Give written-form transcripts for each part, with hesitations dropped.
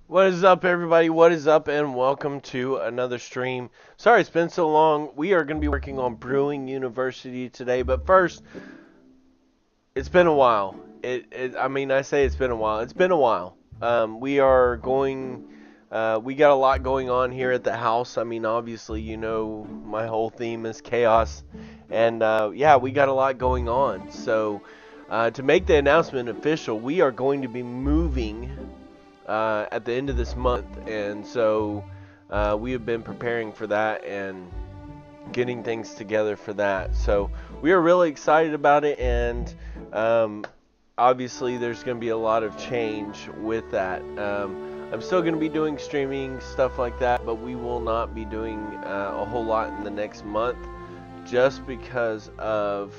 What is up, everybody? What is up, and welcome to another stream. Sorry it's been so long. We are going to be working on Brewing University today, but first, it's been a while. I say it's been a while. It's been a while. We are going. We got a lot going on here at the house. I mean, obviously, my whole theme is chaos, and yeah, we got a lot going on. So, to make the announcement official, we are going to be moving at the end of this month, and so we have been preparing for that and getting things together for that. So we are really excited about it, and um, obviously there's going to be a lot of change with that. I'm still going to be doing streaming stuff like that, but we will not be doing a whole lot in the next month, just because of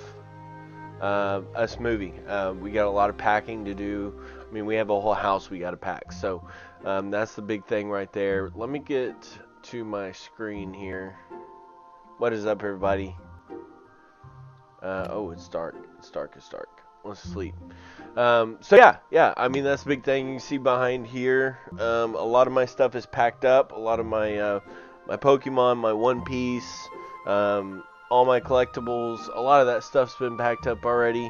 us moving. We got a lot of packing to do. I mean, we have a whole house we got to pack. So that's the big thing right there. Let me get to my screen here. What is up, everybody? Oh, it's dark. It's dark. It's dark. Let's sleep. So yeah. I mean, that's the big thing. You can see behind here. A lot of my stuff is packed up. A lot of my my Pokemon, my One Piece, all my collectibles. A lot of that stuff's been packed up already.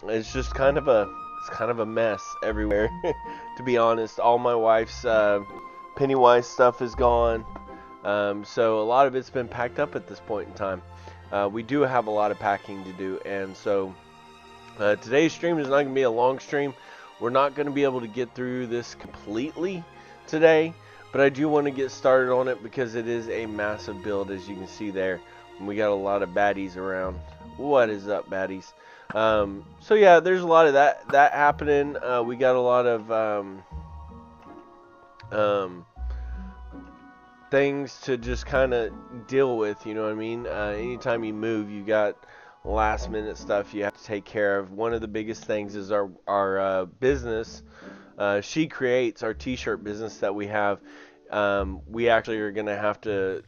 It's just kind of a mess everywhere. To be honest, all my wife's Pennywise stuff is gone. So a lot of it's been packed up at this point in time. We do have a lot of packing to do, and so today's stream is not going to be a long stream. We're not going to be able to get through this completely today, but I do want to get started on it because it is a massive build, as you can see there. And we got a lot of baddies around. What is up, baddies? So yeah, there's a lot of that happening. We got a lot of things to just kind of deal with, you know what I mean? Anytime you move, you got last minute stuff you have to take care of. One of the biggest things is our business. She Creates, our t-shirt business that we have. We actually are going to have to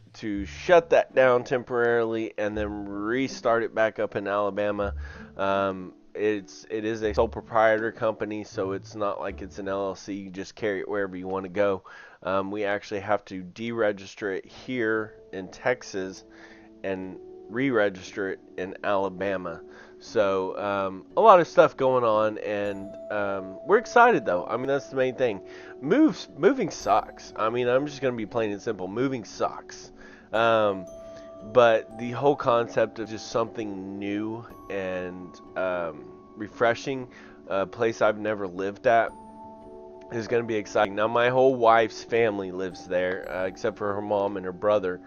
shut that down temporarily and then restart it back up in Alabama. It is a sole proprietor company, so it's not like it's an LLC. You just carry it wherever you want to go. We actually have to deregister it here in Texas and re-register it in Alabama. So a lot of stuff going on, and we're excited though. I mean, that's the main thing. Moving sucks. I mean, I'm just gonna be plain and simple. Moving sucks. But the whole concept of just something new and refreshing, a place I've never lived at, is going to be exciting. Now, my whole wife's family lives there, except for her mom and her brother.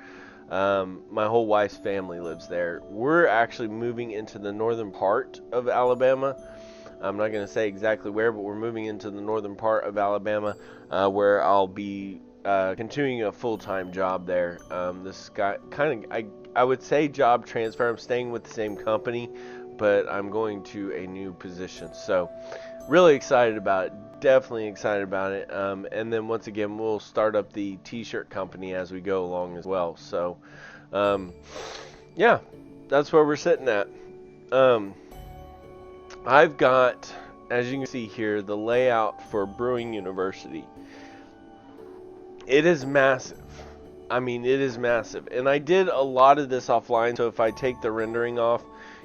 My whole wife's family lives there. We're actually moving into the northern part of Alabama. I'm not going to say exactly where, but we're moving into the northern part of Alabama, where I'll be continuing a full-time job there. This guy I would say job transfer. I'm staying with the same company, but I'm going to a new position. So really excited about it. Definitely excited about it. And then once again, we'll start up the t-shirt company as we go along as well. So yeah, that's where we're sitting at. I've got, as you can see here, the layout for Brewing University. It is massive. I mean, it is massive. And I did a lot of this offline, so if I take the rendering off,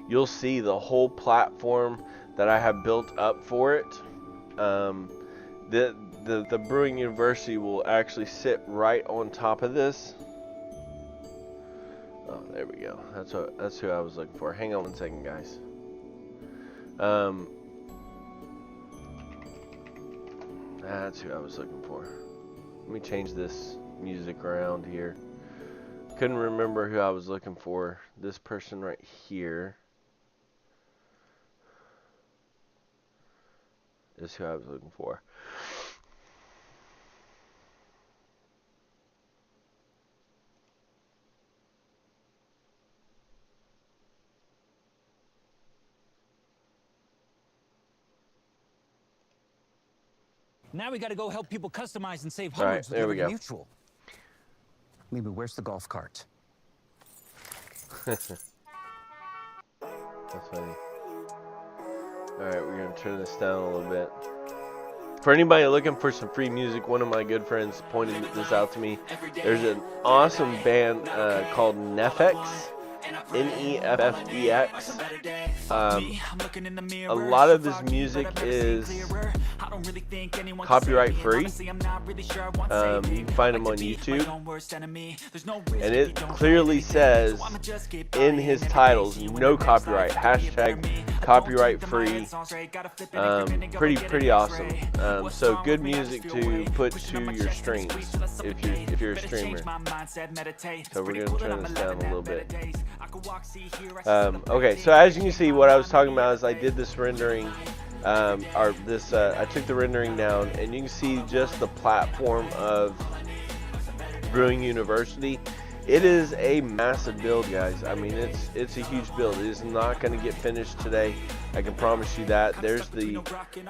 you'll see the whole platform that I have built up for it. The Brewing University will actually sit right on top of this. Oh, there we go. That's who I was looking for. Hang on one second, guys. That's who I was looking for. Let me change this music around here. Couldn't remember who I was looking for. This person right here is who I was looking for. Now we got to go help people customize and save All right, hundreds with there we Liberty go. Mutual. Maybe where's the golf cart? That's funny. Alright, we're going to turn this down a little bit. For anybody looking for some free music, one of my good friends pointed this out to me. There's an awesome band called Neffex, Neffex. A lot of this music is copyright free. You can find them on YouTube, and it clearly says in his titles, no copyright, hashtag copyright free. Pretty awesome. So good music to put to your streams if you're a streamer. So we're gonna turn this down a little bit. Okay, so as you can see, what I was talking about is I did this rendering. I took the rendering down, and you can see just the platform of Brewing University. It is a massive build, guys. I mean, it's a huge build. It is not going to get finished today. I can promise you that. There's the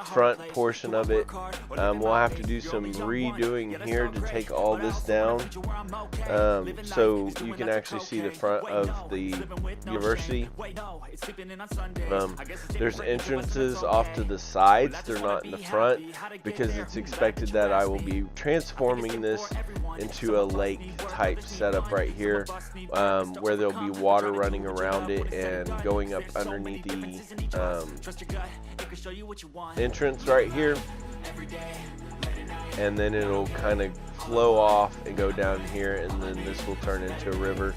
front portion of it. We'll have to do some redoing here to take all this down, so you can actually see the front of the university. There's entrances off to the sides. They're not in the front because it's expected that I will be transforming this into a lake type setup right here, where there'll be water running around it and going up underneath the entrance right here, and then it'll kind of flow off and go down here, and then this will turn into a river.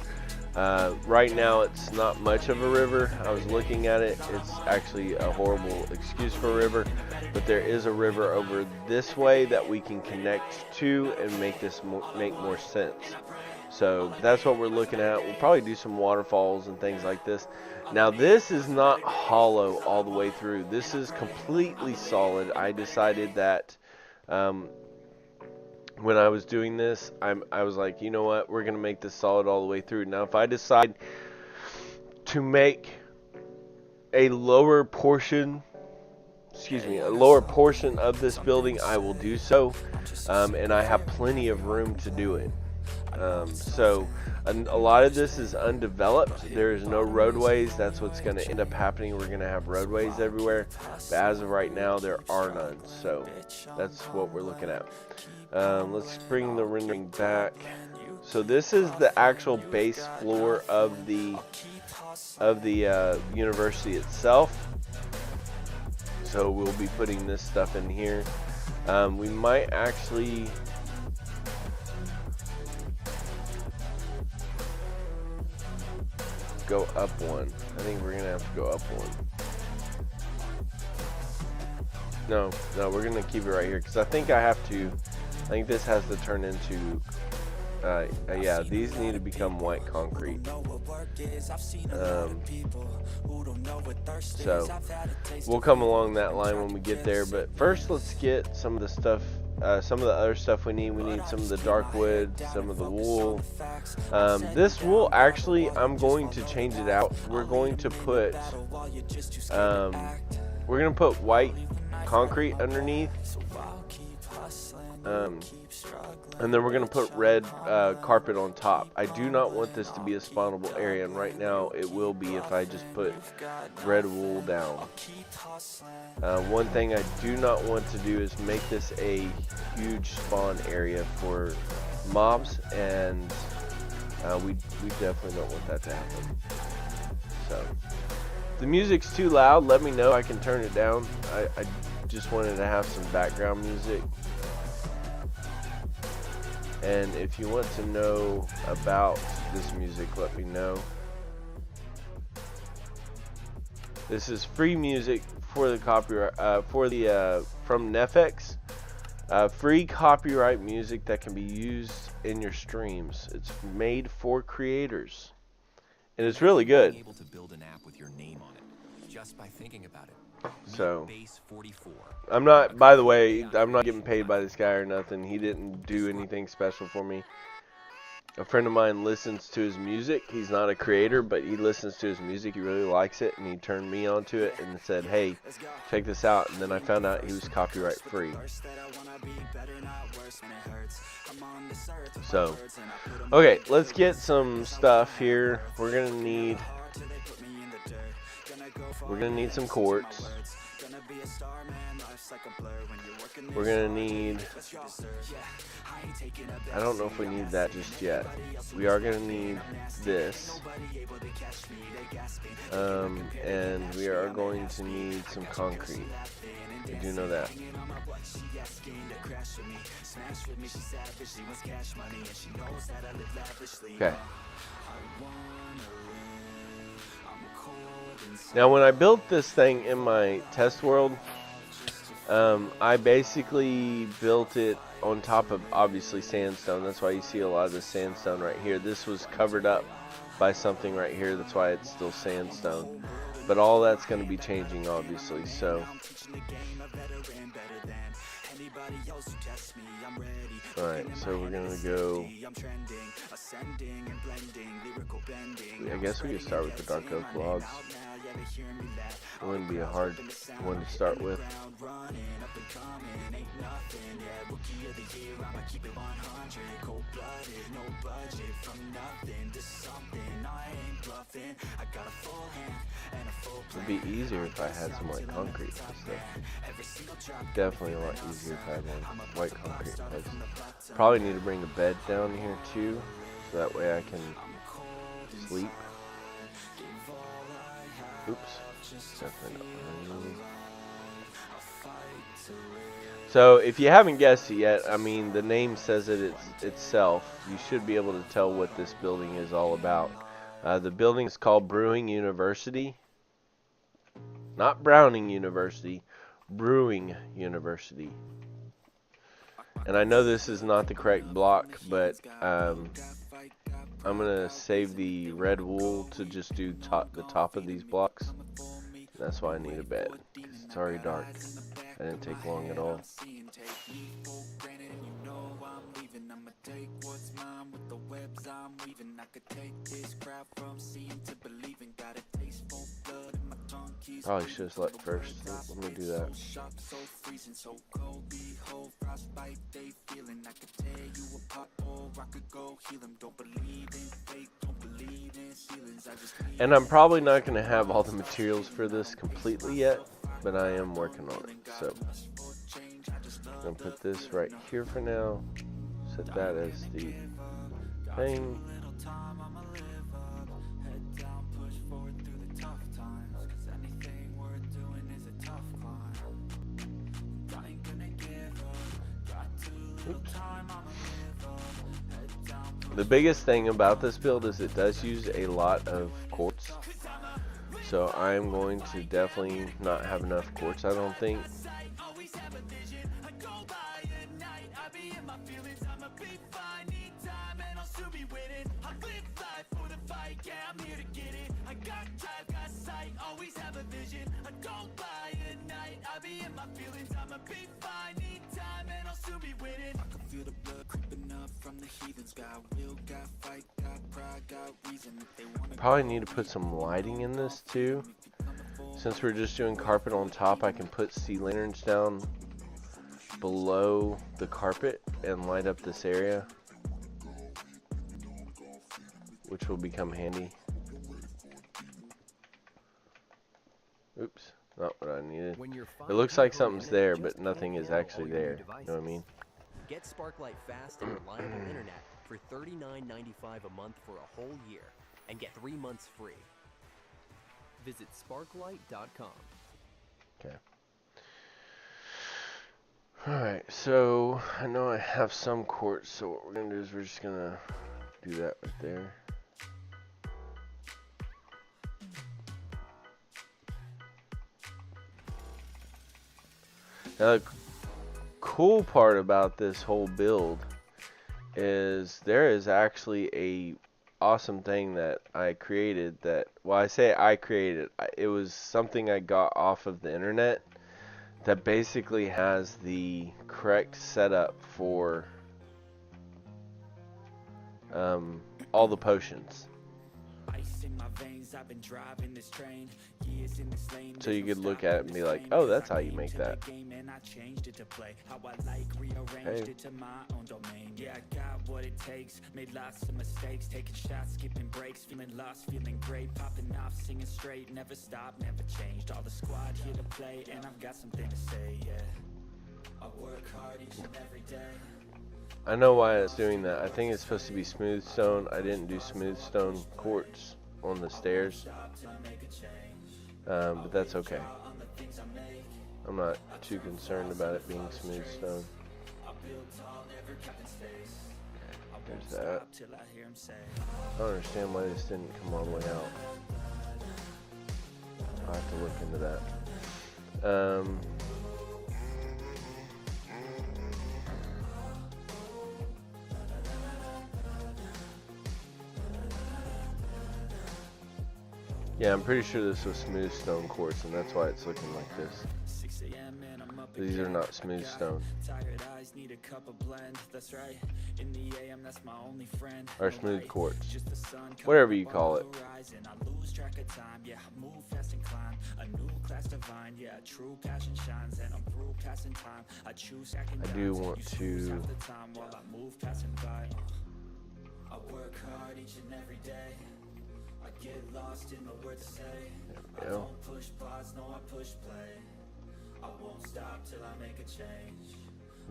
Right now it's not much of a river. I was looking at it. It's actually a horrible excuse for a river, but there is a river over this way that we can connect to and make this make more sense. So that's what we're looking at. We'll probably do some waterfalls and things like this. Now this is not hollow all the way through. This is completely solid. I decided that when I was doing this, I was like, you know what, we're gonna make this solid all the way through. Now if I decide to make a lower portion of this building, I will do so, and I have plenty of room to do it. So a lot of this is undeveloped. There is no roadways. That's what's going to end up happening. We're going to have roadways everywhere, but as of right now there are none. So that's what we're looking at. Let's bring the rendering back. So this is the actual base floor of the university itself. So we'll be putting this stuff in here. We might actually go up one. I think we're gonna have to go up one. No, we're gonna keep it right here because I think this has to turn into yeah, these need to become white concrete. So we'll come along that line when we get there, but first let's get some of the stuff, some of the other stuff we need. We need some of the dark wood, some of the wool. This wool, actually, I'm going to change it out. We're going to put white concrete underneath, and then we're going to put red carpet on top. I do not want this to be a spawnable area, and right now it will be if I just put red wool down. One thing I do not want to do is make this a huge spawn area for mobs, and we definitely don't want that to happen. So if the music's too loud, let me know. I can turn it down. I just wanted to have some background music. And if you want to know about this music, let me know. This is free music for the copyright from Neffex. Free copyright music that can be used in your streams. It's made for creators, and it's really good. Able to build an app with your name on it just by thinking about it. So I'm not, by the way, I'm not getting paid by this guy or nothing. He didn't do anything special for me. A friend of mine listens to his music. He's not a creator, but he listens to his music. He really likes it, and he turned me onto it and said, hey, check this out. And then I found out he was copyright free. So, okay, let's get some stuff here. We're gonna need We're gonna need some quartz. We're gonna need, I don't know if we need that just yet. We are gonna need this. And we are going to need some concrete. I do know that. Okay. Now when I built this thing in my test world, I basically built it on top of obviously sandstone. That's why you see a lot of the sandstone right here. This was covered up by something right here. That's why it's still sandstone. But all that's going to be changing obviously. So alright, so we're going to go, I guess we could start with the dark oak logs. It wouldn't be a hard one to start with. It'd be easier if I had some white concrete and stuff. Definitely a lot easier if I had white concrete. I probably need to bring a bed down here too, so that way I can sleep. Oops. Definitely not. So if you haven't guessed it yet, I mean the name says it itself. You should be able to tell what this building is all about. The building is called Brewing University. Not Browning University, Brewing University. And I know this is not the correct block, but I'm going to save the red wool to just do the top of these blocks. That's why I need a bed, because it's already dark. That didn't take long at all. Probably should have slept first. Let me do that. And I'm probably not going to have all the materials for this completely yet, but I am working on it. So I'm going to put this right here for now. Set that as the thing. Oops. The biggest thing about this build is it does use a lot of quartz. So I'm going to definitely not have enough quartz, I don't think. Probably need to put some lighting in this too. Since we're just doing carpet on top, I can put sea lanterns down below the carpet and light up this area, which will become handy. Oops, not what I needed. It looks like something's there, but nothing is actually there. You know what I mean? Get Sparklight fast and reliable internet for $39.95 a month for a whole year, and get 3 months free. Visit sparklight.com. Okay. Alright, so I know I have some quartz, so what we're going to do is we're just going to do that right there. Now, the cool part about this whole build is there is actually a awesome thing that I created that, well, I say I created, it was something I got off of the internet that basically has the correct setup for all the potions. Ice in my veins, I've been driving this train. Years in this lane. So you could look at it and be like, oh, that's how you make that. And I changed it to play how I like, rearranged it to my own domain. Yeah, I got what it takes, made lots of mistakes, taking shots, skipping breaks, feeling lost, feeling great, popping off, singing straight, never stopped, never changed. All the squad here to play, and I've got something to say, yeah. I work hard each and every day. I know why it's doing that. I think it's supposed to be smooth stone. I didn't do smooth stone quartz on the stairs, but that's okay. I'm not too concerned about it being smooth stone. There's that. I don't understand why this didn't come all the way out. I'll have to look into that. Yeah, I'm pretty sure this was smooth stone quartz, and that's why it's looking like this. These are not smooth stone. Or smooth quartz. Whatever you call it. I do want to... I work hard each and every day. I get lost in the words to say. I don't push pause, no, I push play. I won't stop till I make a change.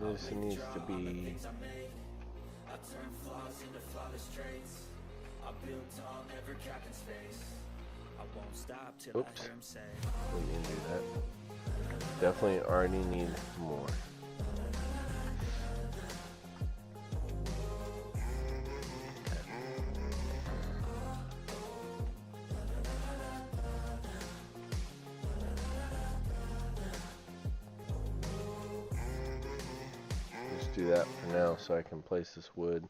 This needs to be... I turn flaws into flawless traits. I build tall, never capped in space. I won't stop till I hear him say. We need to do that. Definitely already need more. Do that for now so I can place this wood.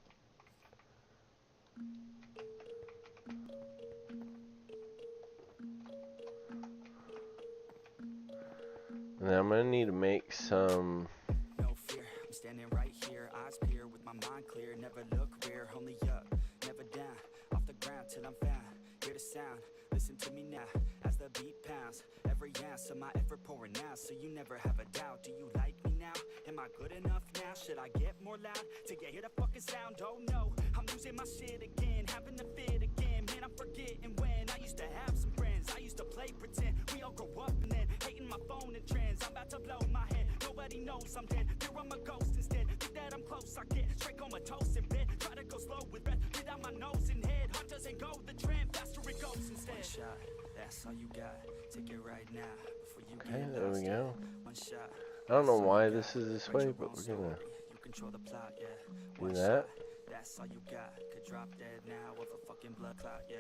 And then I'm gonna need to make some. No fear, I'm standing right here, eyes peer with my mind clear, never look rear, only up, never down, off the ground till I'm found. Hear the sound, listen to me now, as the beat pounds, every ounce of my effort pouring out, so you never have a doubt. Do you like me now? Am I good enough now? Should I get more loud to get hear the fucking sound? Oh no, I'm losing my shit again, having to fit again. Man, I'm forgetting when I used to have some friends. I used to play pretend. We all grow up and then hating my phone and trends. I'm about to blow my head. Nobody knows I'm dead. Fear I'm a ghost instead. Think that I'm close. I get straight comatose in bed. Try to go slow with breath. Breathe out my nose and head. Heart doesn't go the trend. Faster it goes instead. One shot, that's all you got. Take it right now before you Okay, get there we lost. go. One shot. I don't know why this is this way, but we're gonna do that. That's all you got. Could drop dead now with a fucking blood clot, yeah.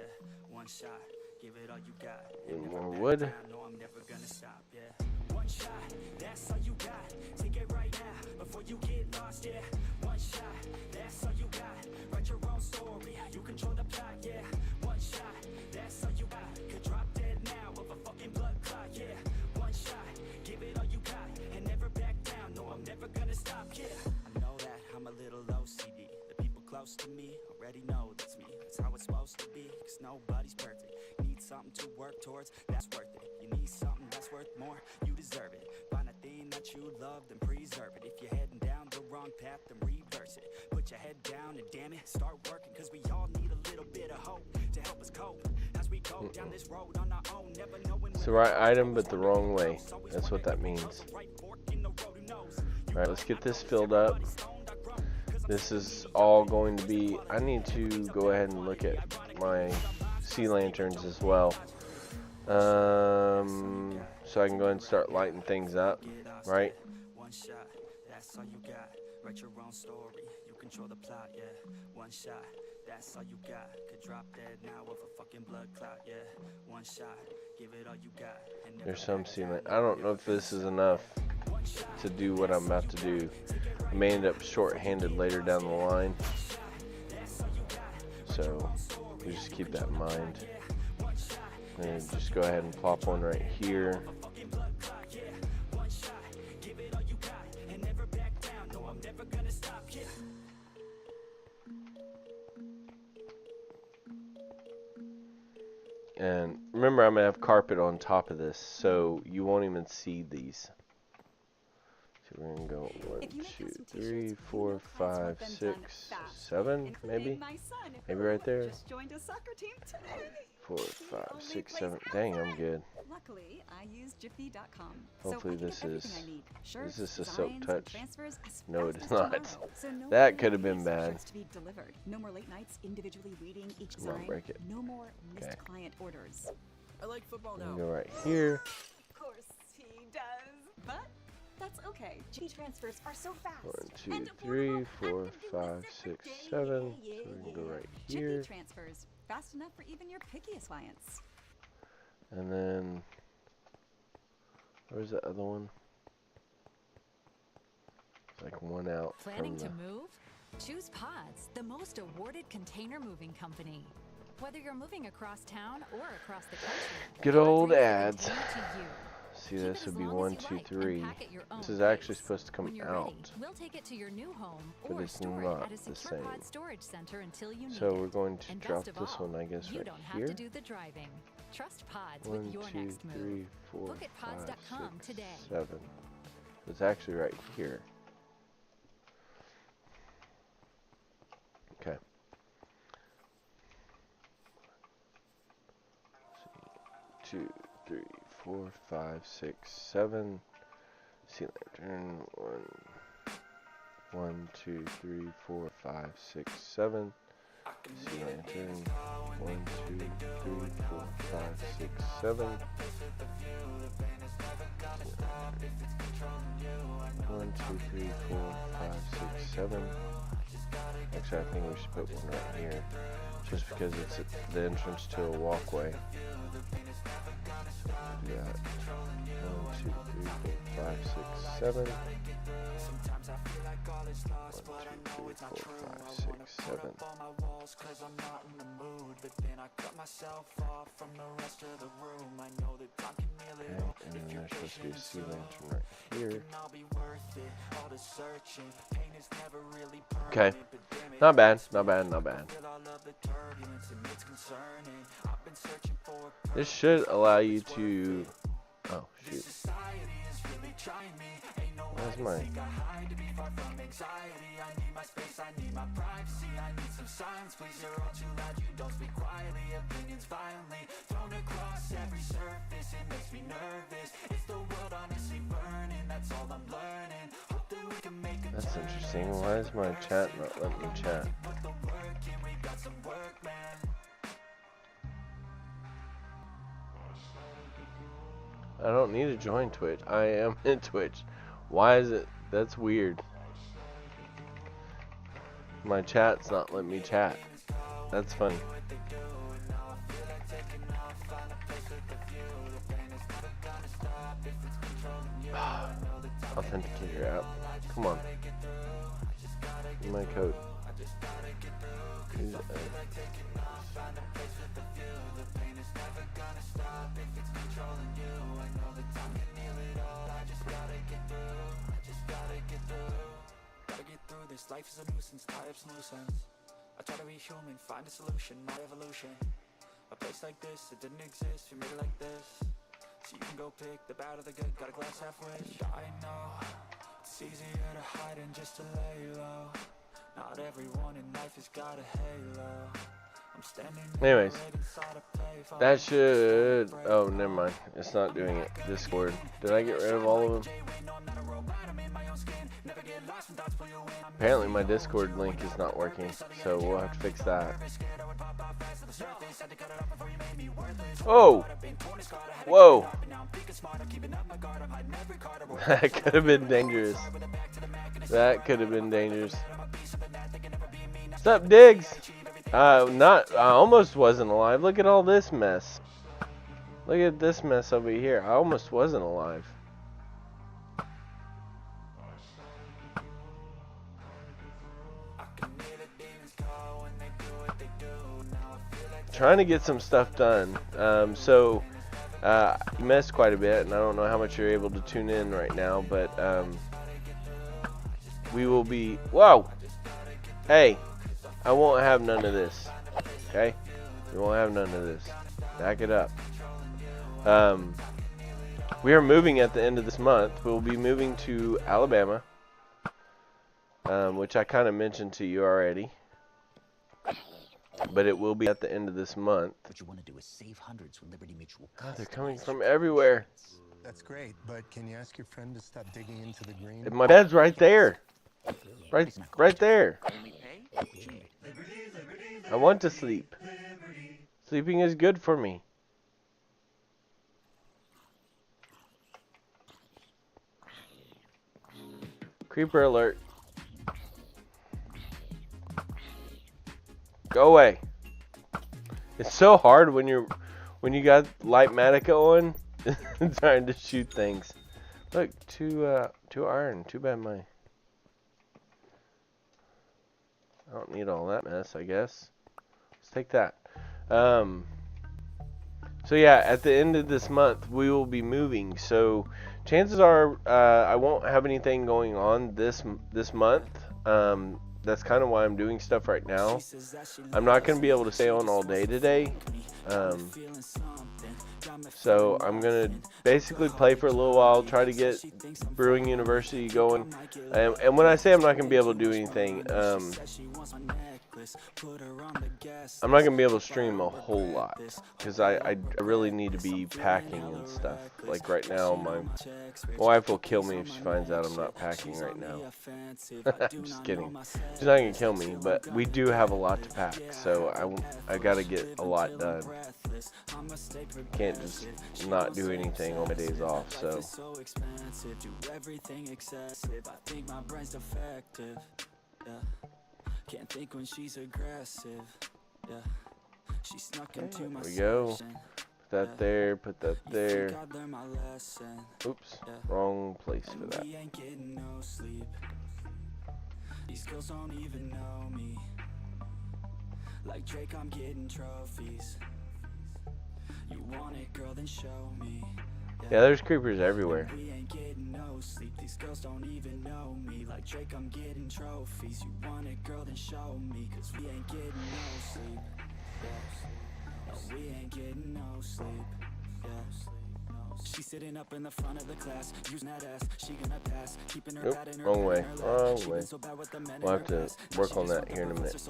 One shot, give it all you got. Need more wood. No, I'm never gonna stop, yeah. One shot, that's all you got. Take it right now before you get lost, yeah. One shot, that's all you got. Write your own story, you control the plot, yeah. One shot, that's all you got. Could drop dead now with a fucking blood clot, yeah. One shot, give it all you got, and never back down. No, I'm never gonna stop, yeah. I know that I'm a little OCD. The people close to me already know that's me. That's how it's supposed to be, cause nobody's perfect. You need something to work towards, that's worth it. You need something that's worth more, you deserve it. Find a thing that you love, then preserve it. If you're heading down the wrong path, then reverse it. Put your head down and damn it, start working. Cause we all need a little bit of hope to help us cope as we go down this road on our own, never knowing. It's the right item, but the wrong way. That's what that means. Alright, let's get this filled up. This is all going to be... I need to go ahead and look at my sea lanterns as well. So I can go ahead and start lighting things up, right? One shot, that's all you got. Write your own story, you control the plot, yeah. One shot, that's all you got. Could drop dead now with a fucking blood clot, yeah. One shot, give it all you got. There's some sea lantern. I don't know if this is enough to do what I'm about to do. I may end up short-handed later down the line, so we just keep that in mind. And just go ahead and plop one right here. And remember, I'm going to have carpet on top of this, so you won't even see these. So we're going to go 1, 2, 3, 4, 5, 6, 7, maybe? Maybe right there. 4, 5, 6, 7. Dang, I'm good. Luckily, I use Jiffy.com. Hopefully so this is a silk designs, touch. transfers as No, it fast is as not. tomorrow. So no That more could have been waiting bad. shirts to be delivered. No more late nights individually reading each Come on, design. break it. No more missed Okay. client orders. I like football We now. go right here. Of course he does. But that's okay. Jiffy transfers are so fast. 1, 2, and 3, affordable. 4, And can do 5, this 6, every day. 7. Yeah, So we can go yeah. right Jiffy here. transfers. Fast enough for even your pickiest clients. And then, where's the other one? It's like one out Planning from to the... move? Choose Pods, the most awarded container moving company. Whether you're moving across town or across the country, Good Pods old brings the ads. container to you. See, Keep this it would as be long 1, as you 2, like 3. and pack at your own This is actually pace. supposed to come When you're out. ready, we'll take it to your new home But or it's store not it at a the secure same. pod storage center until you need So it. we're going to And drop best of this all, one, I guess, you right don't have here. to do the driving. Trust Pods 1, with your 2, next 3, move. 4, Book at 5, pods.com 6, today. 7. It's actually right here. Okay. 2, 3, 4, 5, 6, 7. Sea lantern. 1, 2, 3, 4, 5, 6, 7. Sea lantern. 1, 2, 3, 4, 5, 6, 7. 1, 2, 3, 4, 5, 6, 7. Actually, I think we should put one right here, just because it's the entrance to a walkway. Do that. 1, 2, 3, 4, 5, 6, 7. 1, 2, 3, 4, 5, 6, 7. Okay, and then there's supposed to be a sea lantern right here. Okay, not bad, not bad, not bad. This should allow you to... Oh, shoot. Where's mine? That's interesting. Why is my chat not letting me chat? I don't need to join Twitch. I am in Twitch. Why is it? That's weird. My chat's not letting me chat. That's funny. Authenticate your app. Come on. My code. Life is a nuisance, tie up some loose ends. I try to be human, find a solution, my evolution. A place like this, it didn't exist, we made it like this. So you can go pick the bad or the good, got a glass half wish. I know, it's easier to hide than just to lay low. Not everyone in life has got a halo. I'm standing Anyways, right inside a payphone. that should... Oh, never mind. It's not doing it. Discord. Did I get rid of all of them? Apparently my Discord link is not working, so we'll have to fix that. Oh! Whoa! That could have been dangerous. That could have been dangerous. What's up, Diggs? I almost wasn't alive. Look at all this mess. Look at this mess over here. I almost wasn't alive. Trying to get some stuff done. You missed quite a bit, and I don't know how much you're able to tune in right now, but we will be... Whoa! Hey! I won't have none of this. Okay? We won't have none of this. Back it up. We are moving at the end of this month. We'll be moving to Alabama, which I kind of mentioned to you already. But it will be at the end of this month. What you want to do is save hundreds with Liberty Mutual. God, they're coming from everywhere. That's great, but can you ask your friend to stop digging into the green? And my bed's right there. Right there. I want to sleep. Sleeping is good for me. Creeper alert. Go away. It's so hard when you got Lightmatica on trying to shoot things. Look, two iron. Too bad I don't need all that mess, I guess. Let's take that. So yeah, at the end of this month we will be moving. So chances are I won't have anything going on this month. That's kind of why I'm doing stuff right now. I'm not going to be able to stay on all day today. So I'm going to basically play for a little while, try to get Brewing University going. And when I say I'm not going to be able to do anything, I'm not going to be able to stream a whole lot. Because I really need to be packing and stuff. Like right now, my wife will kill me if she finds out I'm not packing right now. I'm just kidding. She's not going to kill me, but we do have a lot to pack. So I got to get a lot done. Can't just not do anything on my days off. So can't think when she's aggressive. Yeah. She snuck into my there we go. Put that there, put that there. Oops, wrong place for that. We ain't getting no sleep. These girls don't even know me. Like Drake, I'm getting trophies. You want it, girl, then show me. Yeah, there's creepers everywhere. We ain't getting no sleep. These girls don't even know me. Like Drake, I'm getting trophies. You want it, girl, then show me. Cause we ain't getting no sleep. No, we ain't getting no sleep. She's sitting up in the front of the class, using that ass. She gonna pass, keeping her bad in her wrong way, wrong way. We'll have to work on that here in a minute.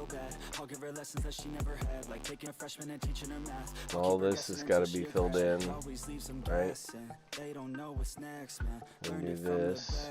I'll give her lessons that she never had, like taking a freshman and teaching her math. All this has got to be filled in, right? They don't know what's next, man. We'll do this,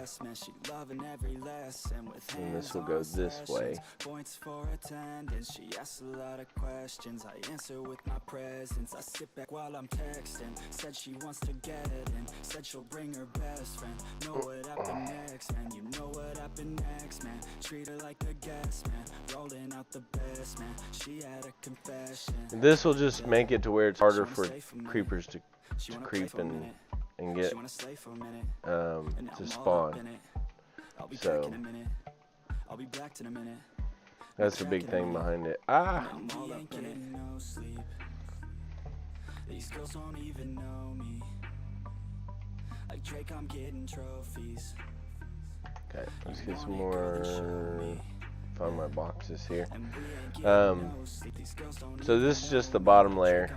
and this will go this way. Points for attendance. She asks a lot of questions. I answer with my presence. I sit back while I'm texting. Said she wants to get it in. Said she'll bring her best friend. Know what happened next, man. You know what happened next, man. Treat her like a guest, man. Rolling out the best, man. She had a confession. This will just make it to where it's harder for creepers to creep and get to spawn. So that's the big thing behind it. Ah. These girls don't even know me. Like Drake, I'm getting trophies. Okay, let's get some more. Find my boxes here. So this is just the bottom layer.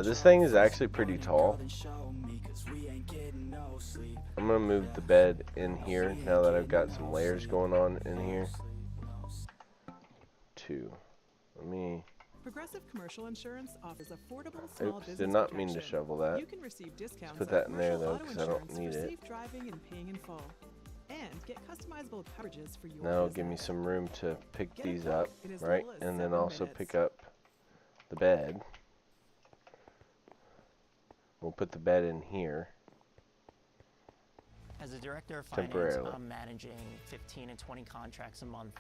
This thing is actually pretty tall. I'm gonna move the bed in here now that I've got some layers going on in here. Let me. Progressive Commercial Insurance offers affordable small business Did not mean to protection. shovel that. You can receive discounts Let's put that on in there commercial though, auto because I don't insurance need for it. safe driving and paying in full. And get customizable coverages for your Now business. give me some room to pick Get a these quote up, in as right? little as And then 7 also minutes. pick up the bed. We'll put the bed in here. As a director of finance, Temporarily. I'm managing 15 and 20 contracts a month.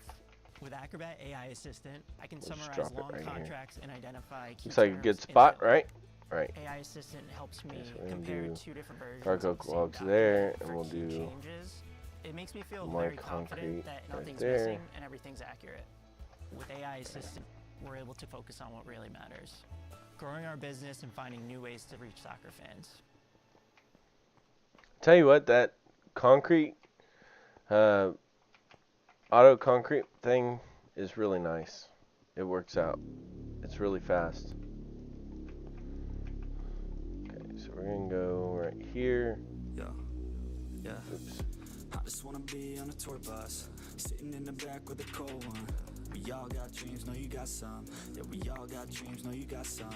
With Acrobat AI Assistant, I can We'll just summarize drop it long right here. contracts and identify key Looks like a terms good spot, instantly. right? Right. AI Assistant helps me Okay, so we're gonna compare do two different versions dark of oak the same logs document there, for and we'll key do changes. It makes me feel more very concrete confident that right nothing's there. missing and everything's accurate. With AI Assistant, we're able to focus on what really matters. Growing our business and finding new ways to reach soccer fans. Tell you what, that concrete, auto concrete thing is really nice. It works out. It's really fast. we're gonna go right here. Yeah, yeah. Oops. I just wanna be on a tour bus, sitting in the back with a cold one. We all got dreams, know you got some. Yeah, we all got dreams, know you got some.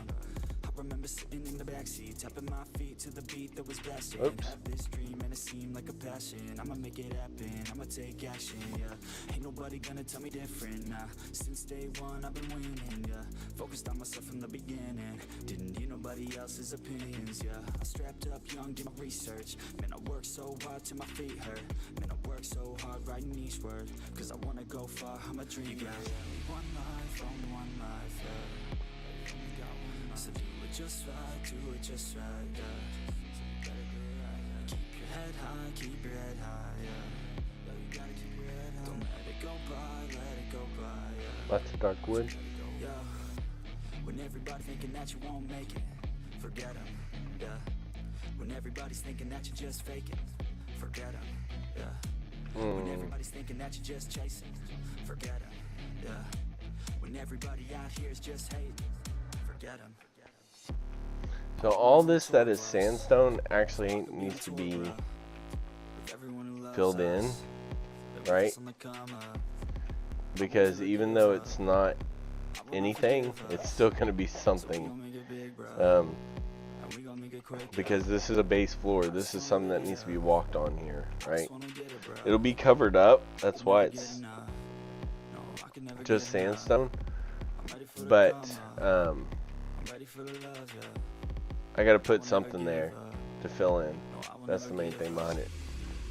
I remember sitting in the backseat, tapping my feet to the beat that was blasting. Had this dream and it seemed like a passion. I'ma make it happen, I'ma take action, yeah. Ain't nobody gonna tell me different, nah. Since day one I've been winning, yeah. Focused on myself from the beginning, didn't hear nobody else's opinions, yeah. I strapped up young, did my research. Man, I worked so hard till my feet hurt. Man, I worked so hard writing each word, cause I wanna go far, I'm a dreamer. You got one life, only one life, yeah. So do it just right, do it just right, yeah. Keep your head high, keep your head high, yeah. You gotta keep your head high. Don't let it go by, let it go by, yeah. Lots of dark wood. Yeah. When everybody thinking that you won't make it, forget them, yeah. When everybody's thinking that you're just faking, forget them, yeah. When everybody's thinking that you're just chasing, forget them, yeah. When everybody out here is just hating, forget them. So all this that is sandstone actually needs to be filled in, right? Because even though it's not anything, it's still going to be something. Because this is a base floor. This is something that needs to be walked on here, right? It'll be covered up. That's why it's just sandstone. But I gotta put something there to fill in. That's the main thing behind it.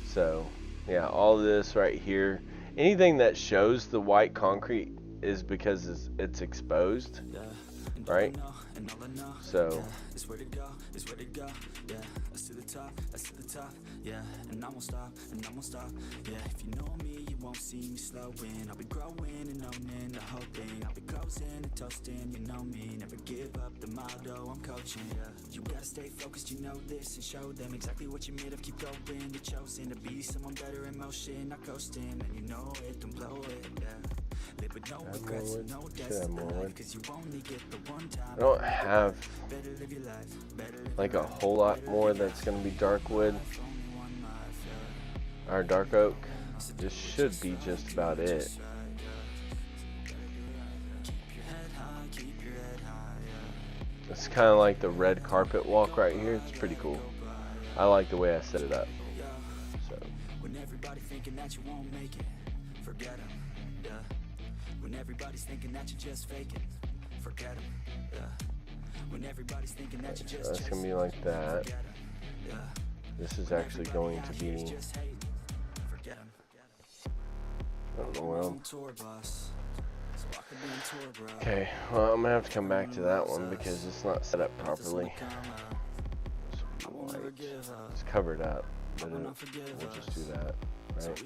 So yeah, all this right here, anything that shows the white concrete is because it's exposed, right? So yeah, and I won't stop, and I won't stop, yeah. If you know me, you won't see me slowing. I'll be growing and owning the whole thing. I'll be closing and toasting, you know me. Never give up the motto, I'm coaching, yeah. You gotta stay focused, you know this, and show them exactly what you're made of. Keep going, you're chosen to be someone better in motion, not coasting. And you know it, don't blow it, yeah. Live with no regrets and no debts in life, 'cause you only get the one time. I don't have like a whole lot more that's gonna be dark wood or dark oak. This should be just about it. It's kind of like the red carpet walk right here. It's pretty cool. I like the way I set it up. So when everybody thinking that you won't make it, forget them, yeah. When everybody's thinking that you're just faking, forget them, yeah. When everybody's thinking that you're just that's gonna be like that. This is actually going to be, I don't know where I'm. Okay, well I'm gonna have to come back to that one because it's not set up properly. It's covered up, but we'll just do that, right?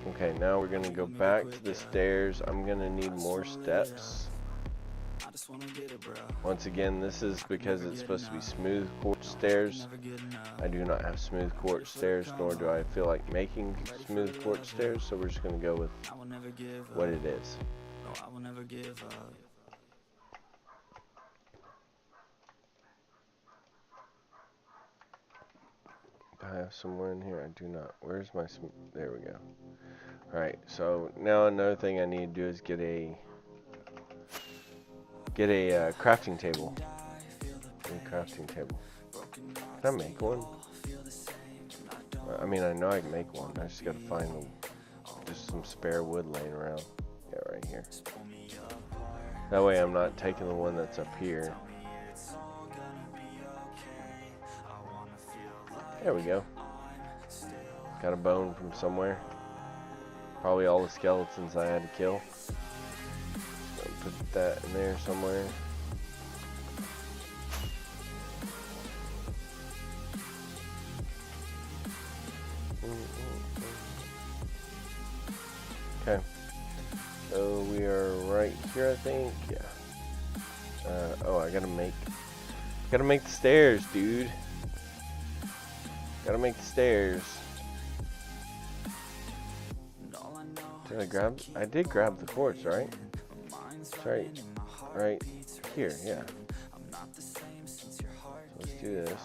Okay, now we're gonna go back to the stairs. I'm gonna need more steps. Once again, this is because it's supposed to be smooth quartz stairs. I do not have smooth quartz stairs, nor do I feel like making smooth quartz stairs, so we're just going to go with what it is. Do I have somewhere in here? I do not. Where's my there we go. Alright, so now another thing I need to do is get a crafting table. Crafting table. Can I make one? I mean, I know I can make one. I just gotta find just some spare wood laying around. Yeah, right here. That way I'm not taking the one that's up here. There we go. Got a bone from somewhere. Probably all the skeletons I had to kill. Put that in there somewhere. Okay. So we are right here, I think. Yeah. Oh, I gotta make the stairs, dude. Gotta make the stairs. Did I grab? I did grab the quartz, right? Right here, yeah. So let's do this.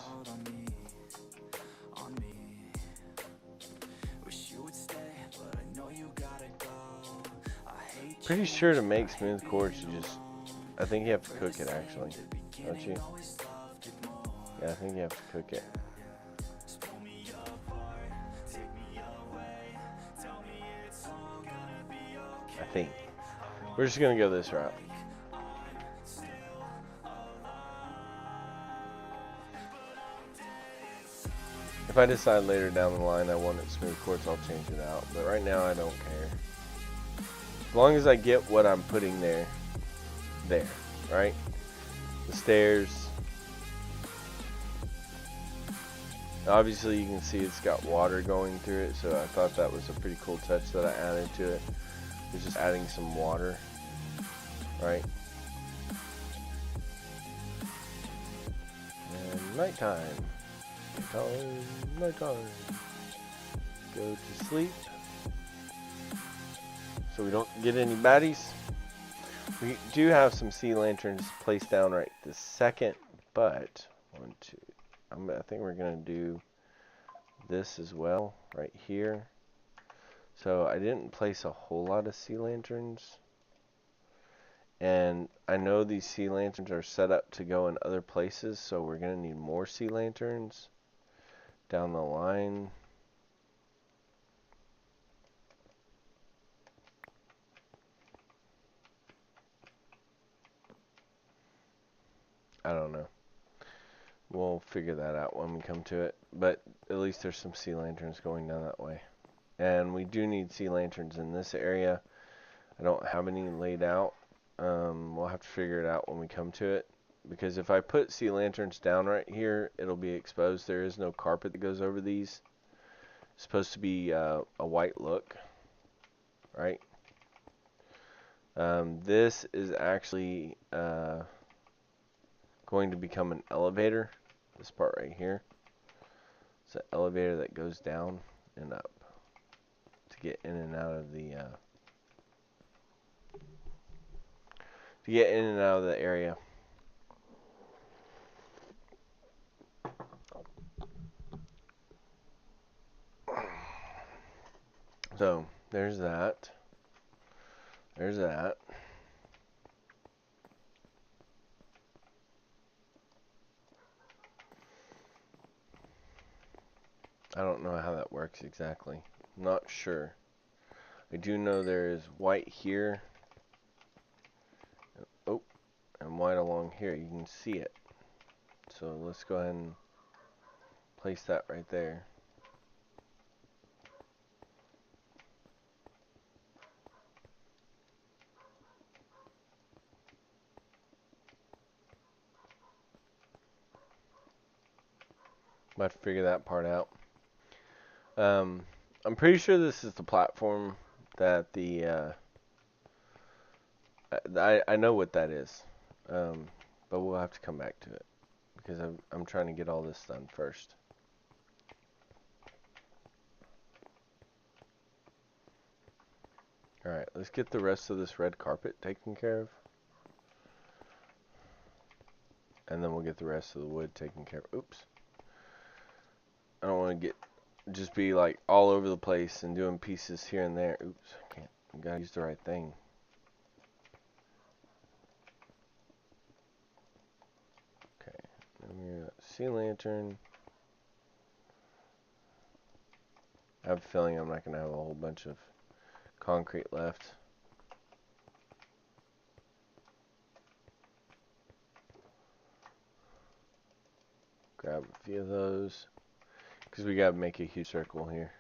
Pretty sure to make smooth quartz, I think you have to cook it actually, don't you? Yeah, I think you have to cook it. I think. We're just gonna go this route. If I decide later down the line I want it smooth quartz, I'll change it out. But right now I don't care. As long as I get what I'm putting there, right? The stairs. Obviously you can see it's got water going through it, so I thought that was a pretty cool touch that I added to it. It's just adding some water, right? And nighttime. Nighttime. Go to sleep. So we don't get any baddies. We do have some sea lanterns placed down right this second, but I think we're gonna do this as well right here. So I didn't place a whole lot of sea lanterns, and I know these sea lanterns are set up to go in other places, so we're gonna need more sea lanterns down the line. I don't know. We'll figure that out when we come to it. But at least there's some sea lanterns going down that way. And we do need sea lanterns in this area. I don't have any laid out. We'll have to figure it out when we come to it. Because if I put sea lanterns down right here, it'll be exposed. There is no carpet that goes over these. It's supposed to be a white look. Right? This is actually going to become an elevator. This part right here. It's an elevator that goes down and up to get in and out of the area. So there's that. There's that. I don't know how that works exactly. I'm not sure. I do know there is white here. Oh, and white along here. You can see it. So let's go ahead and place that right there. Might have to figure that part out. I'm pretty sure this is the platform that the I know what that is, but we'll have to come back to it because I'm trying to get all this done first. All right, let's get the rest of this red carpet taken care of, and then we'll get the rest of the wood taken care of. Oops, I don't want to just be like all over the place and doing pieces here and there. Oops, I can't. I gotta use the right thing. Okay, then we got sea lantern. I have a feeling I'm not gonna have a whole bunch of concrete left. Grab a few of those because we gotta make a huge circle here.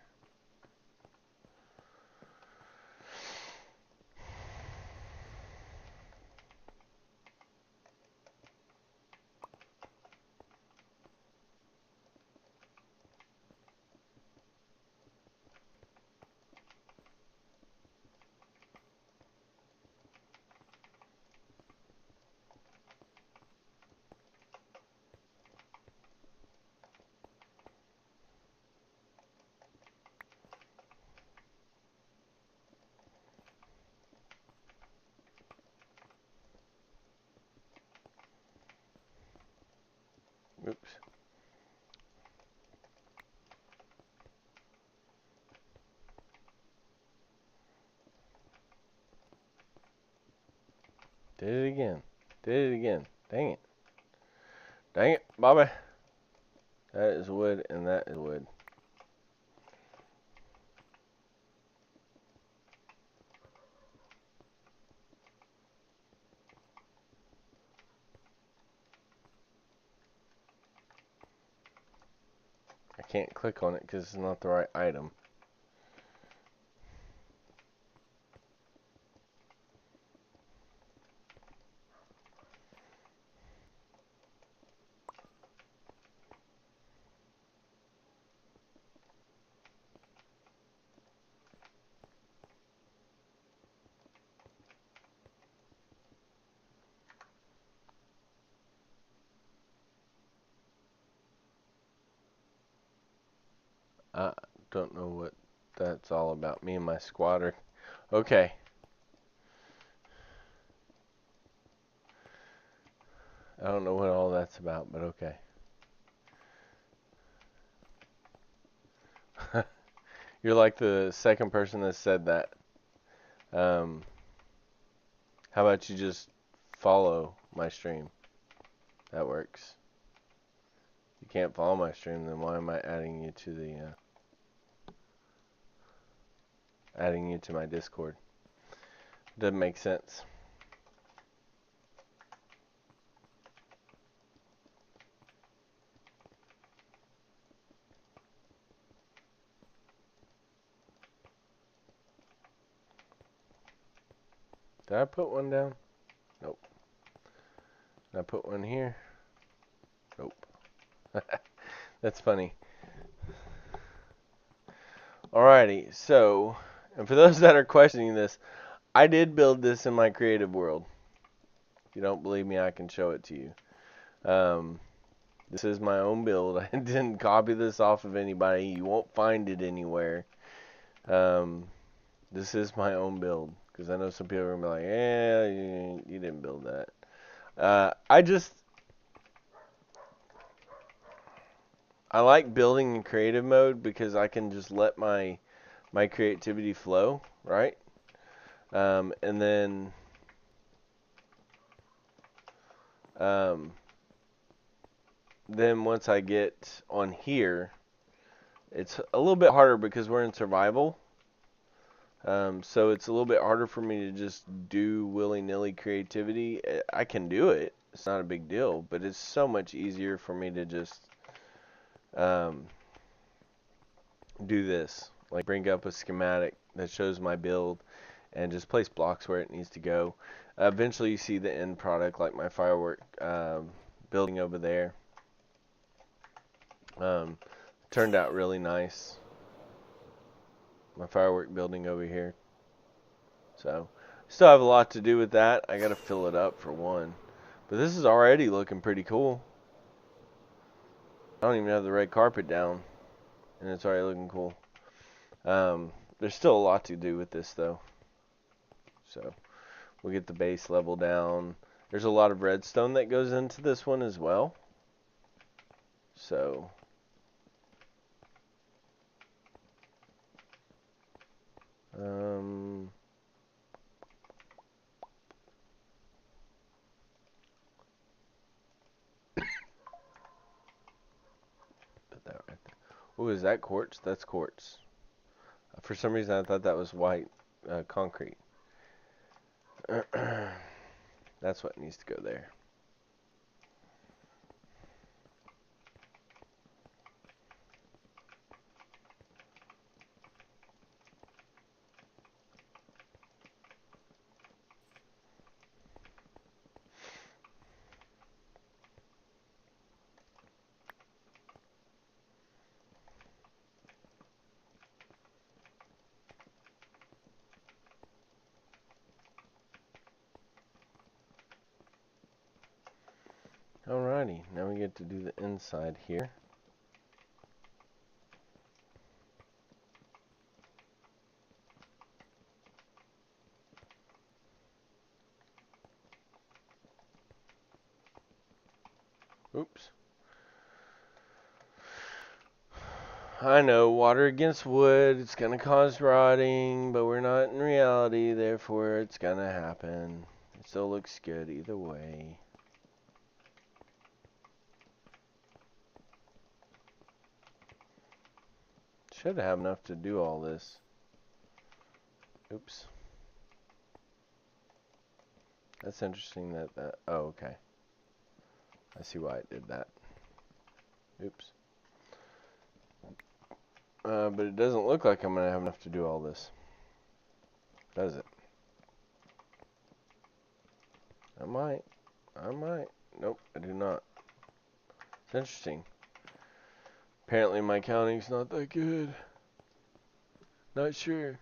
Did it again. Did it again. Dang it. Dang it, Bobby. That is wood, and that is wood. I can't click on it because it's not the right item. I don't know what that's all about. Me and my squatter. Okay. I don't know what all that's about, but okay. You're like the second person that said that. How about you just follow my stream? That works. You can't follow my stream, then why am I adding you to the adding you to my Discord? Doesn't make sense. Did I put one down? Nope. Did I put one here? Nope. That's funny. Alrighty, so, and for those that are questioning this, I did build this in my creative world. If you don't believe me, I can show it to you. This is my own build. I didn't copy this off of anybody. You won't find it anywhere. This is my own build. Because I know some people are going to be like, yeah, you didn't build that. I like building in creative mode because I can just let my creativity flow, right? And then once I get on here, it's a little bit harder because we're in survival. So it's a little bit harder for me to just do willy-nilly creativity. I can do it. It's not a big deal, but it's so much easier for me to just do this. Like bring up a schematic that shows my build and just place blocks where it needs to go. Eventually you see the end product like my firework building over there. Turned out really nice. My firework building over here. So, still have a lot to do with that. I gotta fill it up for one. But this is already looking pretty cool. I don't even have the red carpet down. And it's already looking cool. There's still a lot to do with this though. So, we'll get the base level down. There's a lot of redstone that goes into this one as well. So, put that right there. Oh, is that quartz? That's quartz. For some reason, I thought that was white concrete. That's what needs to go there. Alrighty, now we get to do the inside here. Oops. I know, water against wood, it's going to cause rotting, but we're not in reality, therefore it's going to happen. still looks good either way. Should have enough to do all this. Oops. That's interesting that. Oh, okay. I see why it did that. Oops. But it doesn't look like I'm gonna have enough to do all this. Does it? I might. Nope, I do not. It's interesting. Apparently my counting's not that good. Not sure.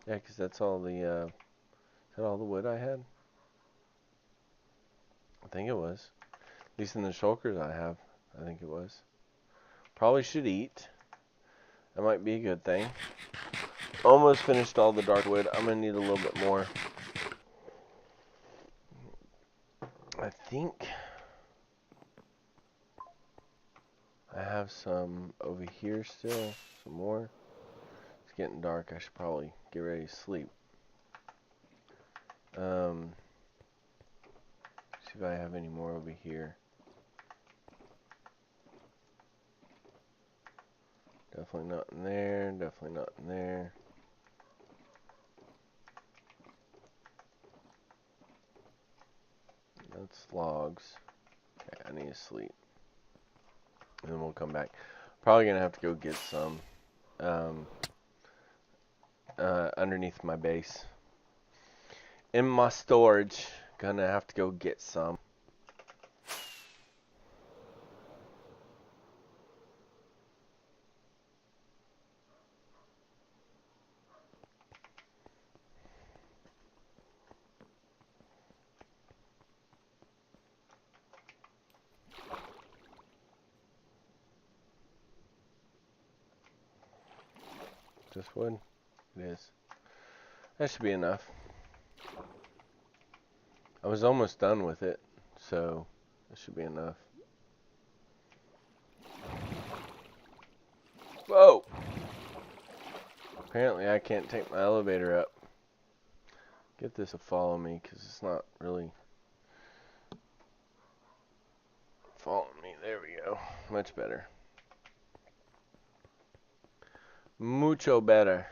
Yeah, because that's all the, is that all the wood I had? I think it was. At least in the shulkers I have. I think it was. Probably should eat. That might be a good thing. Almost finished all the dark wood. I'm going to need a little bit more. I think I have some over here still. Some more. It's getting dark. I should probably get ready to sleep. See if I have any more over here. Definitely not in there. Definitely not in there. That's logs. Okay, I need to sleep. And then we'll come back. Probably gonna have to go get some underneath my base. In my storage. Gonna have to go get some. Just wood? It is. That should be enough. I was almost done with it, so that should be enough. Whoa! Apparently I can't take my elevator up. Get this to follow me, because it's not really following me. There we go. Much better. Mucho better.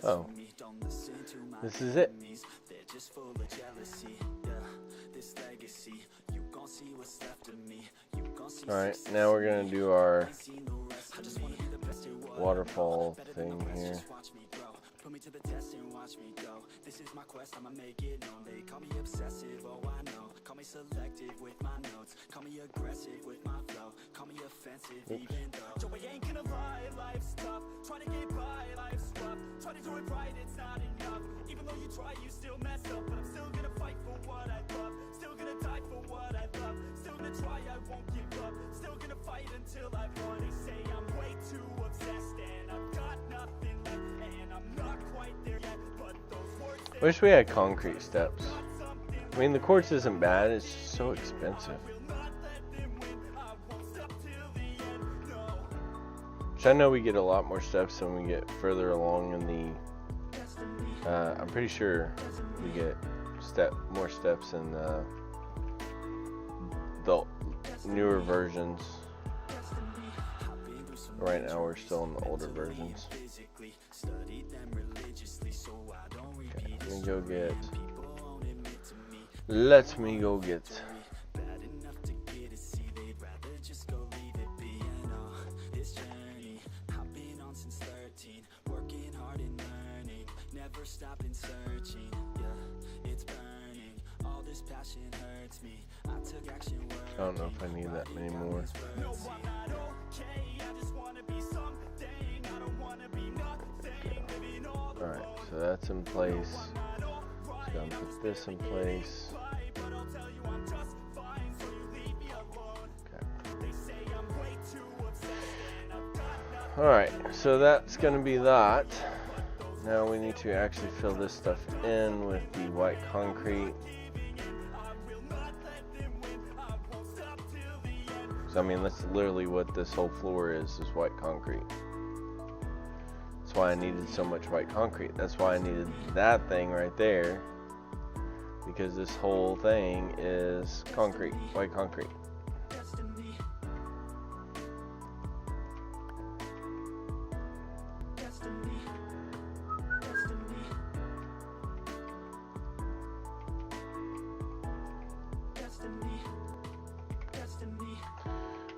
Oh, this is it. Alright, now we're going to do our waterfall thing here. Put me to the test and watch me go. This is my quest, I'ma make it known. They call me obsessive, oh I know. Call me selective with my notes. Call me aggressive with my flow. Call me offensive even though Joey ain't gonna lie, life's tough. Trying to get by, life's rough. Try to do it right, it's not enough. Even though you try, you still mess up. But I'm still gonna fight for what I love. Still gonna die for what I love. Still gonna try, I won't give up. Still gonna fight until I won. They say I'm way too obsessed and I've got nothing left. And I'm not quite there yet, but those words Wish we had concrete steps. I mean, the quartz isn't bad, it's just so expensive. Which I know we get a lot more steps when we get further along in the... I'm pretty sure we get more steps in the newer versions. Right now we're still in the older versions. Okay, let me go get... Let me go get... Stopping searching, yeah, it's burning. All this passion hurts me. I took action. I don't know if I need that many more. No, I'm not okay. I just wanna be something. I don't wanna be nothing. Living all the Alright, so that's in place. So I'm gonna put this in place. but I'll tell you I'm just fine, so you leave me alone. Okay. They say I'm way too obsessed and I've got Alright, so that's going to be that. Now we need to actually fill this stuff in with the white concrete. So I mean, that's literally what this whole floor is white concrete. That's why I needed so much white concrete. That's why I needed that thing right there. Because this whole thing is concrete, white concrete.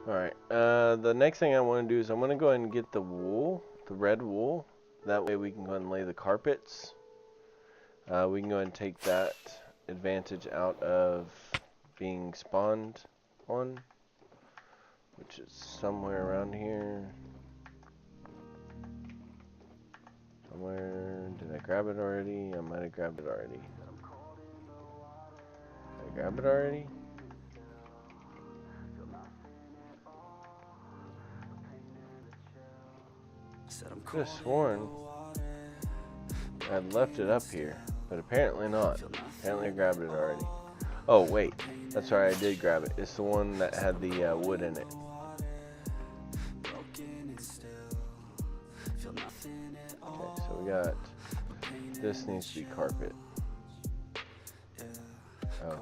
Alright, the next thing I want to do is I'm going to go ahead and get the wool, the red wool. That way we can go ahead and lay the carpets. We can go ahead and take that advantage out of being spawned on, which is somewhere around here. Somewhere, did I grab it already? I might have grabbed it already. Did I grab it already? I could have sworn I'd left it up here, but apparently not. Apparently I grabbed it already. Oh wait, that's right, I did grab it. It's the one that had the wood in it. Okay, so we got, this needs to be carpet. Oh,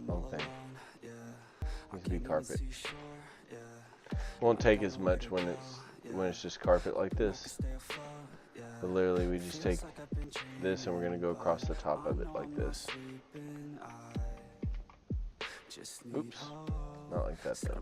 wrong thing. Needs to be carpet. Won't take as much when it's just carpet like this. But literally we just take this and we're gonna go across the top of it like this. Oops, not like that though.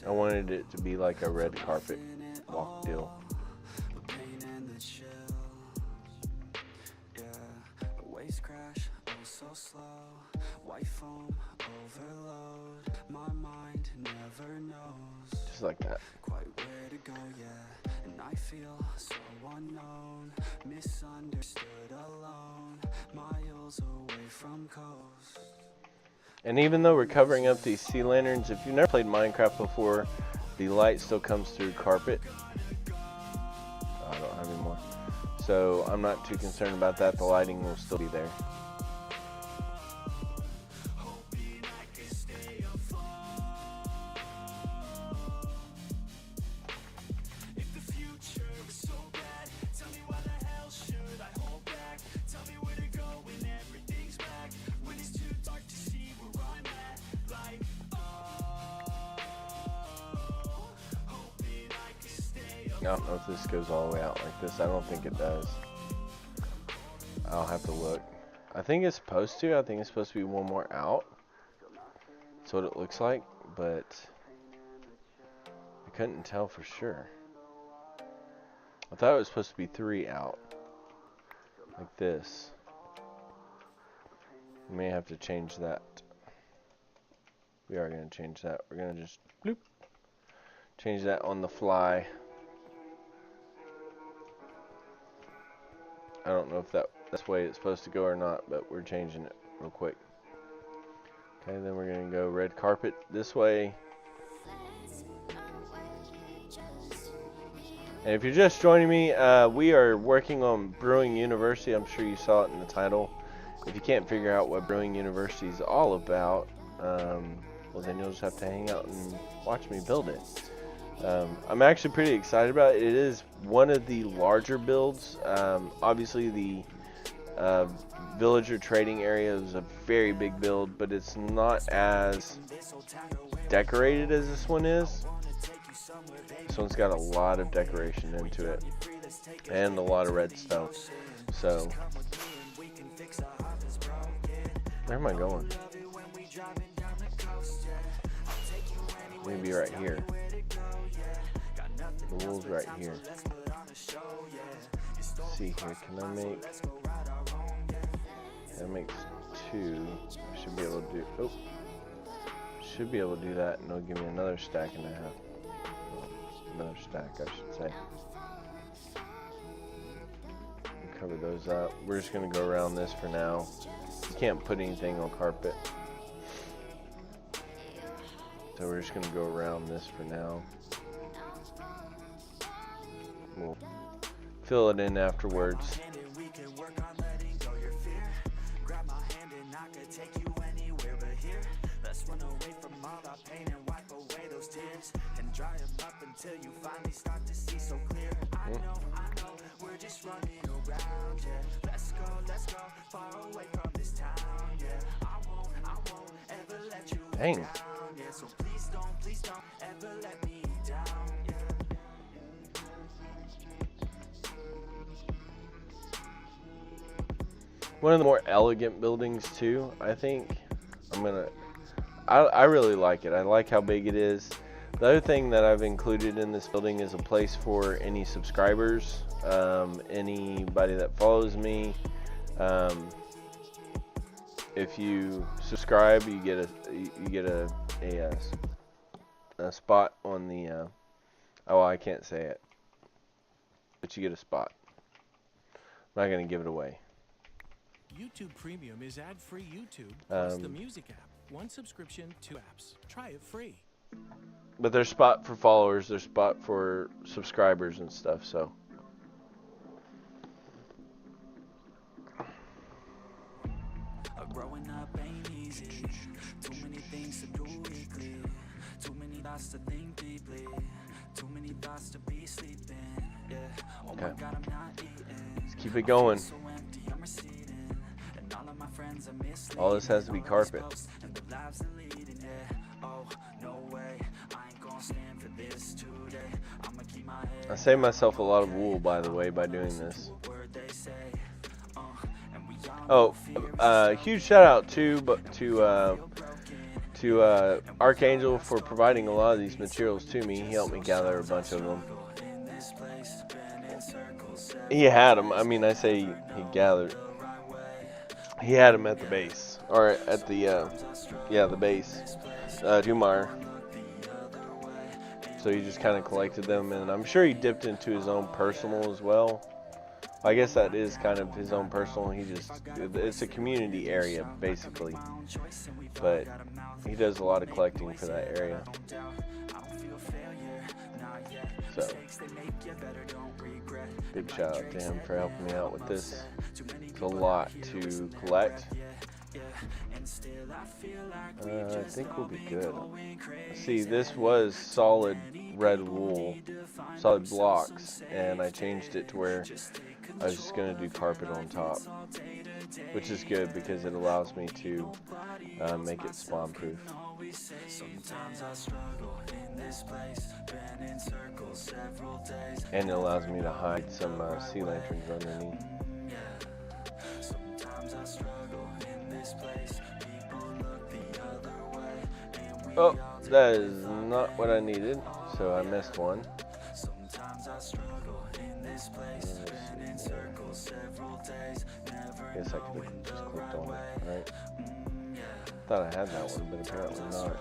I wanted it to be like a red carpet walk deal. Just like that. And even though we're covering up these sea lanterns, if you've never played Minecraft before, the light still comes through carpet. Oh, I don't have any more. So I'm not too concerned about that. The lighting will still be there. I don't know if this goes all the way out like this. I don't think it does. I'll have to look. I think it's supposed to. I think it's supposed to be one more out. That's what it looks like, but I couldn't tell for sure. I thought it was supposed to be 3 out. Like this. We may have to change that. We are going to change that. We're going to just bloop, change that on the fly. I don't know if that's the way it's supposed to go or not, but we're changing it real quick. Okay, then we're going to go red carpet this way. And if you're just joining me, we are working on Brewing University. I'm sure you saw it in the title. If you can't figure out what Brewing University is all about, well then you'll just have to hang out and watch me build it. I'm actually pretty excited about it. It is one of the larger builds. Obviously the villager trading area is a very big build, but it's not as decorated as this one is. This one's got a lot of decoration into it and a lot of redstone. So where am I going? Maybe right here. The wool's right here. Let's see here, can I make? That makes 2. I should be able to do. Oh, should be able to do that, and it'll give me another stack and a half. Another stack, I should say. cover those up. We're just going to go around this for now. You can't put anything on carpet. So we're just going to go around this for now. We'll fill it in afterwards. And dry them up until you finally start to see so clear. I know, we're just running around, yeah. Let's go, far away from this town, yeah. I won't ever let you Dang. down, yeah. So please don't ever let me down, yeah. One of the more elegant buildings too, I think. I really like it. I like how big it is. The other thing that I've included in this building is a place for any subscribers, anybody that follows me. If you subscribe, you get a spot on the. Oh, I can't say it, but you get a spot. I'm not gonna give it away. YouTube Premium is ad-free YouTube plus the music app. One subscription, 2 apps. Try it free. But there's spot for followers, there's spot for subscribers and stuff, so. Growing up ain't easy. Too many things to do weekly. Too many thoughts to think deeply. Too many thoughts to be sleeping. Yeah. Oh my God, I'm not eating. Let's keep it going. So empty, I'm receding. And all of my friends are misleading. All this has to be carpet. And the lives they're leading, yeah. Oh, no way. I ain't gonna stand for this today. I'ma keep my head. I saved myself a lot of wool, by the way, by doing this. Oh, huge shout out to Archangel for providing a lot of these materials to me. He helped me gather a bunch of them. He had them. I mean, I say he gathered. He had them at the base, or at the the base, Dumar. So he just kind of collected them, and I'm sure he dipped into his own personal as well. I guess that is kind of his own personal. It's a community area basically, but he does a lot of collecting for that area. So big shout out to him for helping me out with this. It's a lot to collect. I think we'll be good. See, this was solid red wool, solid blocks, and I changed it to where I was just going to do carpet on top, which is good because it allows me to make it spawn proof. And it allows me to hide some sea lanterns underneath. Oh, that is not what I needed, so I missed one. Guess I could have just clicked on it, right? Thought I had that one, but apparently not.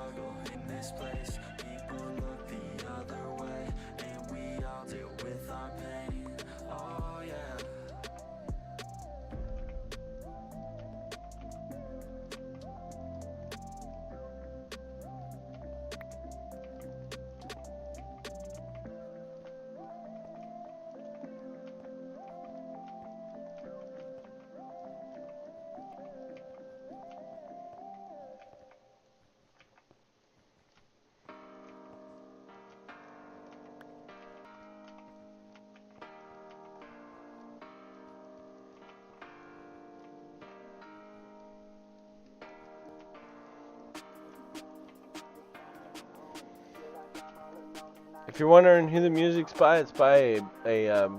If you're wondering who the music's by, it's by a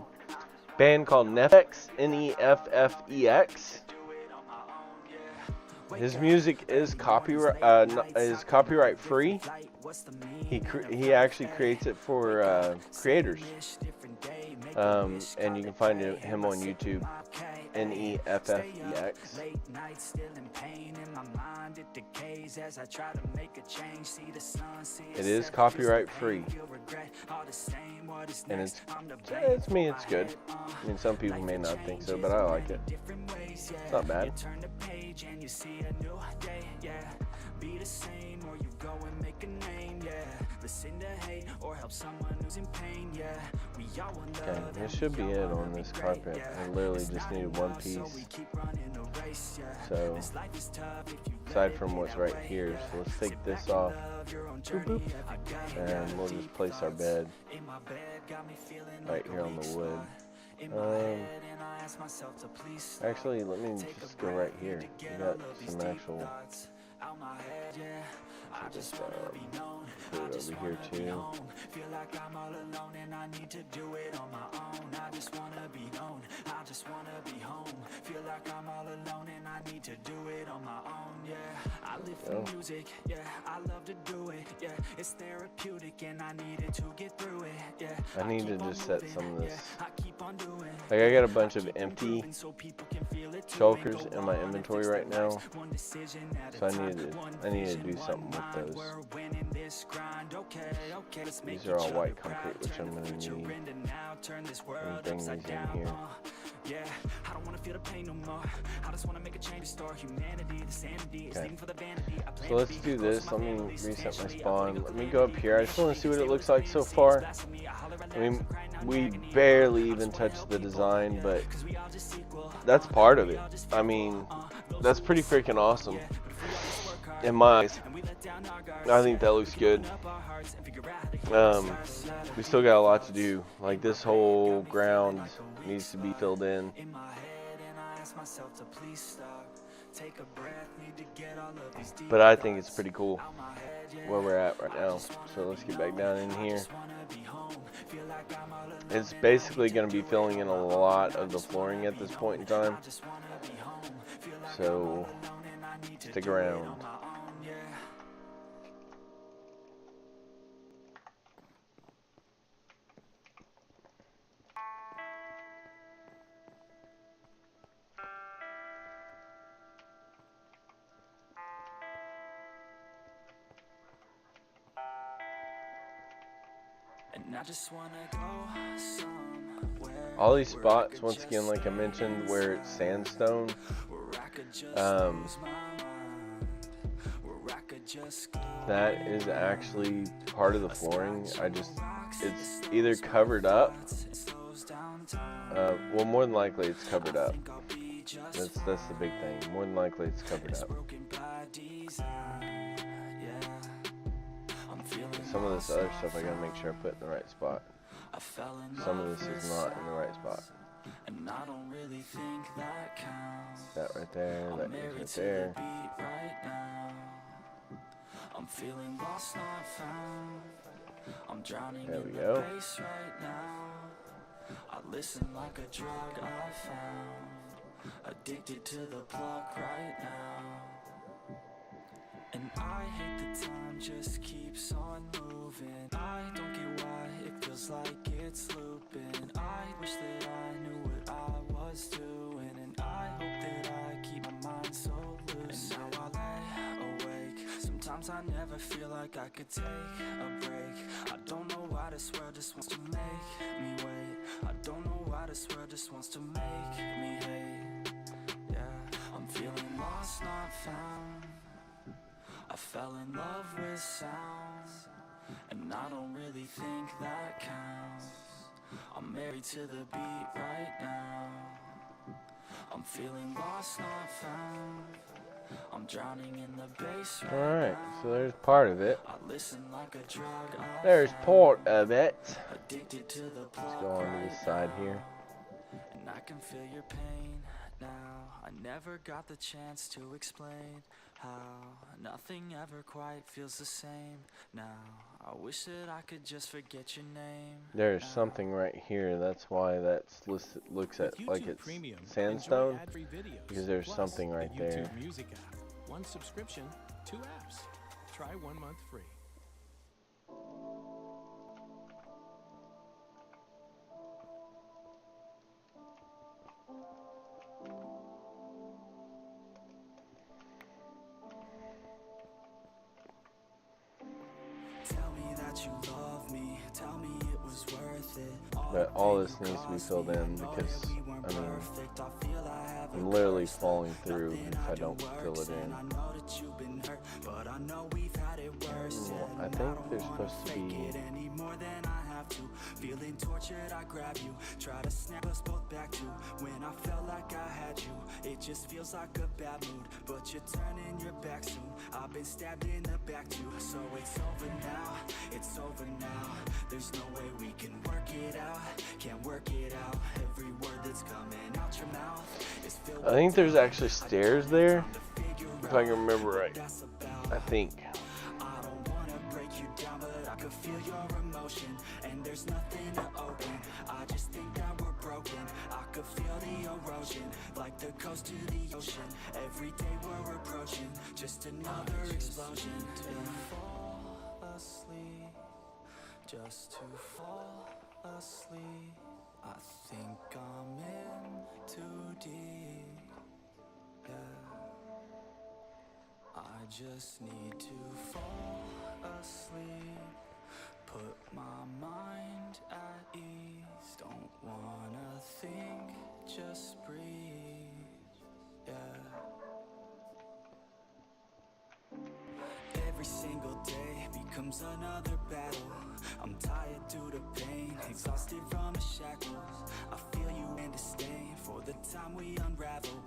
band called Neffex, Neffex. His music is copyright free. He actually creates it for creators, and you can find him on YouTube. Neffex. Late nights still in pain in my mind, it decays as I try to make a change. See the sun, see It is copyright free, and it's me. It's good. I mean, some people may not think so, but I like it. It's not bad. Turn the page and you see a new day, yeah. Be the same or you go and make a name, yeah. Listen to hate or help someone who's in pain, yeah. We all want love. Okay, this should be it on this carpet. I literally just needed one piece. So, aside from what's right here, so let's take this off. Boop, boop. And we'll just place our bed right here on the wood. Actually, let me just go right here. We got some actual. I just wanna be known. Put it over here too. Feel like I'm all alone and I need to do it on my own. I just wanna be known. I just wanna be home. Feel like I'm all alone and I need to do it on my own. Yeah, I live for music. Yeah, I love to do it. Yeah, it's therapeutic and I needed to get through it. Yeah, I need to just set some of this. I keep on doing. Like, I got a bunch of empty shulkers in my inventory right now, so I need to do something with those. These are all white concrete, which I'm going to need. And bring these in here. Yeah, I don't want to feel the pain no more. I just want to make a change, restore humanity. The sanity is leaving for the vanity. So let's do this. Let me reset my spawn. Let me go up here. I just want to see what it looks like so far. I mean, we barely even touched the design, but that's part of it. I mean, that's pretty freaking awesome. In my eyes, I think that looks good. We still got a lot to do. Like, this whole ground needs to be filled in. But I think it's pretty cool where we're at right now. So let's get back down in here. It's basically going to be filling in a lot of the flooring at this point in time. So stick around. All these spots, once again, like I mentioned, where it's sandstone, that is actually part of the flooring. It's either covered up, well, more than likely it's covered up. That's the big thing. More than likely it's covered up. Some of this other stuff I gotta make sure I put in the right spot. Some of this is not in the right spot. That right there, that is right there. I'm feeling lost, not found. I'm drowning there we in go. The bass right now. I listen like a drug I found. Addicted to the plug right now. And I hate the time just keeps on moving. I don't get why it feels like it's looping. I wish that I knew what I was doing, and I hope that I keep my mind so loose. And now I lay awake. Sometimes I never feel like I could take a break. I don't know why this world just wants to make me wait. I don't know why this world just wants to make me hate. Yeah, I'm feeling lost, not found. I fell in love with sounds, and I don't really think that counts. I'm married to the beat right now. I'm feeling lost, not found. I'm drowning in the bass right now. Alright, so there's part of it. I listen like a drug. There's part of it. Addicted to the Let's go on to this side here. And I can feel your pain now. I never got the chance to explain how nothing ever quite feels the same now. I wish that I could just forget your name. There's something right here. That's why that's listed, looks at like it's sandstone, because there's something right there. YouTube Music app. One subscription, 2 apps. Try 1 month free. But all this needs to be filled in because, I mean, I'm literally falling through if I don't fill it in. I think there's supposed to be... Feeling tortured, I grab you, try to snap us both back to when I felt like I had you. It just feels like a bad mood, but you're turning your back soon. I've been stabbed in the back too, so it's over now, it's over now. There's no way we can work it out, can't work it out. Every word that's coming out your mouth is filled. I think there's actually stairs there, if I can remember right. I think. I don't wanna break you down, but I could feel your emotion, and there's nothing to open. I just think that we're broken. I could feel the erosion, like the coast to the ocean. Every day we're approaching just another explosion. To fall asleep, just to fall asleep. I think I'm in too deep. Yeah. I just need to fall asleep, put my mind at ease. Don't wanna think, just breathe, yeah. Every single day becomes another battle. I'm tired due to pain, exhausted from the shackles. I feel you and disdain for the time we unravel.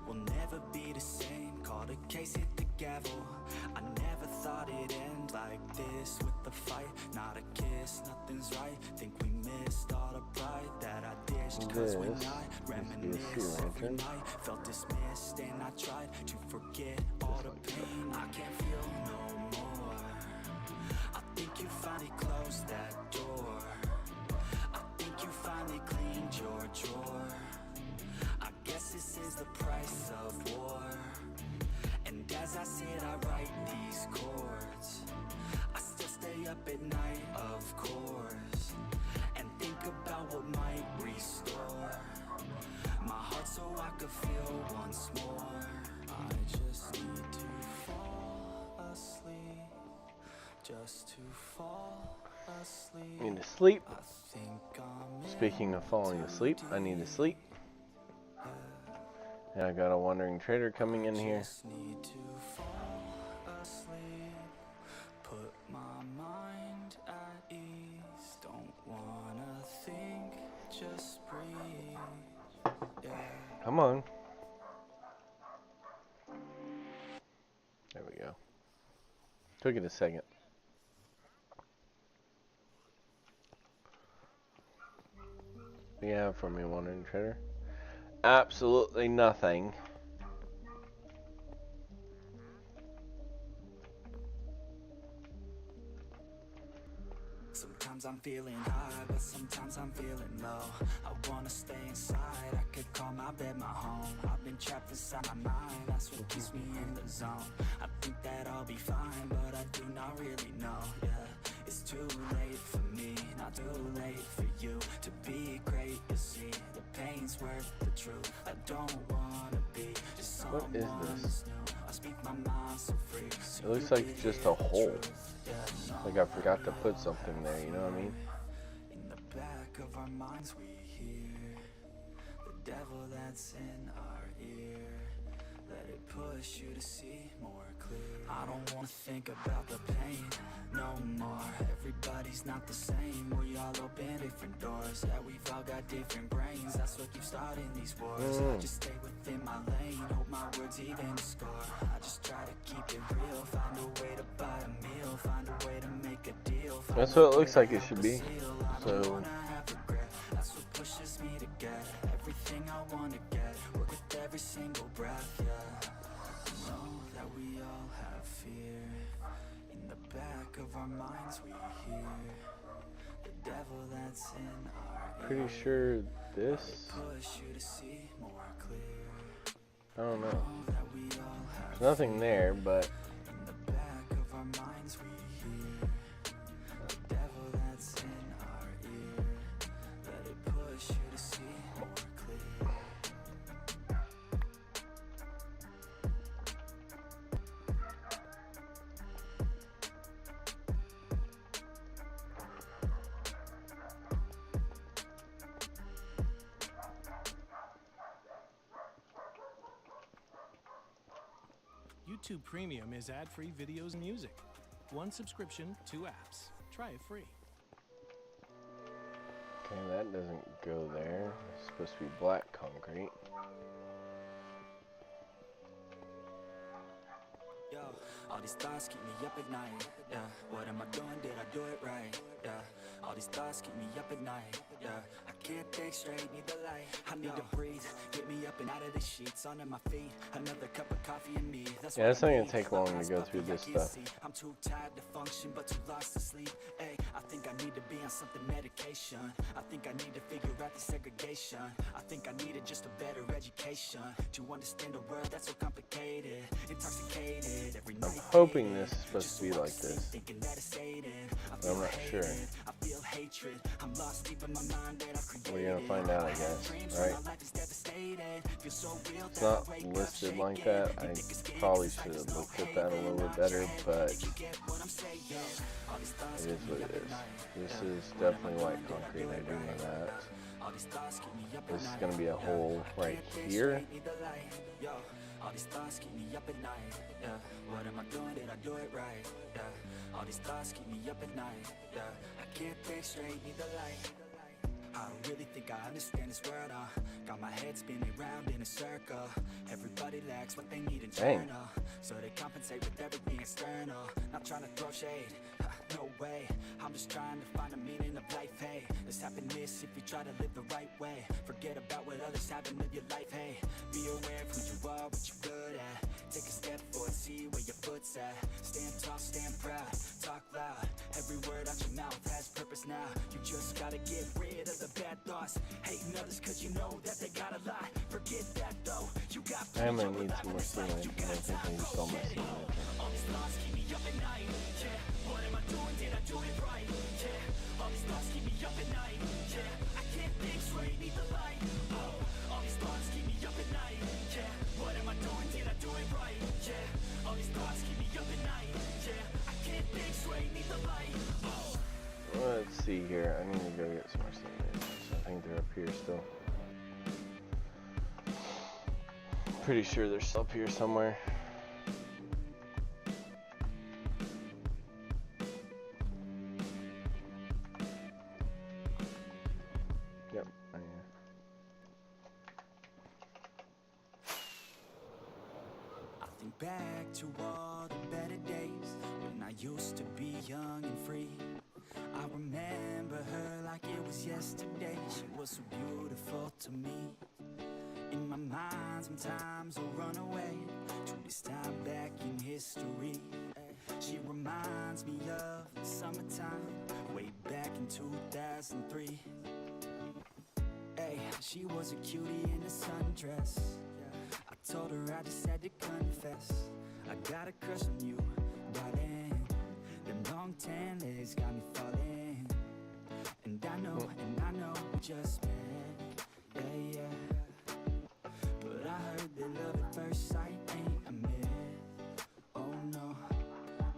We'll never be the same, call the case, hit the gavel. I never thought it'd end like this with the fight. Not a kiss, nothing's right. Think we missed all the pride that I dished. Cause when I reminisce every night, felt dismissed and I tried to forget all the pain. I can't feel no more. I think you finally closed that door. I think you finally cleaned your drawer. I guess this is the price of war. And as I sit, I write these chords. I still stay up at night, of course, and think about what might restore my heart so I could feel once more. I just need to fall asleep, just to fall asleep. Need to sleep. I think I'm Speaking of falling asleep, I need to sleep. And I got a wandering trader coming in here. just need to fall asleep, put my mind at ease. Don't wanna think, just breathe, yeah. Come on. There we go. Took it a second. What do you have for me, wandering trader? Absolutely nothing. Sometimes I'm feeling high, but sometimes I'm feeling low. I wanna stay inside, I could call my bed my home. I've been trapped inside my mind, that's what keeps me in the zone. I think that I'll be fine, but I do not really know, yeah. It's too late for me, not too late for you. To be great, you see, the pain's worth the truth. I don't wanna be just someone who's new. I speak my mind so free. It looks like just a hole. Like I forgot to put something there, you know what I mean? In the back of our minds we hear the devil that's in our ear. Let it push you to see more clear. I don't wanna think about the pain no more. Everybody's not the same. We all open different doors. Yeah, we've all got different brains. That's what keeps starting these wars. I just stay within my lane. Hope my words even score. I just try to keep it real. Find a way to buy a meal. Find a way to make a deal. That's what it looks like it should be. So that's what pushes me to get everything I want to get. Work with every single breath, yeah. I know that we all have fear. In the back of our minds we hear the devil that's in our pretty ear. sure this, Push you to see more clear. I don't know. That we all have There's nothing there, but in the back of our minds we hear the devil that's in our ear. Let it push you to see more clear. YouTube Premium is ad-free videos and music. One subscription, 2 apps. Try it free. Okay, that doesn't go there. It's supposed to be black concrete. Yo, all these thoughts keep me up at night. Yeah, what am I doing? Did I do it right? Yeah, all these thoughts keep me up at night. Yeah, I can't think straight, need the light. I need to breathe, get me up and out of the sheets, under my feet. Another cup of coffee and me. That's Yeah, it's not gonna take long to go through this stuff. I'm too tired to function, but too lost to sleep. Hey, I think I need to be on something medication. I think I need to figure out the segregation. I think I needed just a better education to understand a world that's so complicated, intoxicated every night. I'm hoping this is supposed to be like this, but I'm not sure. I feel hatred. I'm lost deep in my mind that I've created. We're gonna find out, I guess. Right? It's not listed like that. I probably should have looked at that a little bit better, but it is what it is. This is definitely white concrete, I do know that. This is gonna be a hole right here. All these thoughts keep me up at night. Yeah, what am I doing? Did I do it right? Yeah, all these thoughts keep me up at night. Yeah, I can't think straight, need the light. I really think I understand this world, got my head spinning round in a circle. Everybody lacks what they need internal, so they compensate with everything external. Not trying to throw shade, no way. I'm just trying to find a meaning of life, hey. There's happiness if you try to live the right way. Forget about what others have and live your life, hey. Be aware of who you are, what you're good at. Take a step forward, see where your foot's at. Stand tall, stand proud, talk loud. Every word out your mouth has purpose now. You just gotta get rid of the bad thoughts. Hating others cause you know that they got a lot. Forget that though, you got I'm gonna need some more cement. I think I used all my cement. all these thoughts keep me up at night. Yeah, what am I doing? Did I do it right? Yeah, all these thoughts keep me up at night. Yeah, I can't think straight, need the light. Oh, all these thoughts keep me up at night. Yeah, what am I doing? Did I do it right? Yeah, all these thoughts keep me up at night. Yeah, I can't think straight, need the light. Oh. Let's see here. I need to go get some more cement. I think they're up here still. Pretty sure they're still up here somewhere. Yep, right here. I think back to all the better days when I used to be young and free. I remember her like it was yesterday. She was so beautiful to me. In my mind sometimes I'll run away to this time back in history. She reminds me of the summertime way back in 2003. Hey, she was a cutie in a sundress. I told her I just had to confess, I got a crush on you, darling. Them long tan legs got me falling. And I know we just met. Yeah, yeah. But I heard that love at first sight ain't a myth. Oh no.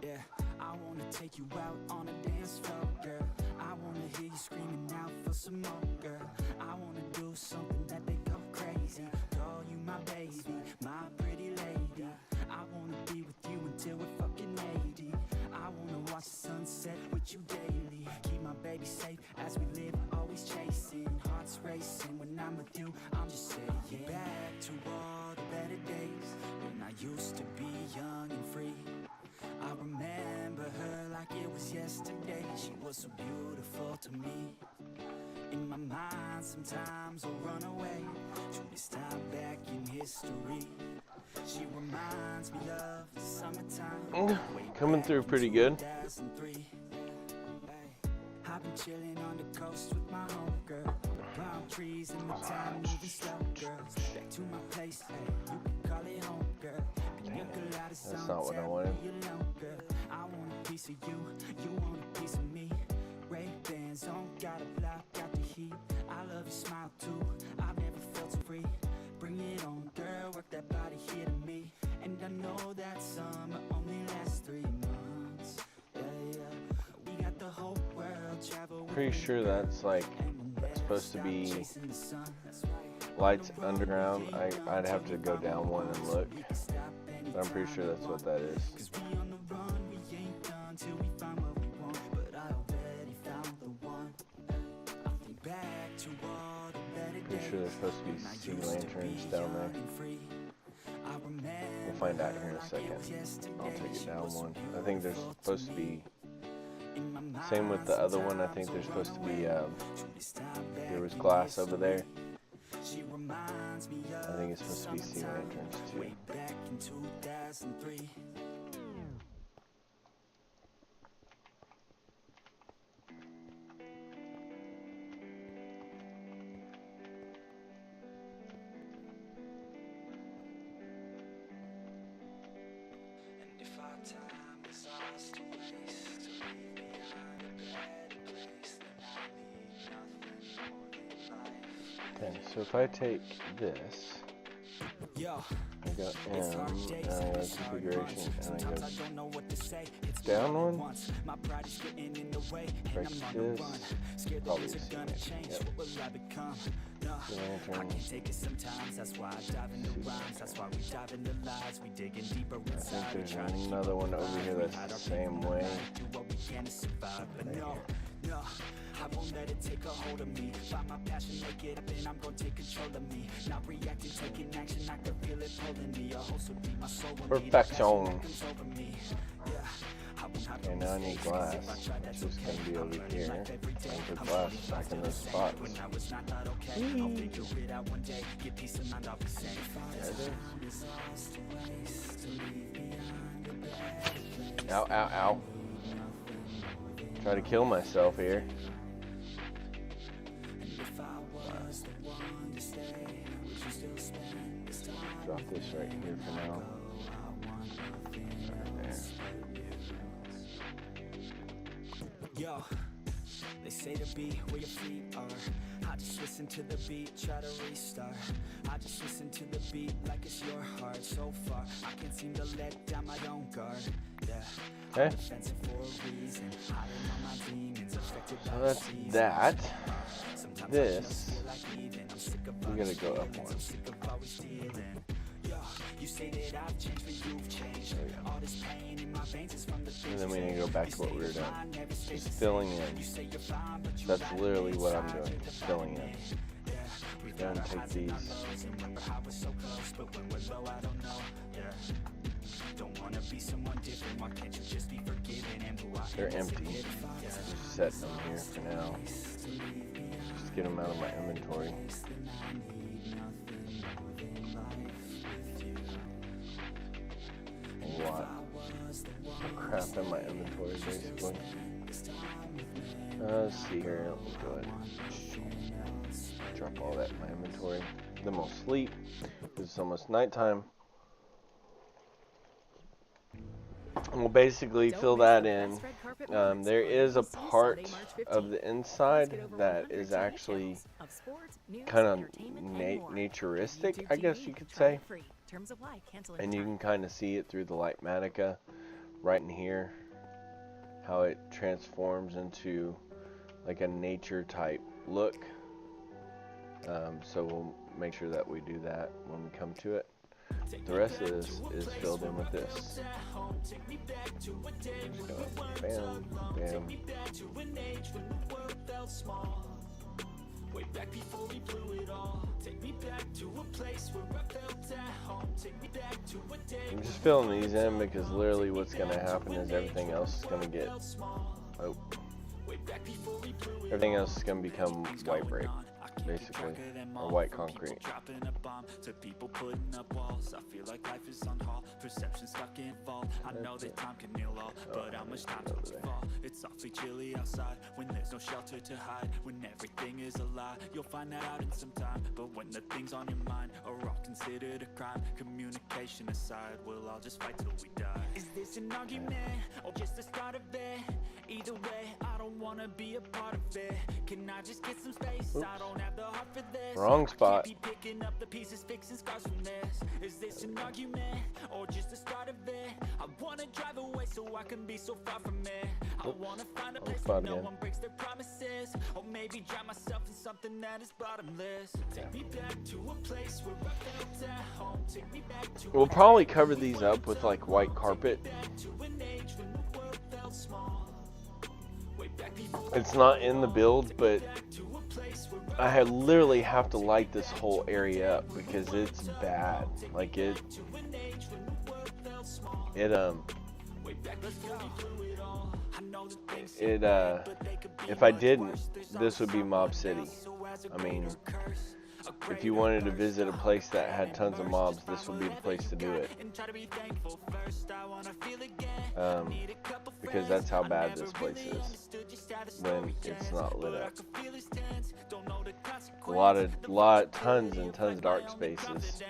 Yeah, I wanna take you out on a dance floor, girl. I wanna hear you screaming out for some more, girl. I wanna do something that they go crazy. Call you my baby, my pretty lady. I wanna be with you until we're fucking 80. I wanna watch the sunset with you daily. Keep my baby safe as we live, always chasing. Hearts racing when I'm with you, I'm just saying. Back to all the better days when I used to be young and free. I remember her like it was yesterday. She was so beautiful to me. In my mind sometimes I'll run away to this time back in history. She reminds me of the summertime. Coming through pretty good. 2003. I've been chilling on the coast with my homegirl. The palm trees and the time moving slow, girl. Back to my place, hey, you can call it home, girl. That's not what I wanted. I want a piece of you, you want a piece of me. Ray-Bans on, gotta block out the heat. I love your smile too, I've never felt so free. Bring it on, girl, work that body here to me. And I know that summer only lasts 3 months. Yeah, yeah. We got the whole world travel. Pretty sure that's like supposed to be lights underground. I'd have to go down one and look. I'm pretty sure that's what that is. Cause we on the run, we ain't done till we find what we want. But I already found the one. I think back to all the better days. Pretty sure there's supposed to be sea lanterns down there. We'll find out here in a second. I'll take it down one. I think there's supposed to be, same with the other one, I think there's supposed to be, there was glass over there. I think it's supposed to be sea lanterns too. Back in 2003. And if our time is ours to waste, to leave behind a better place, then I need nothing more than life. Okay, so if I take this, Yo. I got M, and I got configuration, and I go down one, press this, probably sea lantern, yep. Sea lantern, Take it sometimes, that's why I dive into rhymes, that's why we dive into lives, we digging deeper I inside. think there's another one over here that's the same way. Do what we can to survive, but no, I won't let it take a hold of me. Find my passion, make it happen, I'm gonna take control of me. Not reacting, taking action, I can feel it pulling me. A host will be my soul with me. Perfection. Yeah, I won't have Okay, now I need glass, which is going to be over here. And put glass back in those spots. I'll figure it out one day. Get peace of mind, I'll be safe. There it is. Ow, ow, ow. Try to kill myself here. Drop this right here for now. Right there. Yo, they say to be where your feet are. I just listen to the beat, try to restart. I just listen to the beat like it's your heart. So far, I can't seem to let down my own guard. Yeah. Okay. So that's that. This, we gotta go up one. And then we need to go back to what we were doing. Just filling in. That's literally what I'm doing. Just filling in. Then take these. They're empty. Just set them here for now. Just get them out of my inventory. A lot of crap in my inventory, basically. Let's see here. We'll go ahead and drop all that in my inventory. Then we'll sleep. It's almost nighttime. We'll basically fill that in. There is a part of the inside that is actually kind of naturistic, I guess you could say. And you can kind of see it through the Lightmatica right in here, how it transforms into like a nature type look. So we'll make sure that we do that when we come to it. The rest of this is filled in with this. Just go bam, bam. Way back before we blew it all. Take me back to a place where I felt at home. Take me back to a day. I'm just filling these in because literally what's gonna happen is everything else is gonna get everything else is gonna become white brick, basically, or white concrete. To people putting up walls, I feel like life is on hold. Perception stuck in fall. I know that time can heal all, but how much time till we fall? It's awfully chilly outside when there's no shelter to hide. When everything is a lie, you'll find that out in some time. But when the things on your mind are all considered a crime, communication aside, we'll all just fight till we die. Is this an argument or just the start of it? Either way, I don't wanna be a part of it. Can I just get some space? Oops. I don't have the heart for this. Wrong spot. Be picking up the pieces, fixing scars from this. Is this an argument or just the start of it? I wanna drive away so I can be so far from it. I wanna find a place where no one breaks their promises, or maybe drown myself in something something that is bottomless. Take me back to a place where I felt at home. Take me back to We'll probably cover these up with like white carpet. an age when the world felt small. Way back before It's not in the build, but I literally have to light this whole area up because it's bad. Like if I didn't, this would be Mob City. I mean, if you wanted to visit a place that had tons of mobs, this would be the place to do it. Because that's how bad this place is when it's not lit up. Tons and tons of dark spaces.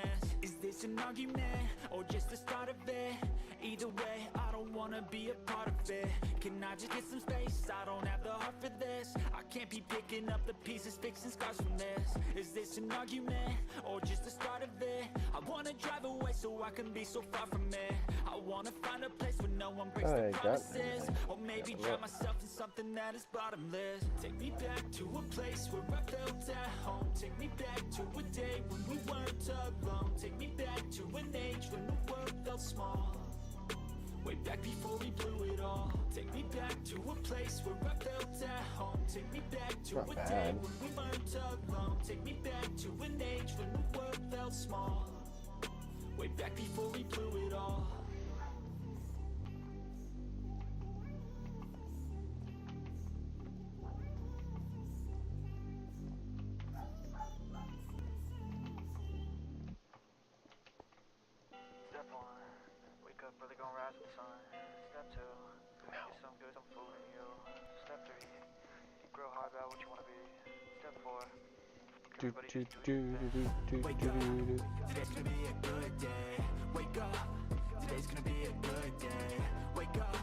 Is this an argument or just the start of it? Either way, I don't wanna be a part of it. Can I just get some space? I don't have the heart for this. I can't be picking up the pieces, fixing scars from this. Is this an argument or just the start of it? I wanna drive away so I can be so far from it. I wanna find a place where no one breaks the promises. Or maybe drown myself in something that is bottomless. Take me back to a place where I felt at home. Take me back to a day when we weren't alone. Take me back to an age when the world felt small. Way back before we blew it all. Take me back to a place where I felt at home. Take me back to a day when we weren't alone. Take me back to an age when the world felt small. Way back before we blew it all. Step 1, wake up early, gonna rise with the sun. Step 2, get some good, some food in you. Step 3, think real hard about what you wanna be. Step 4, everybody just do your thing. Wake up, today's gonna be a good day. Wake up, today's gonna be a good day. Wake up,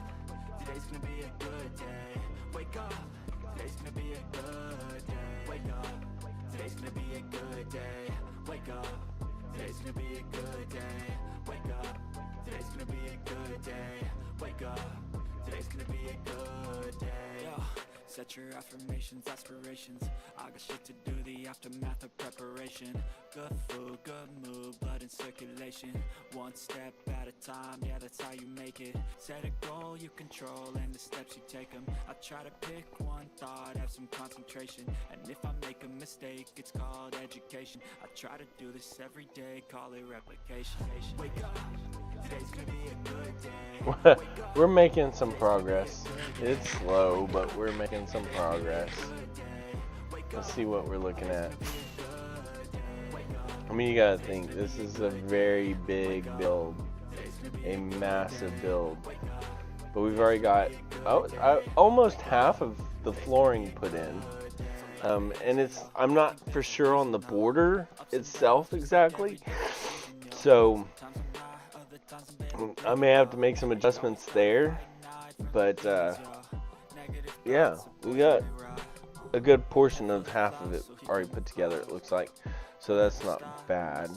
today's gonna be a good day. Wake up, today's gonna be a good day. Wake up, today's gonna be a good day. Wake up, today's gonna be a good day. Wake up, today's gonna be a good day. Wake up, today's gonna be a good day. Yo, set your affirmations, aspirations. I got shit to do, the aftermath of preparation. Good food, good mood, blood in circulation. One step at a time, yeah, that's how you make it. Set a goal you control and the steps you take them. I try to pick one thought, have some concentration. And if I make a mistake, it's called education. I try to do this every day, call it replication. Wake up, today's gonna be a good day. We're making some progress. It's slow, but we're making some progress. Let's see what we're looking at. I mean, you gotta think, this is a very big build. A massive build. But we've already got almost half of the flooring put in. And I'm not for sure on the border itself exactly. So I may have to make some adjustments there. But yeah, we got a good portion of half of it already put together, it looks like. So that's not bad.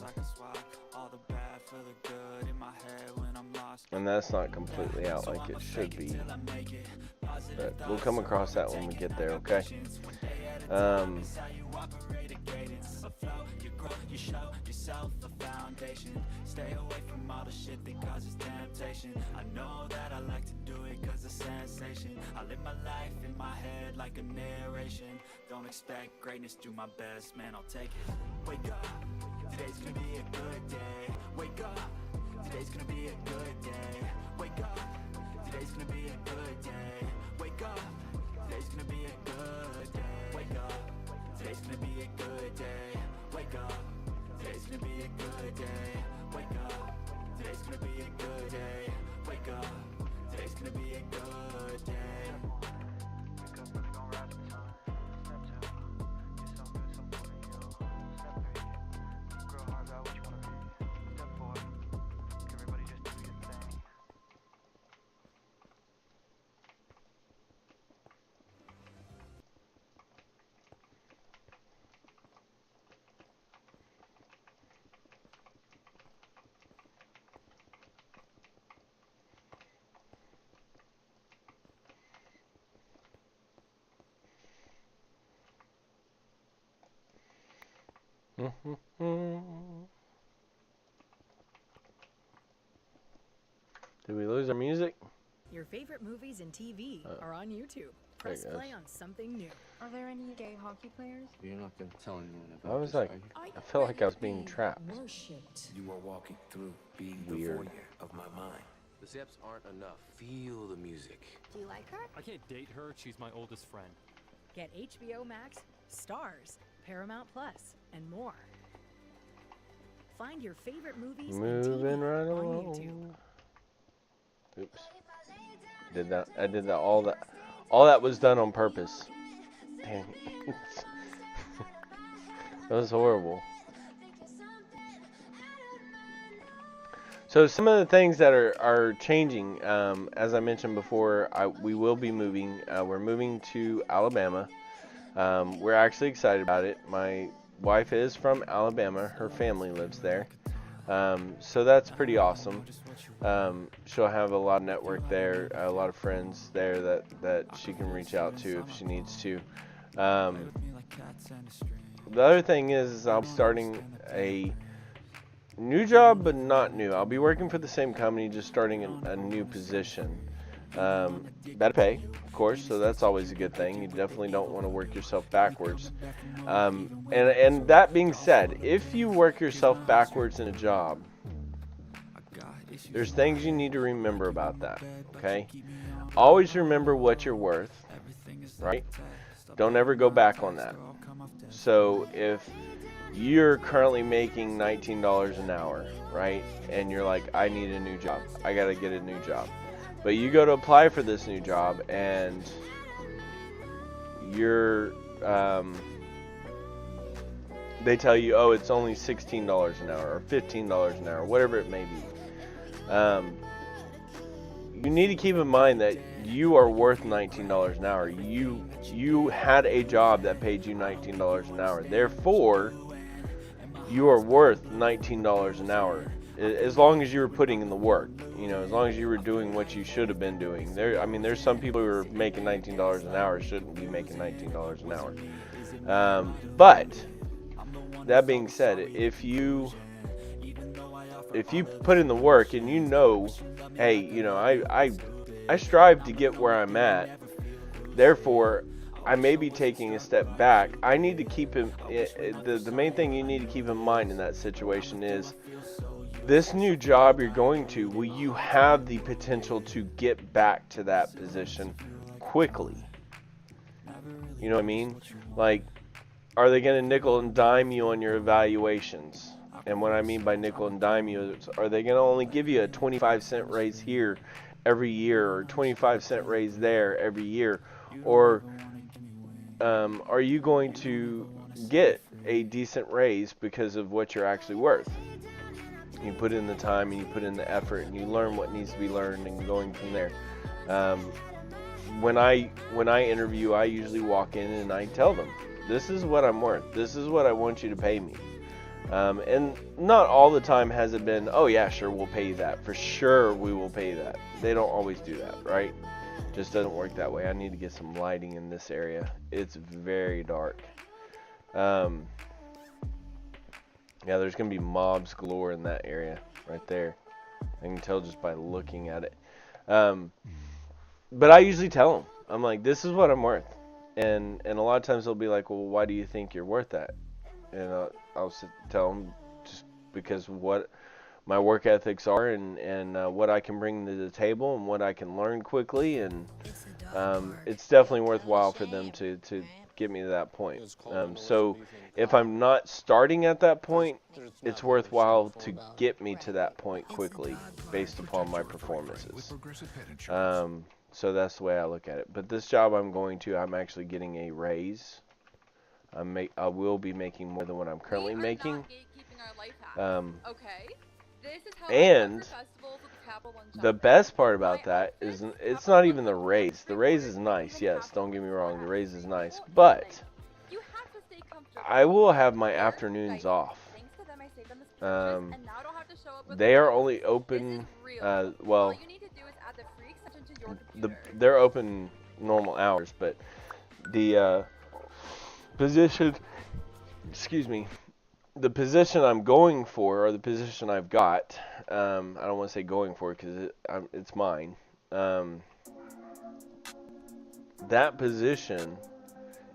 And that's not completely out like it should be. But we'll come across that when we get there, okay? You show yourself a foundation. Stay away from all the shit that causes temptation. I know that I like to do it cause it's sensation. I live my life in my head like a narration. Don't expect greatness, do my best, man, I'll take it. Wake up, today's gonna be a good day. Wake up, today's gonna be a good day. Wake up, today's gonna be a good day. Wake up, today's gonna be a good day. Wake up, today's gonna be a good day. Wake up, today's gonna be a good day. Wake up, today's gonna be a good day. Wake up, today's gonna be a good day. Wake up early, gonna rise with the sun. Step 2, get some good, some food in you. Step 3, think real hard about what you wanna be. Step 4, everybody just do your thing. Did we lose our music? Your favorite movies and TV are on YouTube. Press play on something new. Are there any gay hockey players? You're not gonna tell anyone I about was this, like, are you? I felt like I was being trapped. You are walking through being Weird. the voyeur of my mind. The steps aren't enough. Feel the music. Do you like her? I can't date her. She's my oldest friend. Get HBO Max, Stars, Paramount Plus, and more. Find your favorite movies and Moving TV right on along. YouTube. Oops. Did that? I did that. All that was done on purpose. Dang. That was horrible. So some of the things that are changing, as I mentioned before, we will be moving. We're moving to Alabama. We're actually excited about it. My wife is from Alabama. Her family lives there. So that's pretty awesome. She'll have a lot of network there, a lot of friends there that she can reach out to if she needs to. The other thing is I'll be starting a new job, but not new. I'll be working for the same company, just starting a new position. Better pay, of course, so that's always a good thing. You definitely don't want to work yourself backwards. And that being said, if you work yourself backwards in a job, there's things you need to remember about that, okay? Always remember what you're worth, right? Don't ever go back on that. So if you're currently making $19 an hour, right? And you're like, I need a new job. I got to get a new job. But you go to apply for this new job and you're, they tell you, oh, it's only $16 an hour or $15 an hour, whatever it may be. You need to keep in mind that you are worth $19 an hour. You had a job that paid you $19 an hour. Therefore, you are worth $19 an hour. As long as you were putting in the work, as long as you were doing what you should have been doing. There's some people who are making $19 an hour shouldn't be making $19 an hour. But that being said, if you put in the work and hey, I strive to get where I'm at. Therefore, I may be taking a step back. I need to keep the main thing you need to keep in mind in that situation is this new job you're going to, will you have the potential to get back to that position quickly? You know what I mean? Like, are they going to nickel and dime you on your evaluations? And what I mean by nickel and dime you is, are they going to only give you a 25-cent raise here every year or 25-cent raise there every year? Or are you going to get a decent raise because of what you're actually worth? You put in the time and you put in the effort and you learn what needs to be learned and going from there. When I interview, I usually walk in and I tell them, this is what I'm worth. This is what I want you to pay me. And not all the time has it been, oh yeah, sure, we'll pay you that. For sure, we will pay you that. They don't always do that, right? Just doesn't work that way. I need to get some lighting in this area. It's very dark. Yeah, there's going to be mobs galore in that area right there. I can tell just by looking at it. But I usually tell them, I'm like, this is what I'm worth. And a lot of times they'll be like, well, why do you think you're worth that? And I'll tell them just because what my work ethics are and what I can bring to the table and what I can learn quickly. And it's definitely worthwhile for them to get me to that point. So if I'm not starting at that point, it's worthwhile to get me to that point quickly based upon my performances. So that's the way I look at it. But this job I'm actually getting a raise. I will be making more than what I'm currently making. And the best part about that is it's not even the raise. The raise is nice, yes, don't get me wrong, the raise is nice. But I will have my afternoons off. They are only open, well, they're open normal hours, but the position, excuse me, the position I'm going for, or the position I've got, I don't want to say going for because it's mine. That position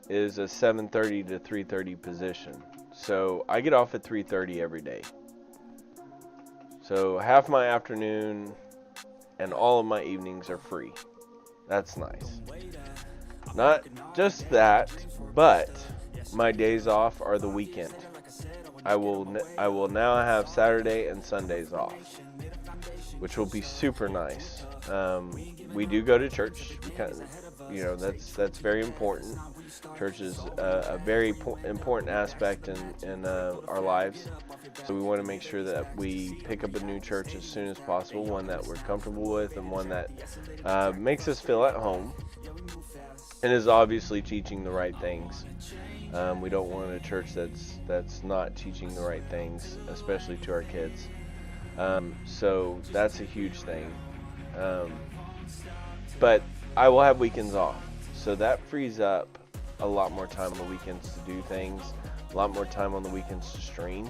is a 7:30 to 3:30 position. So I get off at 3:30 every day. So half my afternoon and all of my evenings are free. That's nice. Not just that, but my days off are the weekend. I will now have Saturday and Sundays off, which will be super nice. We do go to church because, that's very important. Church is a very important aspect in our lives. So we want to make sure that we pick up a new church as soon as possible, one that we're comfortable with and one that makes us feel at home and is obviously teaching the right things. We don't want a church that's not teaching the right things, especially to our kids. So that's a huge thing. But I will have weekends off, so that frees up a lot more time on the weekends to do things, a lot more time on the weekends to stream.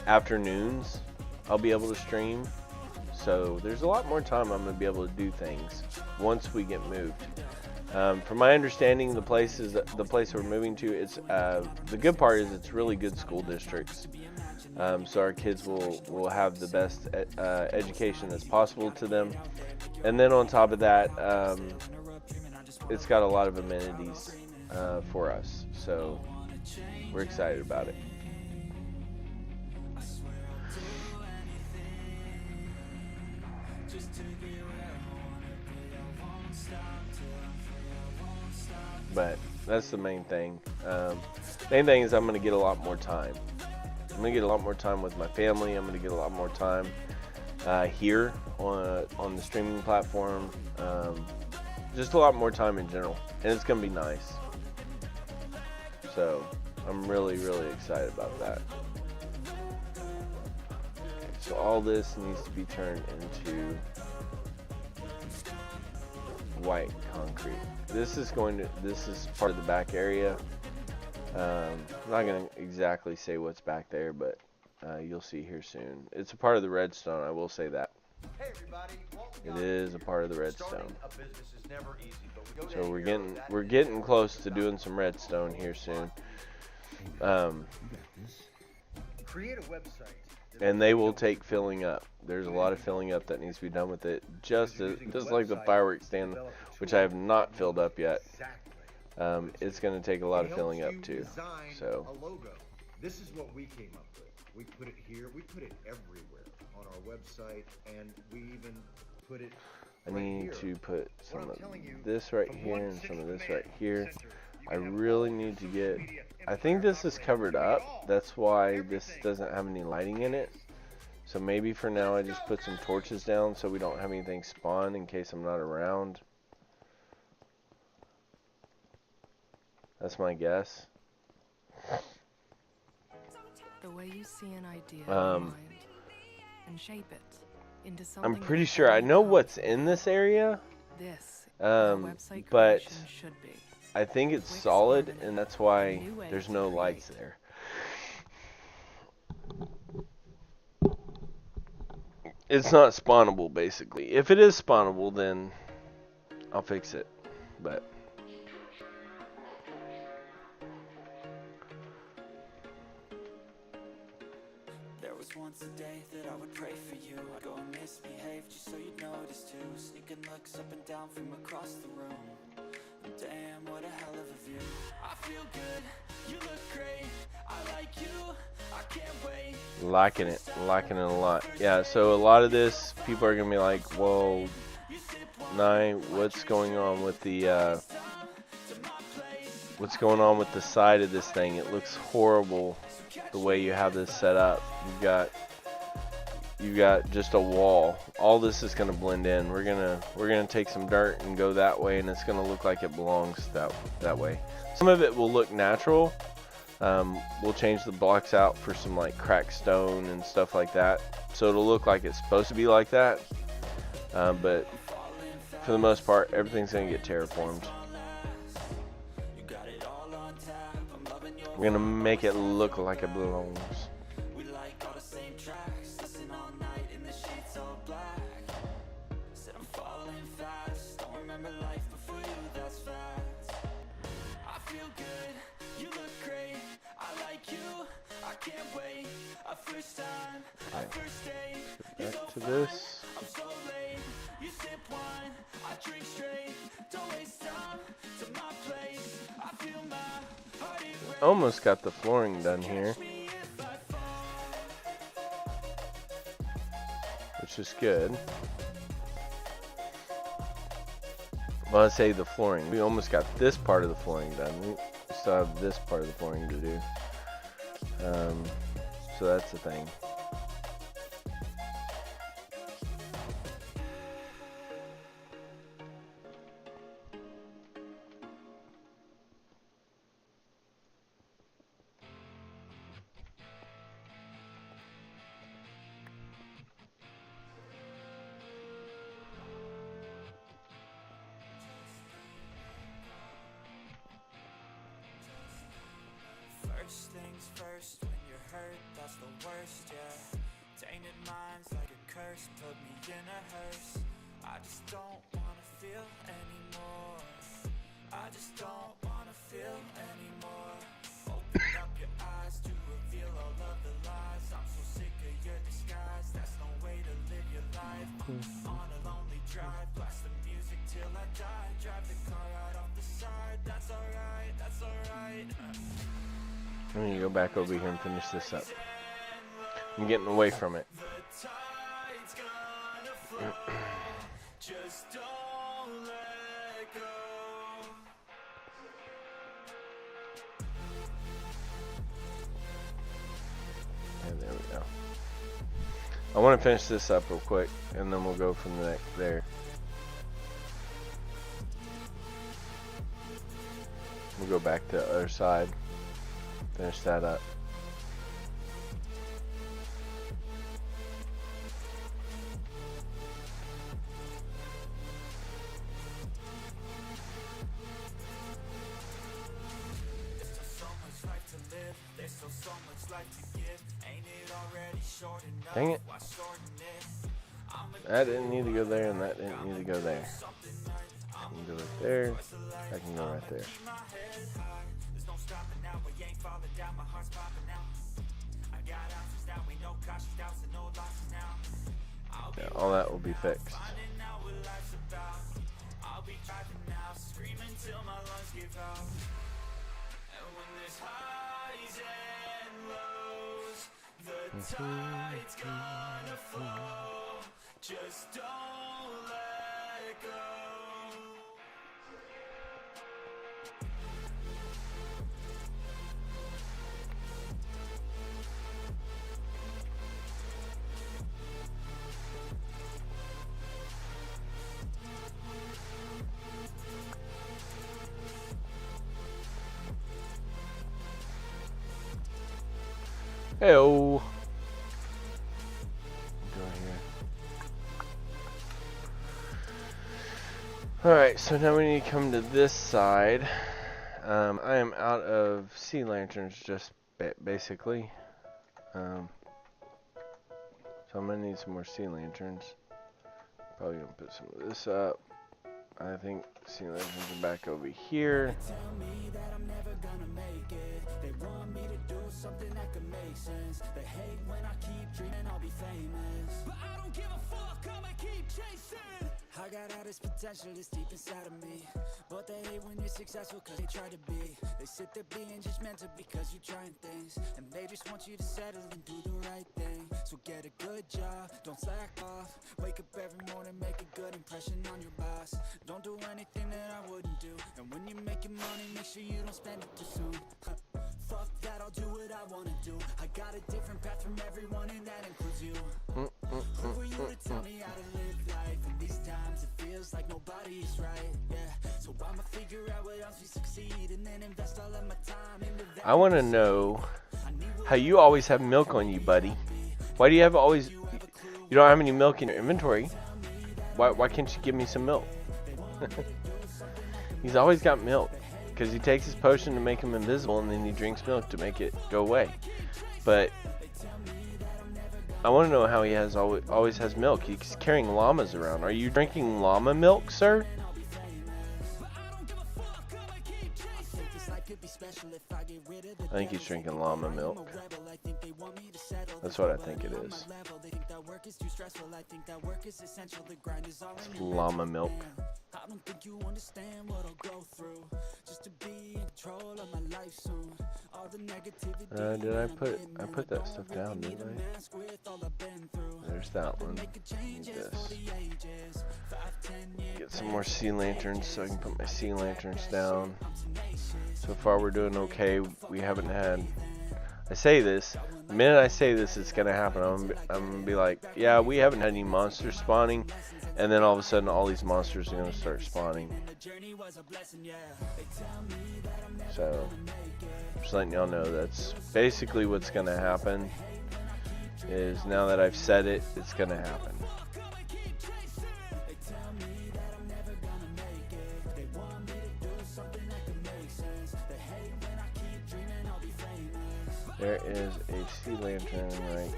Afternoons, I'll be able to stream, so there's a lot more time I'm going to be able to do things once we get moved. From my understanding, the place we're moving to, it's the good part is it's really good school districts. So our kids will have the best education that's possible to them. And then on top of that, it's got a lot of amenities for us. So we're excited about it. But that's the main thing. Main thing is I'm going to get a lot more time. I'm going to get a lot more time with my family. I'm going to get a lot more time here on the streaming platform. Just a lot more time in general. And it's going to be nice. So I'm really, really excited about that. Okay, so all this needs to be turned into white concrete. This is part of the back area. I'm not going to exactly say what's back there, but you'll see here soon. It's a part of the redstone, I will say that. Hey everybody, it is a part of the redstone. A business is never easy, but so we're getting close to doing some redstone here soon. Create a website. And they will take filling up. There's a lot of filling up that needs to be done with it, just like the fireworks stand, which I have not filled up yet. It's going to take a lot of filling up too. So a logo. This is what we came up with. We put it here. We put it everywhere on our website, and we even put it. I need to put some of this right here and some of this right here. I really need to get. I think this is covered up. That's why this doesn't have any lighting in it. So maybe for now I just put some torches down so we don't have anything spawn in case I'm not around. That's my guess. The way you see an idea in your mind and shape it into something. I'm pretty sure I know what's in this area. This but I think it's solid, and that's why there's no lights there. It's not spawnable, basically. If it is spawnable, then I'll fix it. But there was once a day that I would pray for you. I'd go and misbehave just so you'd notice too. Sneaking looks up and down from across the room. Damn, what a hell of a view. I feel good, you look great. I like you, I can't wait. Liking it a lot. Yeah, so a lot of this, people are gonna be like, "Whoa, Nye, what's going on with the side of this thing? It looks horrible the way you have this set up. You've got just a wall. All this is gonna blend in. We're gonna take some dirt and go that way, and it's gonna look like it belongs that way. Some of it will look natural. We'll change the blocks out for some like cracked stone and stuff like that, so it'll look like it's supposed to be like that. But for the most part, everything's gonna get terraformed. You got it all on tap. I'm loving your We're gonna make it look like it belongs. We like all the same tracks, listen all night in the sheets all black. Said I'm falling fast, don't remember life before you, that's facts. I feel good, you look great, I like you, I can't wait. A first time, a first date. Back to this. I'm so late, you sip wine, I drink straight. Don't waste time to my place. I feel my heart erase. Almost got the flooring done here, which is good. Well, I say the flooring. We almost got this part of the flooring done. We still have this part of the flooring to do. So that's the thing. First things first, when you're hurt, that's the worst, yeah. Tainted minds like a curse, put me in a hearse. I just don't wanna feel anymore. I just don't wanna feel anymore. Open up your eyes to reveal all of the lies. I'm so sick of your disguise, that's no way to live your life. On a lonely drive, blast the music till I die. Drive the car right off the side, that's alright, that's alright. I'm gonna go back over here and finish this up. I'm getting away from it. Just don't let go. And there we go. I want to finish this up real quick, and then we'll go from there. We'll go back to the other side. Finish that up. Dang it. That didn't need to go there, and that didn't need to go there. I can go right there. I can go right there. Yeah, all that will be fixed. The tide's gonna flow. Just don't let go. Hey-o. Alright, so now we need to come to this side. I am out of sea lanterns, just basically. So I'm going to need some more sea lanterns. Probably going to put some of this up. I think sea lanterns are back over here. Tell me that I'm never gonna make it. They want me to do something that could make sense. They hate when I keep dreaming I'll be famous, but I don't give a fuck, I'ma keep chasing. I got all this potential that's deep inside of me, but they hate when you're successful cause they try to be. They sit there being judgmental because you're trying things, and they just want you to settle and do the right thing. So get a good job, don't slack off. Wake up every morning, make a good impression on your boss. Don't do anything that I wouldn't do, and when you're making money, make sure you don't spend it too soon. Fuck that, I'll do what I wanna do. I got a different path from everyone, and that includes you. Who are you to tell me how to live life? And these times it feels like nobody is right, yeah. So I'ma figure out what else we succeed, and then invest all of my time into that. I want to know how you always have milk on you, buddy. Why do you have always... You don't have any milk in your inventory. Why can't you give me some milk? He's always got milk. because he takes his potion to make him invisible, and then he drinks milk to make it go away. But I want to know how he has always has milk. He's carrying llamas around. Are you drinking llama milk, sir? I think he's drinking llama milk. That's what I think it is. It's llama milk. I don't think you understand what I'll go through just to be in control of my life soon. All the negativity. Did I put that stuff down, didn't I? There's that one. Need this. Get some more sea lanterns so I can put my sea lanterns down. So far we're doing okay. We haven't had, I say this, the minute I say this it's gonna happen. I'm gonna be like, yeah, we haven't had any monsters spawning. And then all of a sudden, all these monsters are going to start spawning. So, just letting y'all know that's basically what's going to happen. Is now that I've said it, it's going to happen. There is a sea lantern right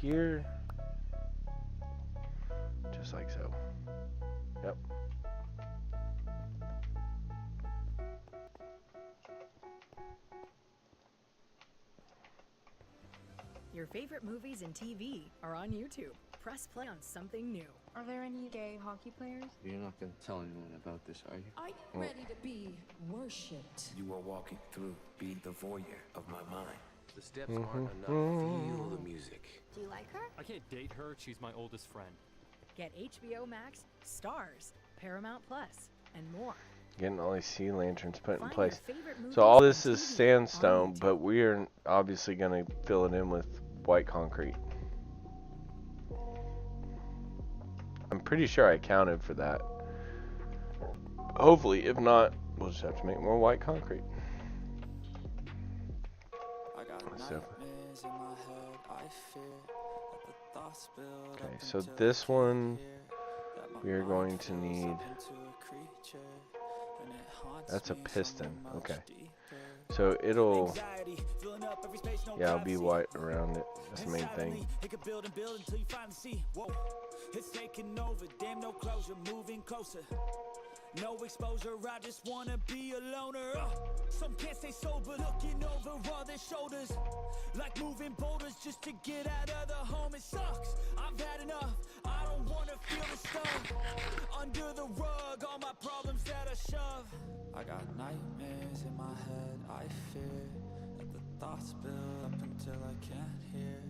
here. Just like so. Yep. Your favorite movies and TV are on YouTube. Press play on something new. Are there any gay hockey players? You're not gonna tell anyone about this, are you? Are you ready to be worshipped? You are walking through, be the voyeur of my mind. The steps aren't enough. Feel the music. Do you like her? I can't date her. She's my oldest friend. Get HBO Max, Stars, Paramount Plus, and more. Getting all these sea lanterns put in Find place. your favorite movies So all and this is TV sandstone, on but we are obviously going to fill it in with white concrete. I'm pretty sure I counted for that. Hopefully, if not, we'll just have to make more white concrete. So. Okay, so this one we are going to need. That's a piston. Okay. So it'll, yeah, it'll be white around it. That's the main thing. It's taking over, damn, no closure, moving closer. No exposure, I just wanna be a loner. Some can't stay sober, looking over all their shoulders. Like moving boulders just to get out of the home. It sucks, I've had enough. I don't wanna feel the stuff under the rug, all my problems that I shove. I got nightmares in my head, I fear that the thoughts build up until I can't hear.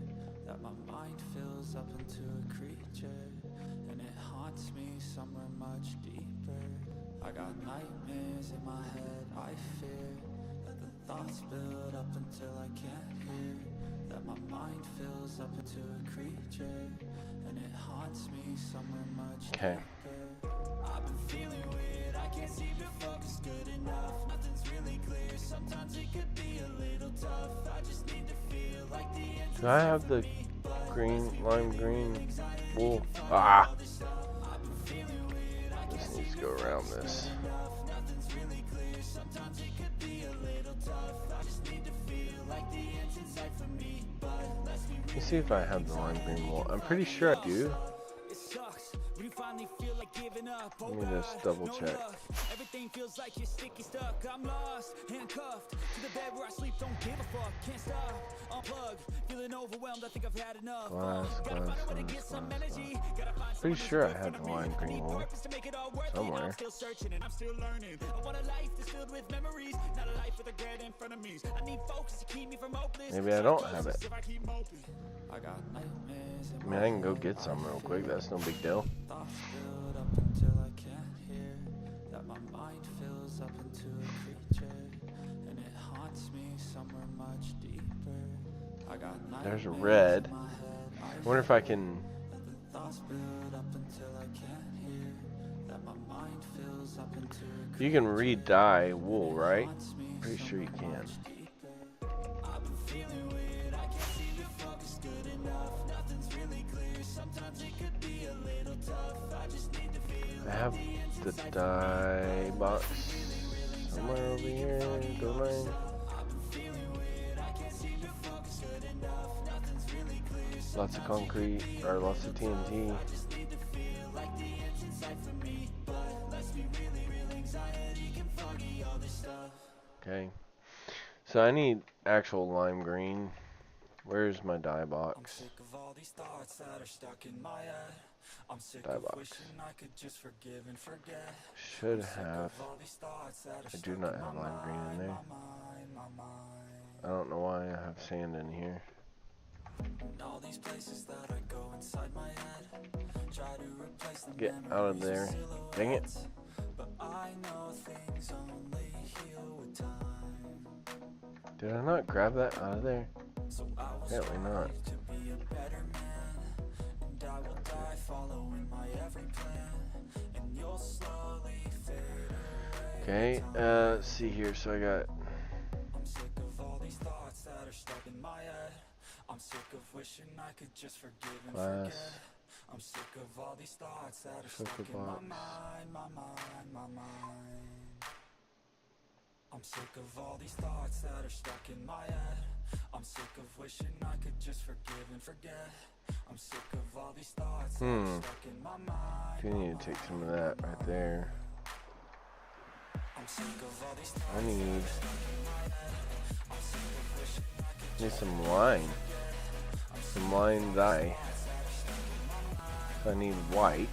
That my mind fills up into a creature, and it haunts me somewhere much deeper. I got nightmares in my head, I fear that the thoughts build up until I can't hear. That my mind fills up into a creature, and it haunts me somewhere much deeper. I've been feeling weird, I can't seem to focus good enough. Nothing's really clear, sometimes it could be a little tough. I just need to feel like the end. Do I have the green, lime green wool? Ah! Just needs to go around this. Let me see if I have the lime green wool. I'm pretty sure I do. Let me just double check. Everything feels like you're sticky stuck. I'm lost, handcuffed to the bed where I sleep. Don't give a fuck. Can't stop. Unplug. Feeling overwhelmed. I think I've had enough. Glass. Pretty sure I had the lime green wool somewhere. I'm still searching and I'm still learning. I want a life that's filled with memories, not a life with a regret in front of me. I need focus to keep me from hopeless. Maybe I don't have it. I got nightmares. I mean, I can go get some real quick. That's no big deal. Thoughts build up until I can't hear. That my mind fills up into a creature, and it haunts me somewhere much deeper. I got There's a red. I wonder if I can. thoughts build up until I can't hear. That my mind fills up into a You can re-dye wool, right? Pretty sure you can. I've been feeling weird. I can't seem to focus good enough. Nothing's really clear. Sometimes it could be a little tough. I just need to feel. I have the dye box Somewhere over here, go lane. Lots of concrete, or lots of TNT. Okay. So I need actual lime green. Where's my dye box? Dye box. Should have. I do not have lime green in there. I don't know why I have sand in here. Get out of there. Dang it. Did I not grab that out of there? Apparently not. Okay, let's see here. So I got glass. I'm sick of all these thoughts that are Sugar stuck in my box. mind, my mind. I'm sick of all these thoughts that are stuck in my head. I'm sick of wishing I could just forgive and forget. I'm sick of all these thoughts that are stuck in my mind. You need to take some of that right there. I'm sick of all these thoughts I need that are stuck in my head. I'm sick of wishing I could some line. Some line dye. So I need white,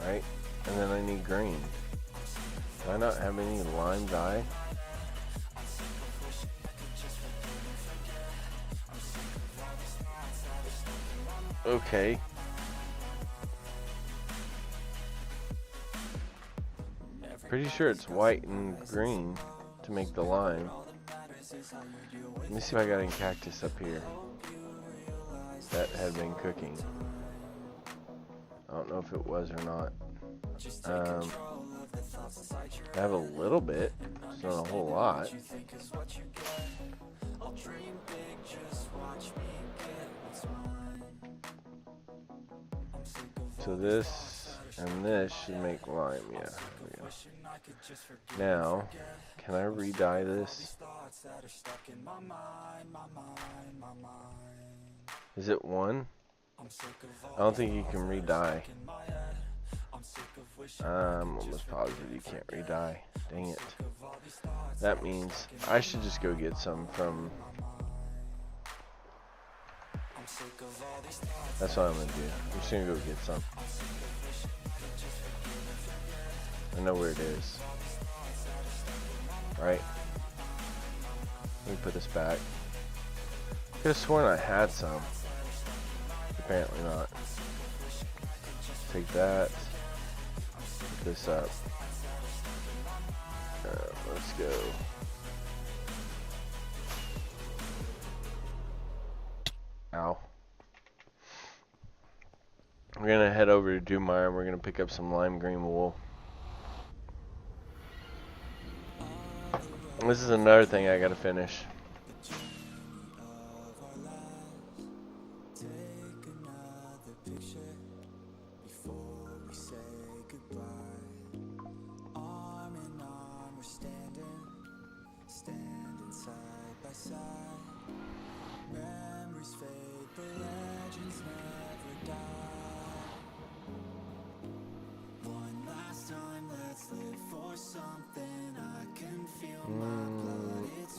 right? And then I need green. Do I not have any lime dye? Okay. Pretty sure it's white and green to make the lime. Let me see if I got any cactus up here that had been cooking. I don't know if it was or not. I have a little bit, it's not a whole lot. So this and this should make lime, yeah. There we go. Now, can I re-dye this? Is it one? I don't think you can re-dye. I'm almost positive you can't re-dye. Dang it. That means I should just go get some from... That's what I'm gonna do. I'm just gonna go get some. I know where it is. Right? Let me put this back. Could have sworn I had some. Apparently not. Take that. Put this up. Let's go. Ow. We're gonna head over to Dumire and we're gonna pick up some lime green wool. And this is another thing I gotta finish.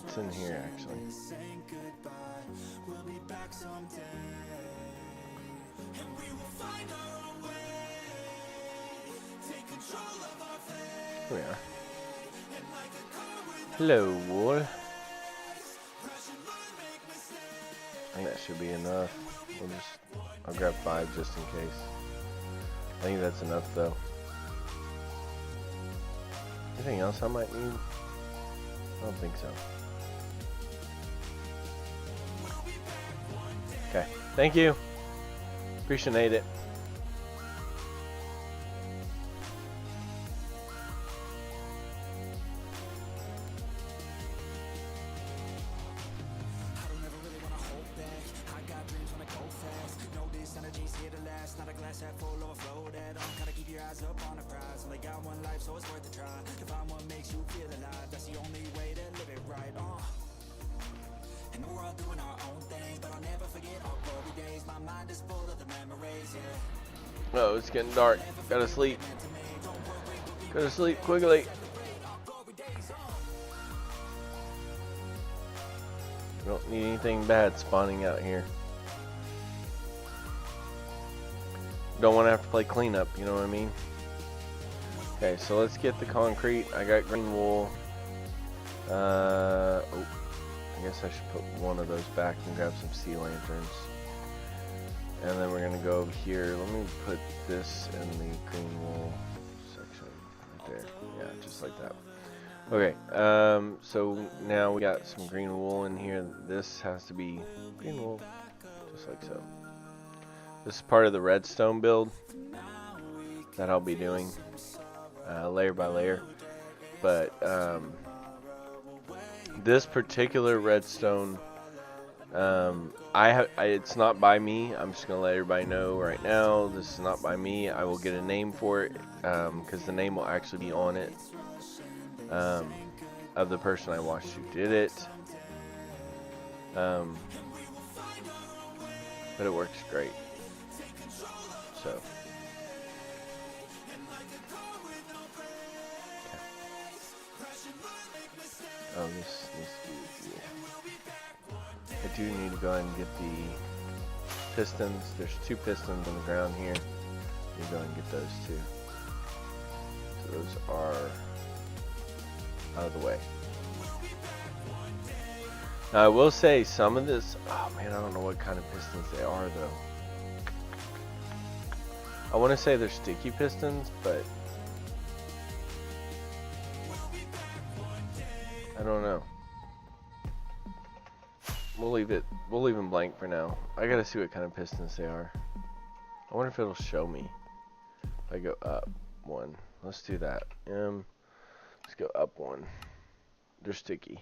It's in here actually. Here we are. Hello, wool. I think that should be enough. I'll grab 5 just in case. I think that's enough though. Anything else I might need? I don't think so. Okay, thank you. Appreciate it. only got one life, so it's worth a try. To find what makes you feel alive, that's the only way to live it right. And we're all doing our own thing, but I'll never forget our glory days. My mind is full of the memories, yeah. Oh, it's getting dark. Gotta sleep. Gotta sleep quickly. Don't need anything bad spawning out here. Don't want to have to play cleanup, you know what I mean? Okay, so let's get the concrete. I got green wool. Oh, I guess I should put one of those back and grab some sea lanterns. And then we're gonna go over here. Let me put this in the green wool section right there. Yeah, just like that. Okay, so now we got some green wool in here. This has to be green wool, just like so. This is part of the redstone build that I'll be doing layer by layer. But this particular redstone, it's not by me. I'm just gonna let everybody know right now. This is not by me. I will get a name for it because the name will actually be on it of the person I watched who did it. But it works great. So. Okay. Oh, this needs to be. Yeah. I do need to go ahead and get the pistons. There's 2 pistons on the ground here. You go and get those too. So those are out of the way. Now I will say some of this. Oh man, I don't know what kind of pistons they are though. I want to say they're sticky pistons, but I don't know. We'll leave them blank for now. I gotta see what kind of pistons they are. I wonder if it'll show me. If I go up 1. Let's do that. Let's go up 1. They're sticky.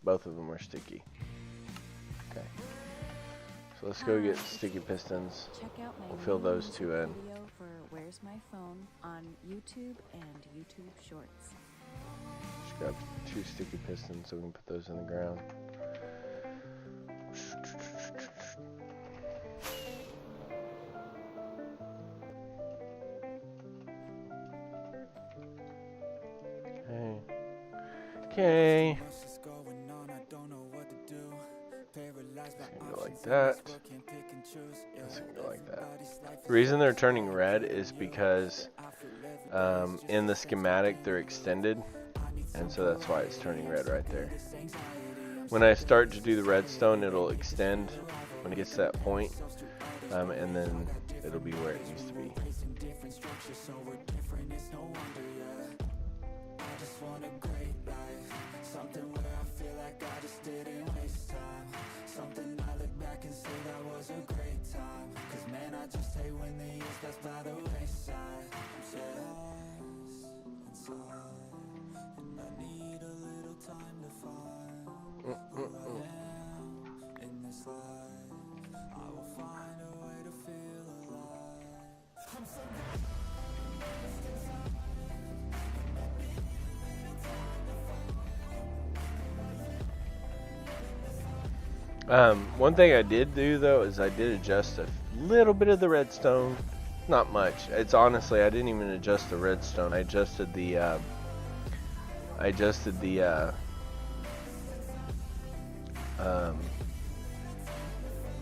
Both of them are sticky. Okay. So let's go get sticky pistons. Check out my We'll fill those 2 in. video for Where's My Phone on YouTube and YouTube Shorts. Just grab 2 sticky pistons so we can put those in the ground. Okay. Go like that. This can go like that. The reason they're turning red is because in the schematic they're extended, and so that's why it's turning red right there. When I start to do the redstone, it'll extend when it gets to that point, and then it'll be where it needs to be. Something where I feel like I just didn't waste time. Something I look back and say that was a great time. Cause man, I just hate when the years pass by the wayside. I'm so lost inside, and I need a little time to find who I am in this life. I will find a way to feel alive. I'm so one thing I did do though is I did adjust a little bit of the redstone, not much. It's honestly, I didn't even adjust the redstone. I adjusted the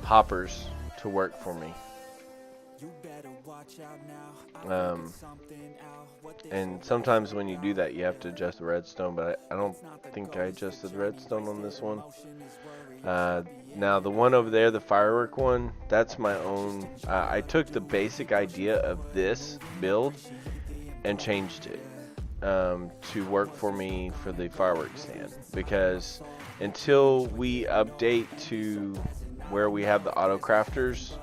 hoppers to work for me. And sometimes when you do that, you have to adjust the redstone, but I don't think I adjusted the redstone on this one. Now the one over there, the firework one, that's my own. I took the basic idea of this build and changed it to work for me for the firework stand, because until we update to where we have the auto crafters,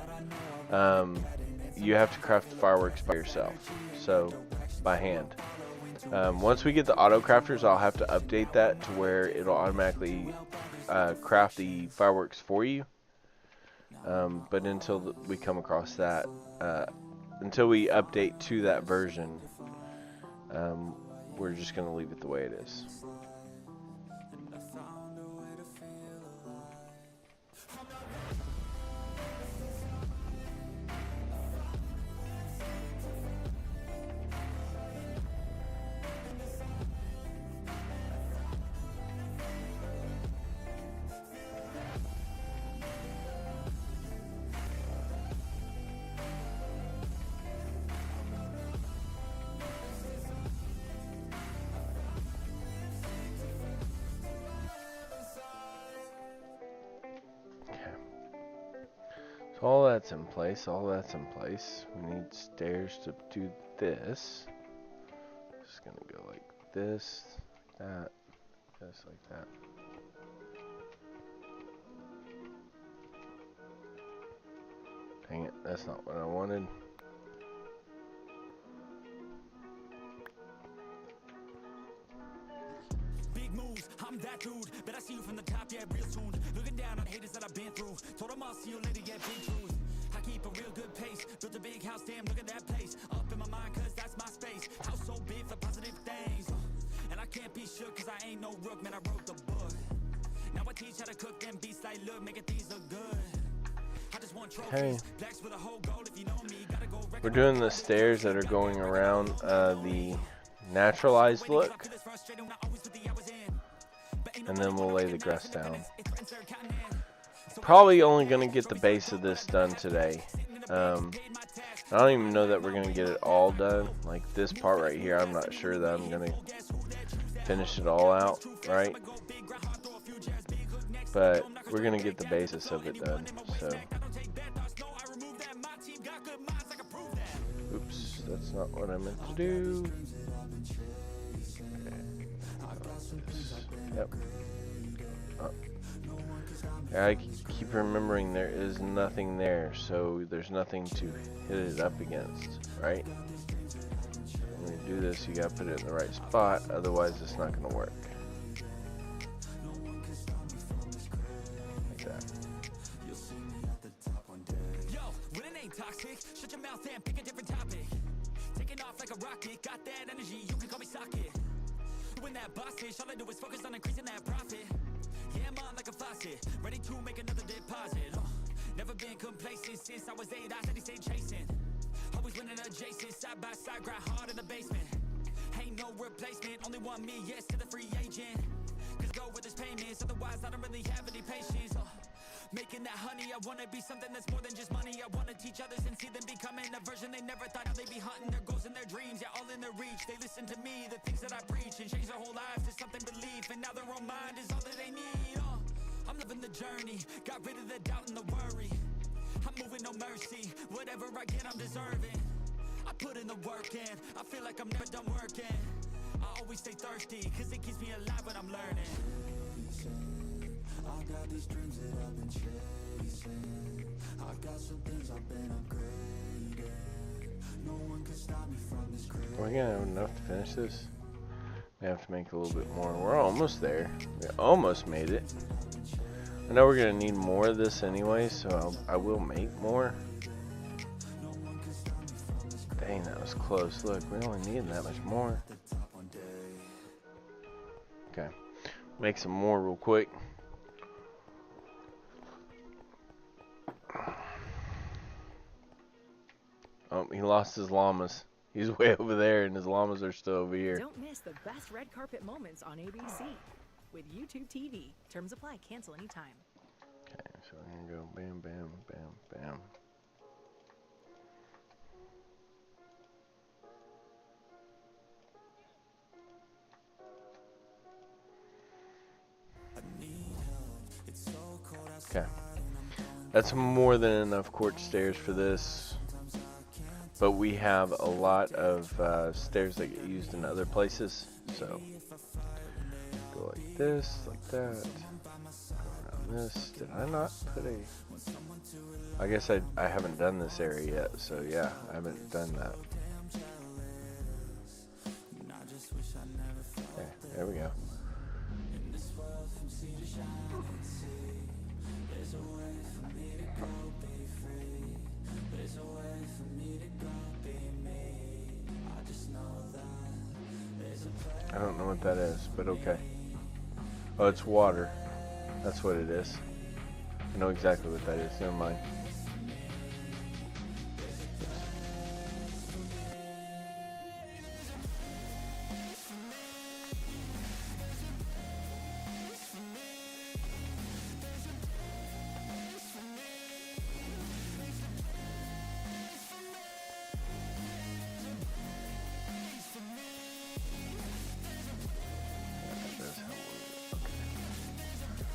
you have to craft the fireworks by yourself, so by hand. Once we get the auto crafters, I'll have to update that to where it'll automatically craft the fireworks for you. But until we come across that, until we update to that version, we're just going to leave it the way it is. So all that's in place, We need stairs to do this. Just gonna go like this, like that, just like that. Dang it, that's not what I wanted. Big moves, I'm that dude. Bet I see you from the top, yeah, real soon. Looking down on haters that I've been through. Told them I'll see you later, yeah, big truth. I keep a real good pace. Built a big house, damn, look at that place. Up in my mind, cause that's my space. House so big for positive things. And I can't be shook, cause I ain't no rook, man, I wrote the book. Now I teach how to cook them beats like, look, making these look good. I just want trophies. Blacks with a whole goal, if you know me, gotta go. We're doing the stairs that are going around the naturalized look. And then we'll lay the grass down. Probably only going to get the base of this done today. I don't even know that we're going to get it all done. Like this part right here, I'm not sure that I'm going to finish it all out, right? But we're going to get the basis of it done. So, oops, that's not what I meant to do. Yep. Oh. I keep remembering there is nothing there, so there's nothing to hit it up against, right? When you do this, you gotta put it in the right spot, otherwise it's not gonna work. Like that. Yo, when it ain't toxic, shut your mouth and pick a different topic. Taking off like a rocket, got that energy, you can call me socket. When that boss is, all I do is focus on increasing that profit. Yeah, I'm on like a faucet, ready to make another deposit. Never been complacent since I was 8, I steady stay chasing. Always winning adjacent, side by side, grind hard in the basement. Ain't no replacement, only one me, yes, to the free agent. Cause go with his payments, otherwise I don't really have any patience. Making that honey, I wanna be something that's more than just money. I wanna teach others and see them becoming a version they never thought they'd be hunting. Their goals and their dreams, yeah, all in their reach. They listen to me, the things that I preach, and change their whole lives to something belief. And now their own mind is all that they need. I'm living the journey, got rid of the doubt and the worry. I'm moving no mercy, whatever I get I'm deserving. I put in the work in, I feel like I'm never done working. I always stay thirsty, cause it keeps me alive when I'm learning. I got these dreams that I've been chasing. I got some things I've been upgrading. No one can stop me from this crazy. Are we gonna have enough to finish this? We have to make a little bit more. We're almost there. We almost made it. I know we're gonna need more of this anyway, so I will make more. Dang, that was close. Look, we only need that much more. Okay, make some more real quick. Oh, he lost his llamas. He's way over there, and his llamas are still over here. Don't miss the best red carpet moments on ABC. With YouTube TV. Terms apply. Cancel anytime. Okay, so we're gonna go bam, bam, bam, bam. Okay. That's more than enough court stairs for this. But we have a lot of stairs that get used in other places. So go like this, like that. Go around this. Did I not put a... I guess I haven't done this area yet. So yeah, I haven't done that. Okay, there we go. what that is, but okay. Oh, it's water. That's what it is. I know exactly what that is. Never mind.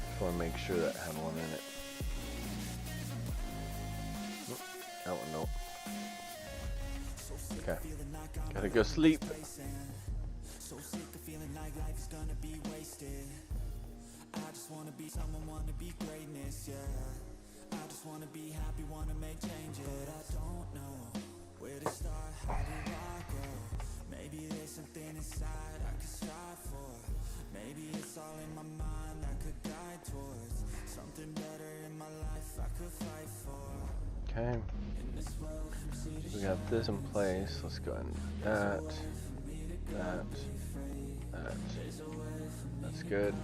Just want to make sure that had one in it. Nope, that one nope. Okay. Gotta go sleep. So sick of feeling like life is gonna be wasted. I just wanna be someone, wanna be greatness, yeah. I just wanna be happy, wanna make changes. But I don't know where to start, how do I go? Maybe there's something inside I could strive for. Maybe it's all in my mind that could guide towards something better in my life I could fight for. Okay. We got this in place. Let's go ahead and do that. That's good.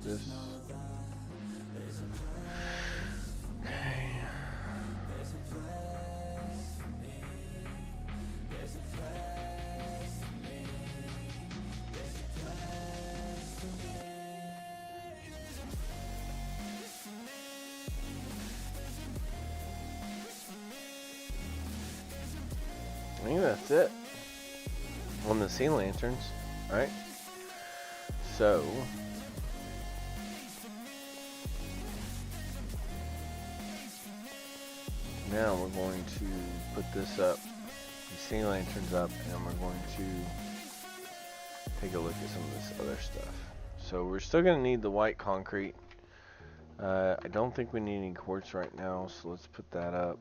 This. Okay. I think that's it on the sea lanterns, right? So now we're going to put this up, the sea lanterns up, and we're going to take a look at some of this other stuff. So we're still going to need the white concrete. I don't think we need any quartz right now, so let's put that up.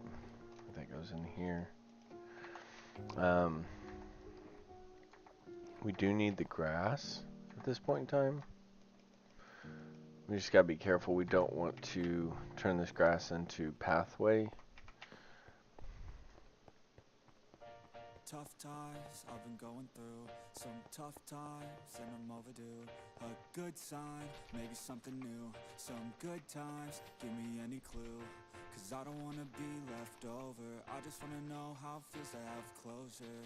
That goes in here. We do need the grass at this point in time. We just gotta be careful. We don't want to turn this grass into pathway. Tough times I've been going through, some tough times and I'm overdue. A good sign, maybe something new, some good times, give me any clue. Cause I don't wanna be left over, I just wanna know how it feels to have closure.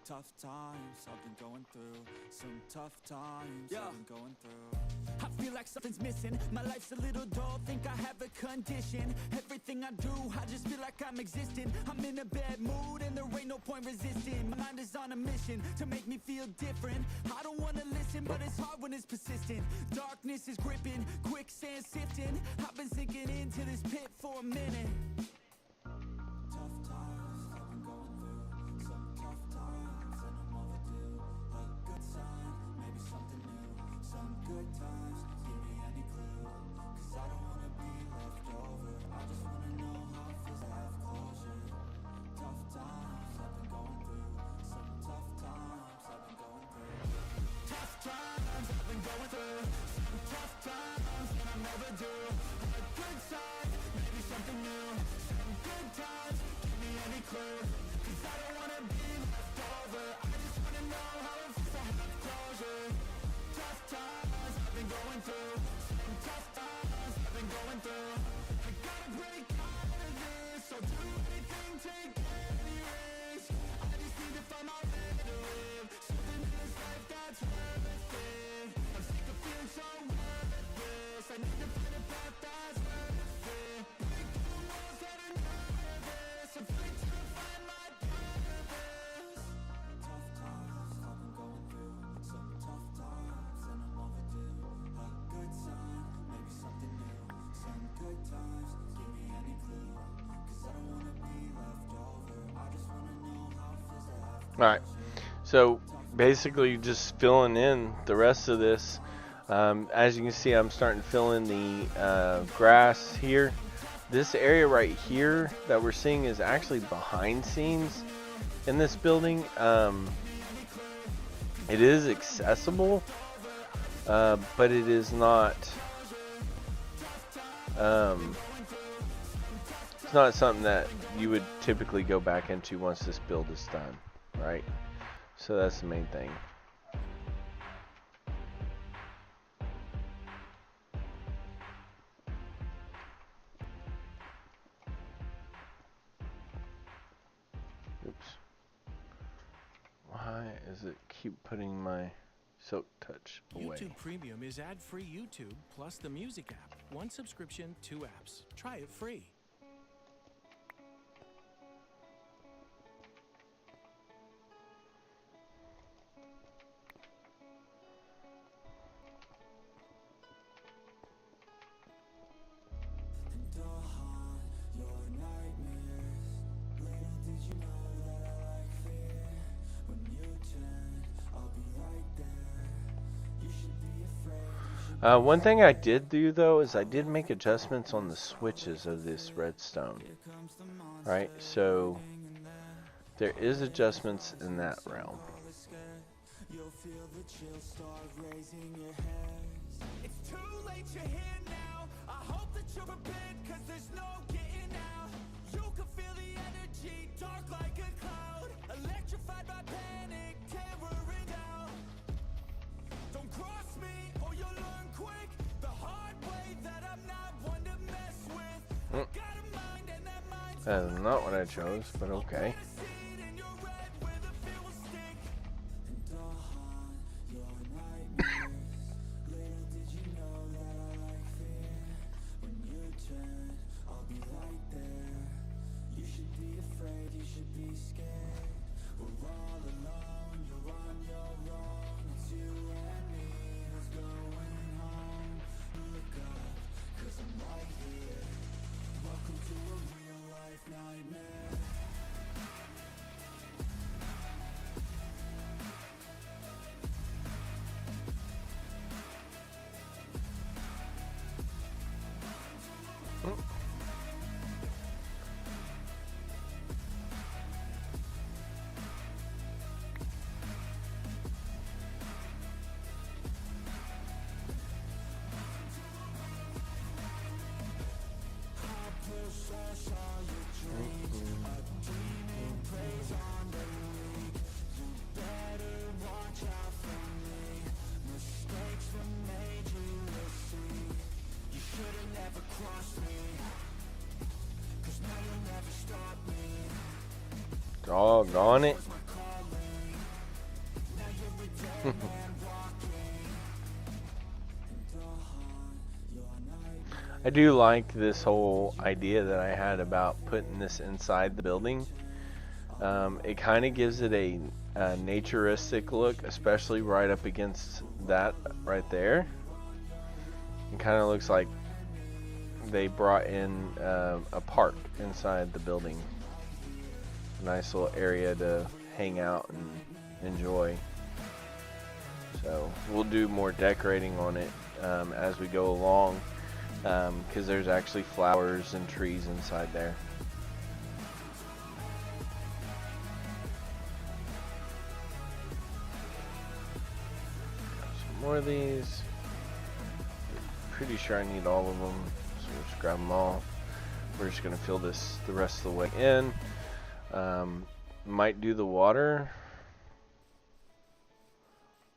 Tough times I've been going through, some tough times I've been going through. I feel like something's missing, my life's a little dull, think I have a condition. Everything I do, I just feel like I'm existing. I'm in a bad mood and there ain't no point resisting. My mind is on a mission to make me feel different. I don't wanna listen, but it's hard when it's persistent. Darkness is gripping, quicksand sifting. I've been sinking into this pit for a minute. Tough times I've been going through, some tough times and I'm overdue. A good sign, maybe something new, some good times, give me any clue. Cause I don't wanna be left over, I just wanna know how it feels to have closure. Tough times I've been going through, some tough times I've been going through. Tough times I've been going through, some tough times and I'm overdue. A good sign, maybe something new, some good times, give me any clue. Cause I don't wanna be left over, I just wanna know how it feels to have closure. Tough times I've been going through, some tough times I've been going through. I gotta break out of this, I'll do anything, take any risk. I just need to find my way to live, something in this life that's worth it. I'm sick of feeling so worthless, I need to find a path that's worth it. Break through the walls that are nervous, I'm free to find my purpose. Tough times I've been going through, some tough times and I'm overdue. A good sign, maybe something new, some good times, give me any clue. Cause I don't wanna be left over, I just wanna know how it feels to have. Alright, so basically just filling in the rest of this. As you can see, I'm starting to fill in the grass here. This area right here that we're seeing is actually behind scenes in this building. It is accessible, but it is not. It's not something that you would typically go back into once this build is done, right? So that's the main thing. does it keep putting my Silk Touch away? YouTube Premium is ad-free YouTube plus the music app. One subscription, 2 apps. Try it free. One thing I did do though is I did make adjustments on the switches of this redstone. Right, so there is adjustments in that realm. It's too late, you're here now. I hope that you're prepared, 'cause there's no getting out. You can feel the energy, dark like a cloud. Electrified by panic, terror and doubt. Don't cross me or you'll learn quick the hard way that I'm not one to mess with. I got a mind and that mind's That is not what I chose, but okay. Doggone it. I do like this whole idea that I had about putting this inside the building. It kind of gives it a naturistic look, especially right up against that right there. It kind of looks like they brought in a park inside the building. Nice little area to hang out and enjoy. So we'll do more decorating on it as we go along, because there's actually flowers and trees inside there. Some more of these. Pretty sure I need all of them, so we'll just grab them all. We're just going to fill this the rest of the way in. Might do the water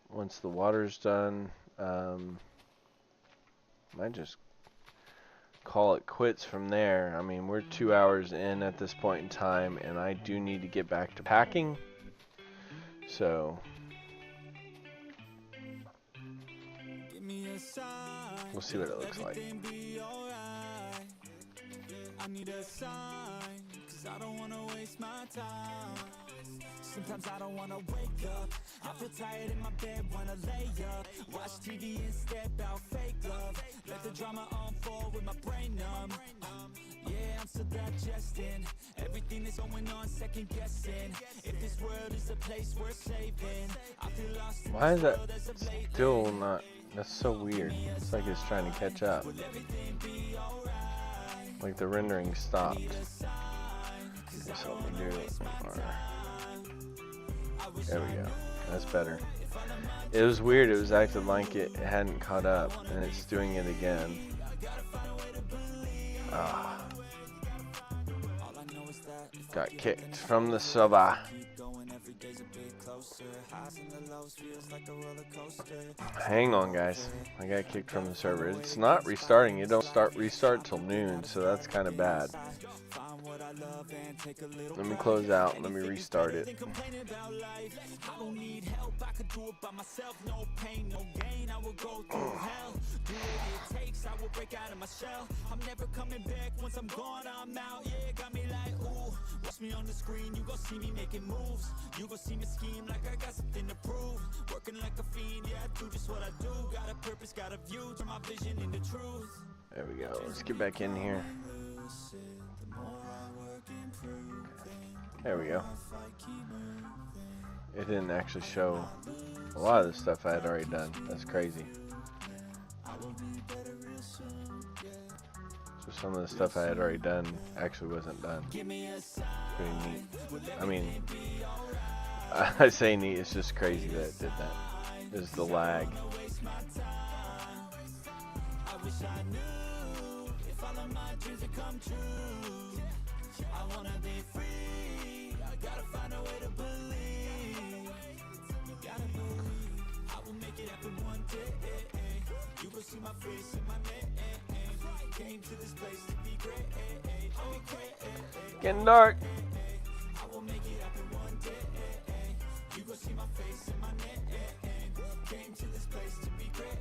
once the water's done. Might just call it quits from there. I mean, we're 2 hours in at this point in time, and I do need to get back to packing. So we'll see what it looks like. I need a sign, 'cause I don't wanna waste my time. Sometimes I don't wanna wake up. I feel tired in my bed, wanna lay up. Watch TV and step out, fake love. Let the drama unfold with my brain numb. Yeah, I'm still digesting everything that's going on, second guessing if this world is a place worth saving. I feel lost. Why is that still not? That's so weird. It's like it's trying to catch up. Like the rendering stopped. Okay, so let me do it. There we go. That's better. It was weird. It was acting like it hadn't caught up, and it's doing it again. Ah. Got kicked from the server. Hang on, guys. I got kicked from the server. It's not restarting. You don't restart till noon, so that's kind of bad. Let me close out. Let me restart it. I don't need help, I could do it by myself. No pain, no gain, I will go through hell. Do what it takes, I will break out of my shell. I'm never coming back, once I'm gone, I'm out. Yeah, got me like, ooh. Watch me on the screen, you gon' see me making moves. You gon' see me scheme like I got something to prove. Working like a fiend, yeah, I do just what I do. Got a purpose, got a view, turn my vision into truth. There we go. Let's get back in here. There we go. It didn't actually show a lot of the stuff I had already done. That's crazy. So some of the stuff I had already done actually wasn't done. Pretty neat. I mean, I say neat, it's just crazy that it did that. There's the lag. I wish I knew if all of my dreams would come true. I wanna be free. I gotta find a way to believe. Gotta believe I will make it happen one day. You will see my face in my name. Came to this place to be great. Getting dark. I will make it happen one day. You will see my face in my name. Came to this place to be great.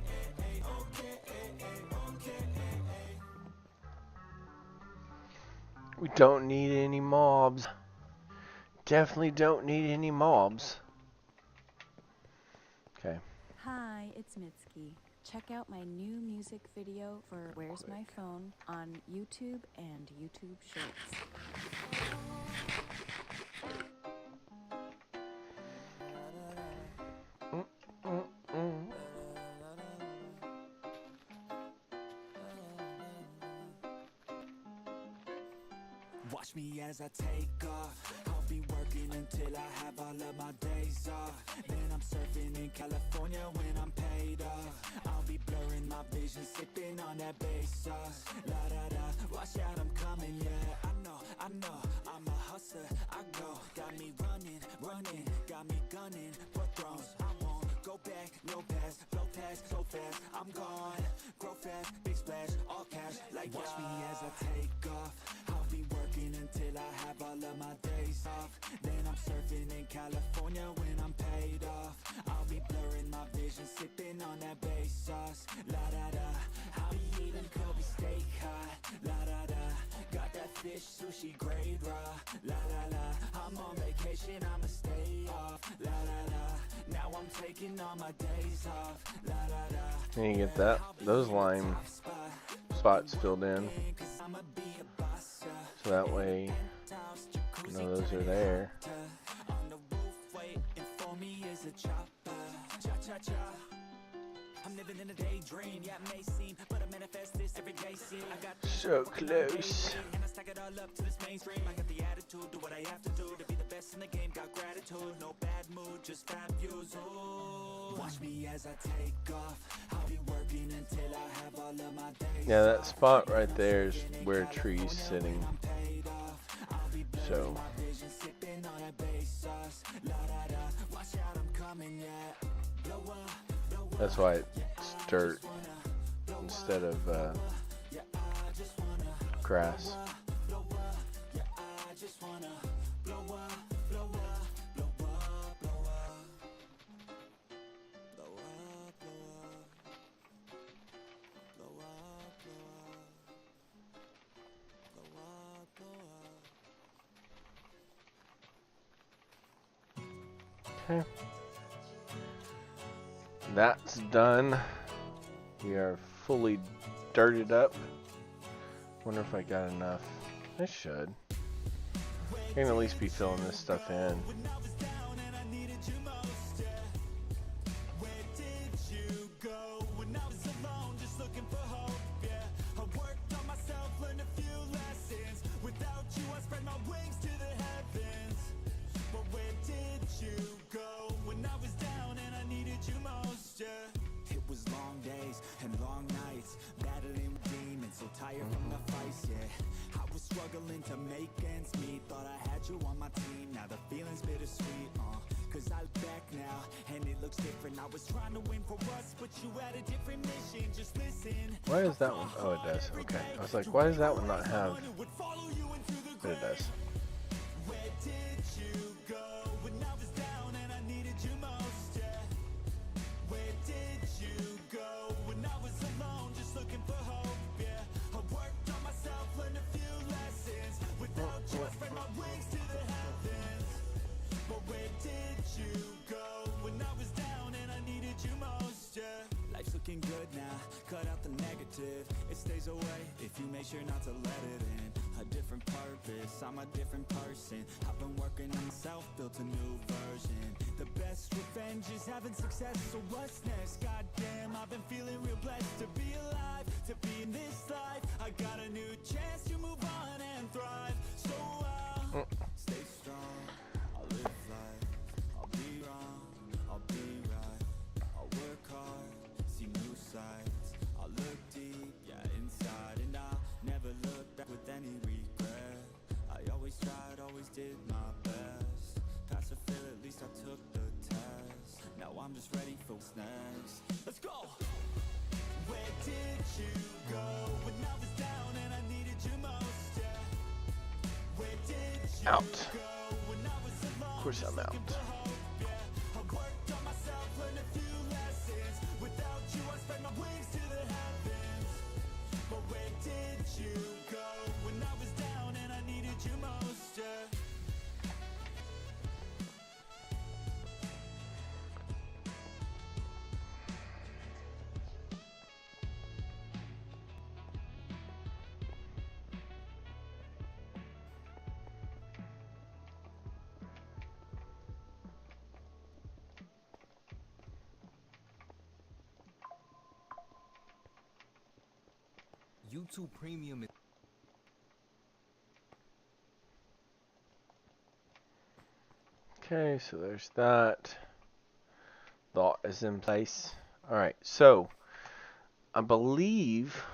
We don't need any mobs. Definitely don't need any mobs. Okay. Hi, it's Mitski. Check out my new music video for Where's My Phone on YouTube and YouTube Shorts. Watch me as I take off. I'll be working until I have all of my days off. Then I'm surfing in California when I'm paid off. I'll be blurring my vision, sipping on that bass sauce. La da da, watch out, I'm coming, yeah. I know, I'm a hustler, I go. Got me running, got me gunning. But thrones, I won't go back, no pass, blow past, so fast. I'm gone, grow fast, big splash, all cash. Like watch me as I take off. I'll be working until I have all of my days off. Then I'm surfing in California when I'm paid off. I'll be blurring my vision, sipping on that bass sauce. La da da, I'll be eating Kobe steak hot. La da da, got that fish sushi grade raw. La la la, I'm on vacation, I'ma stay off. La la la, now I'm taking all my days off. La la la. And you get that? Those lime spots filled in. So that way, you know those are there. I'm living in a daydream, yeah, it may seem, but I manifest this every day. See, I got so close. And I stack it all up to this mainstream. I got the attitude, do what I have to do to be the best in the game. Got gratitude, no bad mood, just fab views. Ooh. Watch me as I take off. I'll be working until I have all of my days. Yeah, that spot right there is where a tree's sitting. So that's why it's dirt instead of grass. Okay. That's done. We are fully dirted up. Wonder if I got enough. I should. I can at least be filling this stuff in. To make ends meet, thought I had you on my team. Now the feeling's bittersweet, cause I look back now and it looks different. I was trying to win for us, but you had a different mission. Just listen. Why is that one? Oh, it does. Okay. I was like, why does that one not have But it does. Where did you go when I was down and I needed you most? Yeah. Where did you go when I was alone, just looking for hope? Yeah. I worked on myself, learned a few lessons. Without you, I spread my wings to the heavens. But where did you go when I was down and I needed you most? Yeah. Life's looking good now, cut out the negative. It stays away if you make sure not to let it in. A different purpose, I'm a different person. I've been working on myself, built a new version. The best revenge is having success, so what's next? Goddamn, I've been feeling real blessed to be alive, to be in this life. I got a new chance to move on and thrive. So I'll stay strong, I'll live life. I'll be wrong, I'll be right. I'll work hard, see new sights. I'll look deep, yeah, inside. And I'll never look back with any regret. I always tried, always did my best. Pass or fail, at least I took the test. Now I'm just ready for what's next. Let's go! Where did you go when I was down and I needed you most? Yeah. Where did you Out. go when I was alone? Of course I'm out. I worked on myself, learned a few lessons. Without you, I spread my wings to the heavens. But where did you go when I was down and I needed you most? Yeah. YouTube Premium is Okay, so there's that. Thought is in place. Alright, so I believe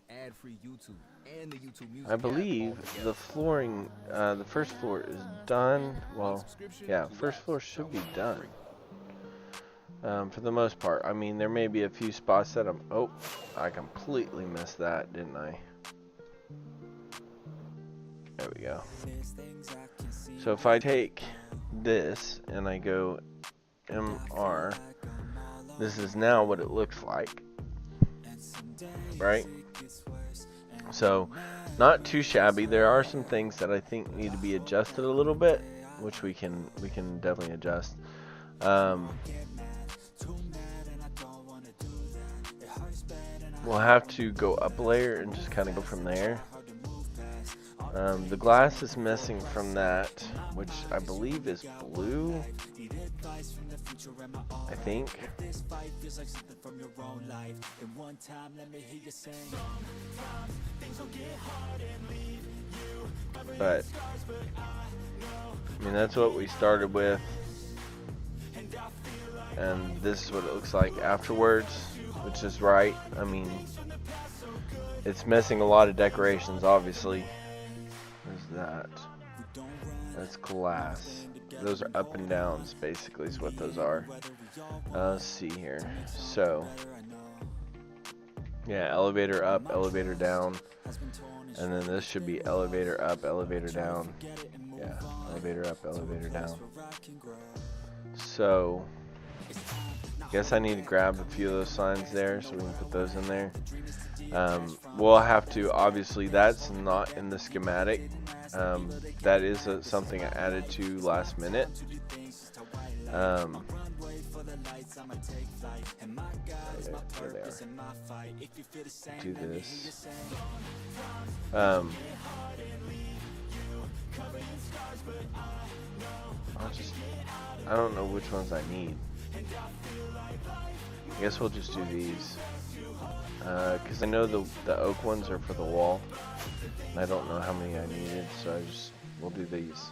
ad-free YouTube and the YouTube Music I believe the flooring, the first floor is done. Well, yeah, first floor should be done. For the most part. I mean, there may be a few spots that oh, I completely missed that, didn't I? There we go. So if I take this and I go MR, this is now what it looks like, right? So not too shabby. There are some things that I think need to be adjusted a little bit, which we can definitely adjust. We'll have to go up a layer and just kind of go from there. The glass is missing from that, which I believe is blue. I think. But I mean, that's what we started with, and this is what it looks like afterwards, which is right. I mean, it's missing a lot of decorations, obviously. There's that. That's glass. Those are up and downs, basically, is what those are. Let's see here. So, yeah, elevator up, elevator down. And then this should be elevator up, elevator down. Yeah, elevator up, elevator down. So, I guess I need to grab a few of those signs there so we can put those in there. We'll have to, obviously, that's not in the schematic. That is something I added to last minute. There they are. Do this. I don't know which ones I need. I guess we'll just do these. Because I know the oak ones are for the wall. And I don't know how many I needed, so we'll do these.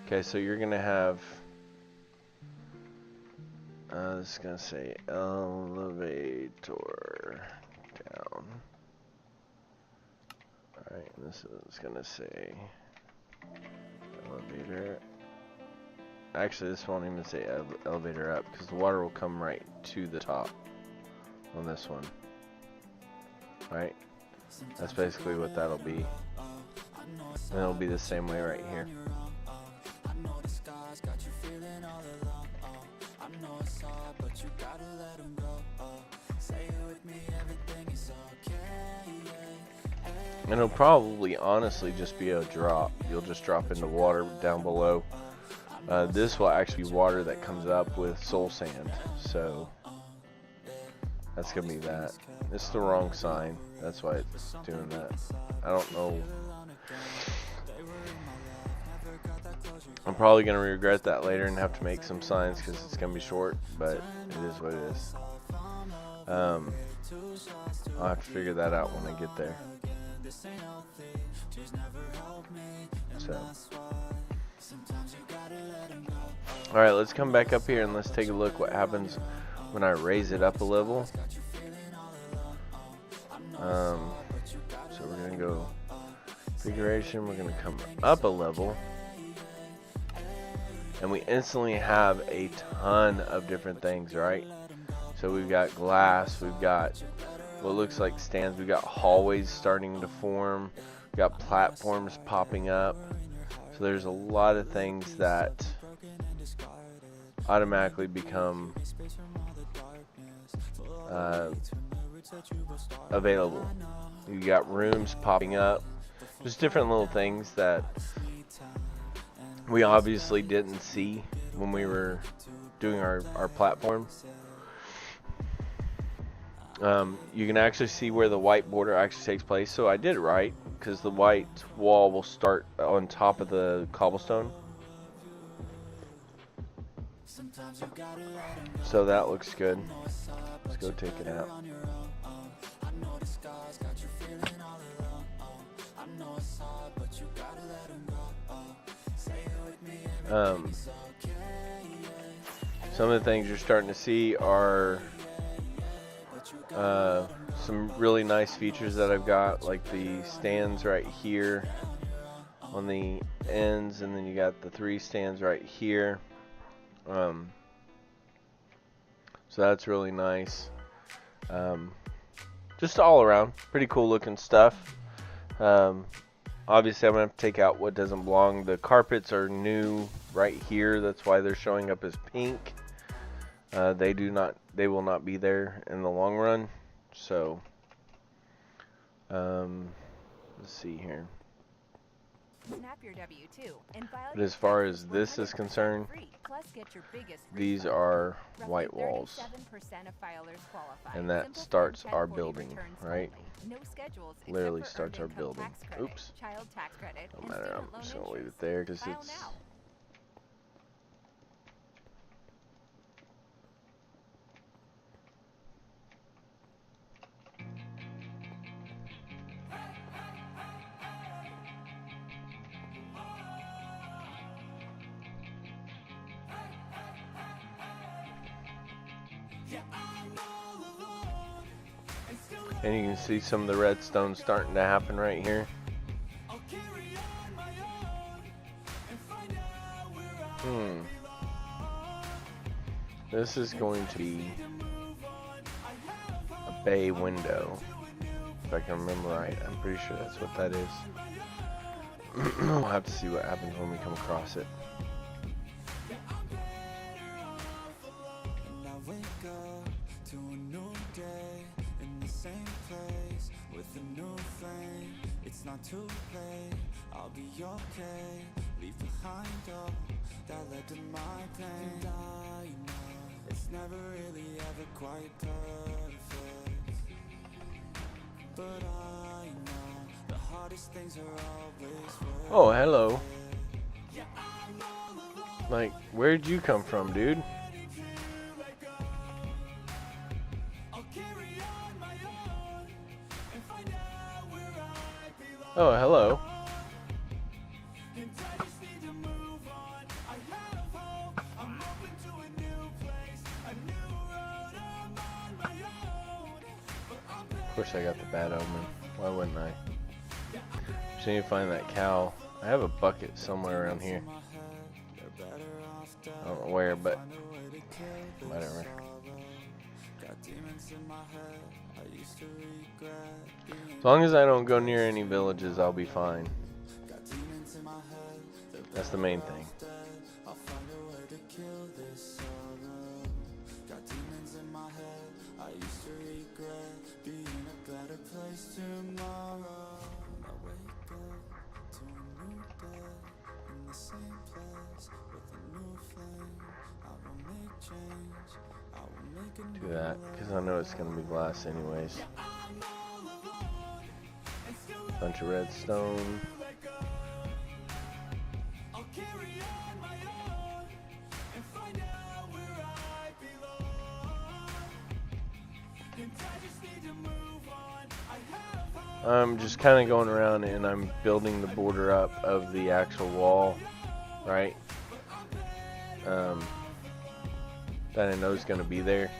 Okay, so you're gonna have, this is gonna say elevator down. Alright, this is gonna say elevator. Actually, this won't even say elevator up, because the water will come right to the top on this one. Alright, That's basically what that'll be. And it'll be the same way right here. And it'll probably honestly just be a drop. You'll just drop into water down below. This will actually be water that comes up with soul sand. So that's going to be that. It's the wrong sign. That's why it's doing that. I don't know. I'm probably going to regret that later and have to make some signs because it's going to be short. But it is what it is. I'll have to figure that out when I get there. So, alright, let's come back up here and let's take a look what happens when I raise it up a level. So we're going to go configuration, we're going to come up a level, and we instantly have a ton of different things, right? So we've got glass, we've got what looks like stands, we've got hallways starting to form, we've got platforms popping up. So there's a lot of things that automatically become available. You got rooms popping up, just different little things that we obviously didn't see when we were doing our platform. You can actually see where the white border actually takes place. So I did it right, because the white wall will start on top of the cobblestone. So that looks good. Let's go take it out. Some of the things you're starting to see are some really nice features that I've got, like the stands right here on the ends, and then you got the 3 stands right here. So that's really nice. Just all around pretty cool looking stuff. Obviously I'm gonna have to take out what doesn't belong. The carpets are new right here, that's why they're showing up as pink. They will not be there in the long run. So let's see here. Snap your W-2 and file But as far as this is concerned, these are white walls, and that starts our building, right? Literally starts our building. Oops. No matter, I'm just gonna leave it there because it's and you can see some of the redstone starting to happen right here. This is going to be a bay window, if I can remember right. I'm pretty sure that's what that is. We'll have to see what happens when we come across it. It's not too late, I'll be okay. Leave behind all that led to my pain. And I know it's never really ever quite perfect, but I know the hardest things are always worth. Oh, hello. Like, where'd you come from, dude? Oh, hello. Of course I got the bad omen. Why wouldn't I? Just need to find that cow. I have a bucket somewhere around here. I don't know where, but whatever. As long as I don't go near any villages, I'll be fine. That's the main thing. Do that, because I know it's going to be glass anyways. Bunch of redstone. I'm just kind of going around and I'm building the border up of the actual wall, right? That I know is going to be there.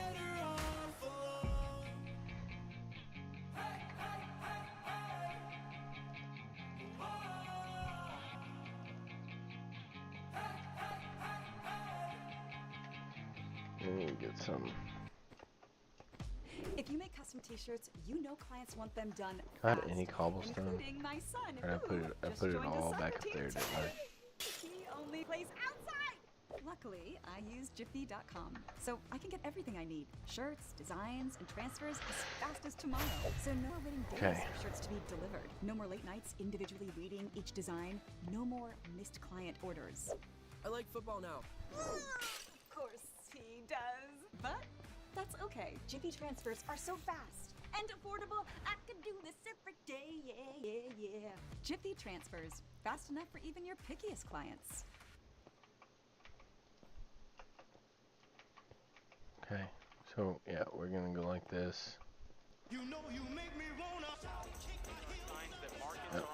Let me get some. If you make custom t-shirts, you know clients want them done I have fast, any cobblestone? including my son, Or I who put just it joined a all soccer back up team there, didn't I? He only plays outside. Luckily, I use Jiffy.com, so I can get everything I need: shirts, designs, and transfers as fast as tomorrow. So no more waiting days Okay. for shirts to be delivered. No more late nights individually reading each design. No more missed client orders. I like football now. Of course he does, but that's okay. Jiffy transfers are so fast and affordable. I could do this every day. Yeah, yeah, yeah. Jiffy transfers, fast enough for even your pickiest clients. Okay, so yeah, we're gonna go like this. You know you make me wanna kick my heels up. Yep.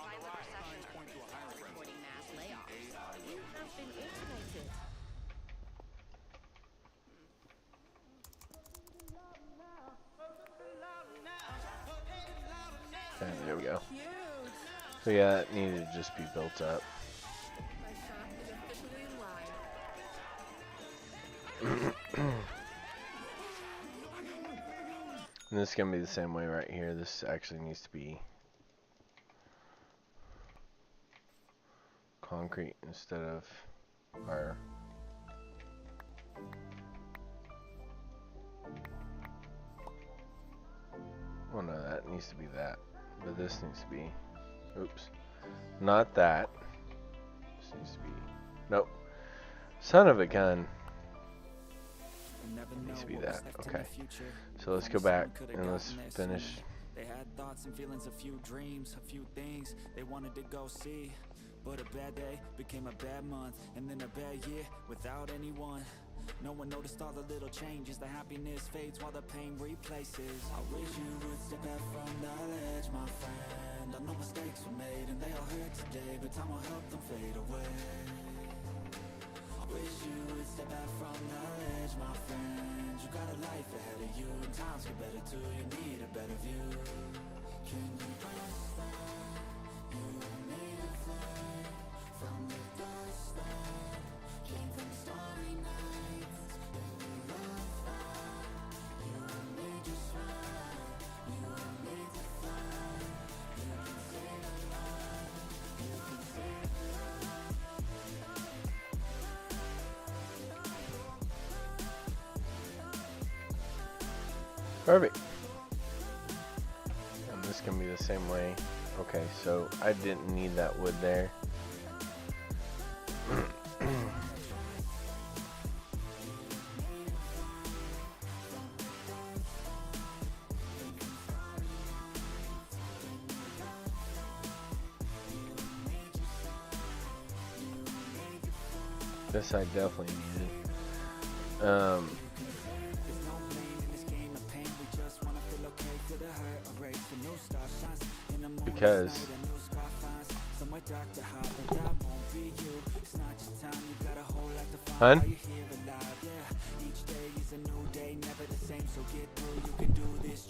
Reporting mass layoffs. You have been automated. Okay, there we go. So yeah, that needed to just be built up. And this is gonna be the same way right here. This actually needs to be concrete instead of fire. Well, no, that needs to be that, but this needs to be, oops, not that. This needs to be, nope. Son of a gun. Needs to be that. Okay. So let's go back and let's finish. They had thoughts and feelings, a few dreams, a few things they wanted to go see. But a bad day became a bad month, and then a bad year without anyone. No one noticed all the little changes. The happiness fades while the pain replaces. I wish you would step back from the ledge, my friend. I know mistakes were made and they all hurt today, but time will help them fade away. I wish you would step back from the ledge, my friend. You got a life ahead of you, and times get better too. You need a better view. Can you trust that you were made to fly from the dust that came from starry nights? And we love that you were made just right. You were made to fly. You can save a life. You can save a life. Perfect. And this can be the same way. Okay, so I didn't need that wood there. This I definitely needed. Because hun? I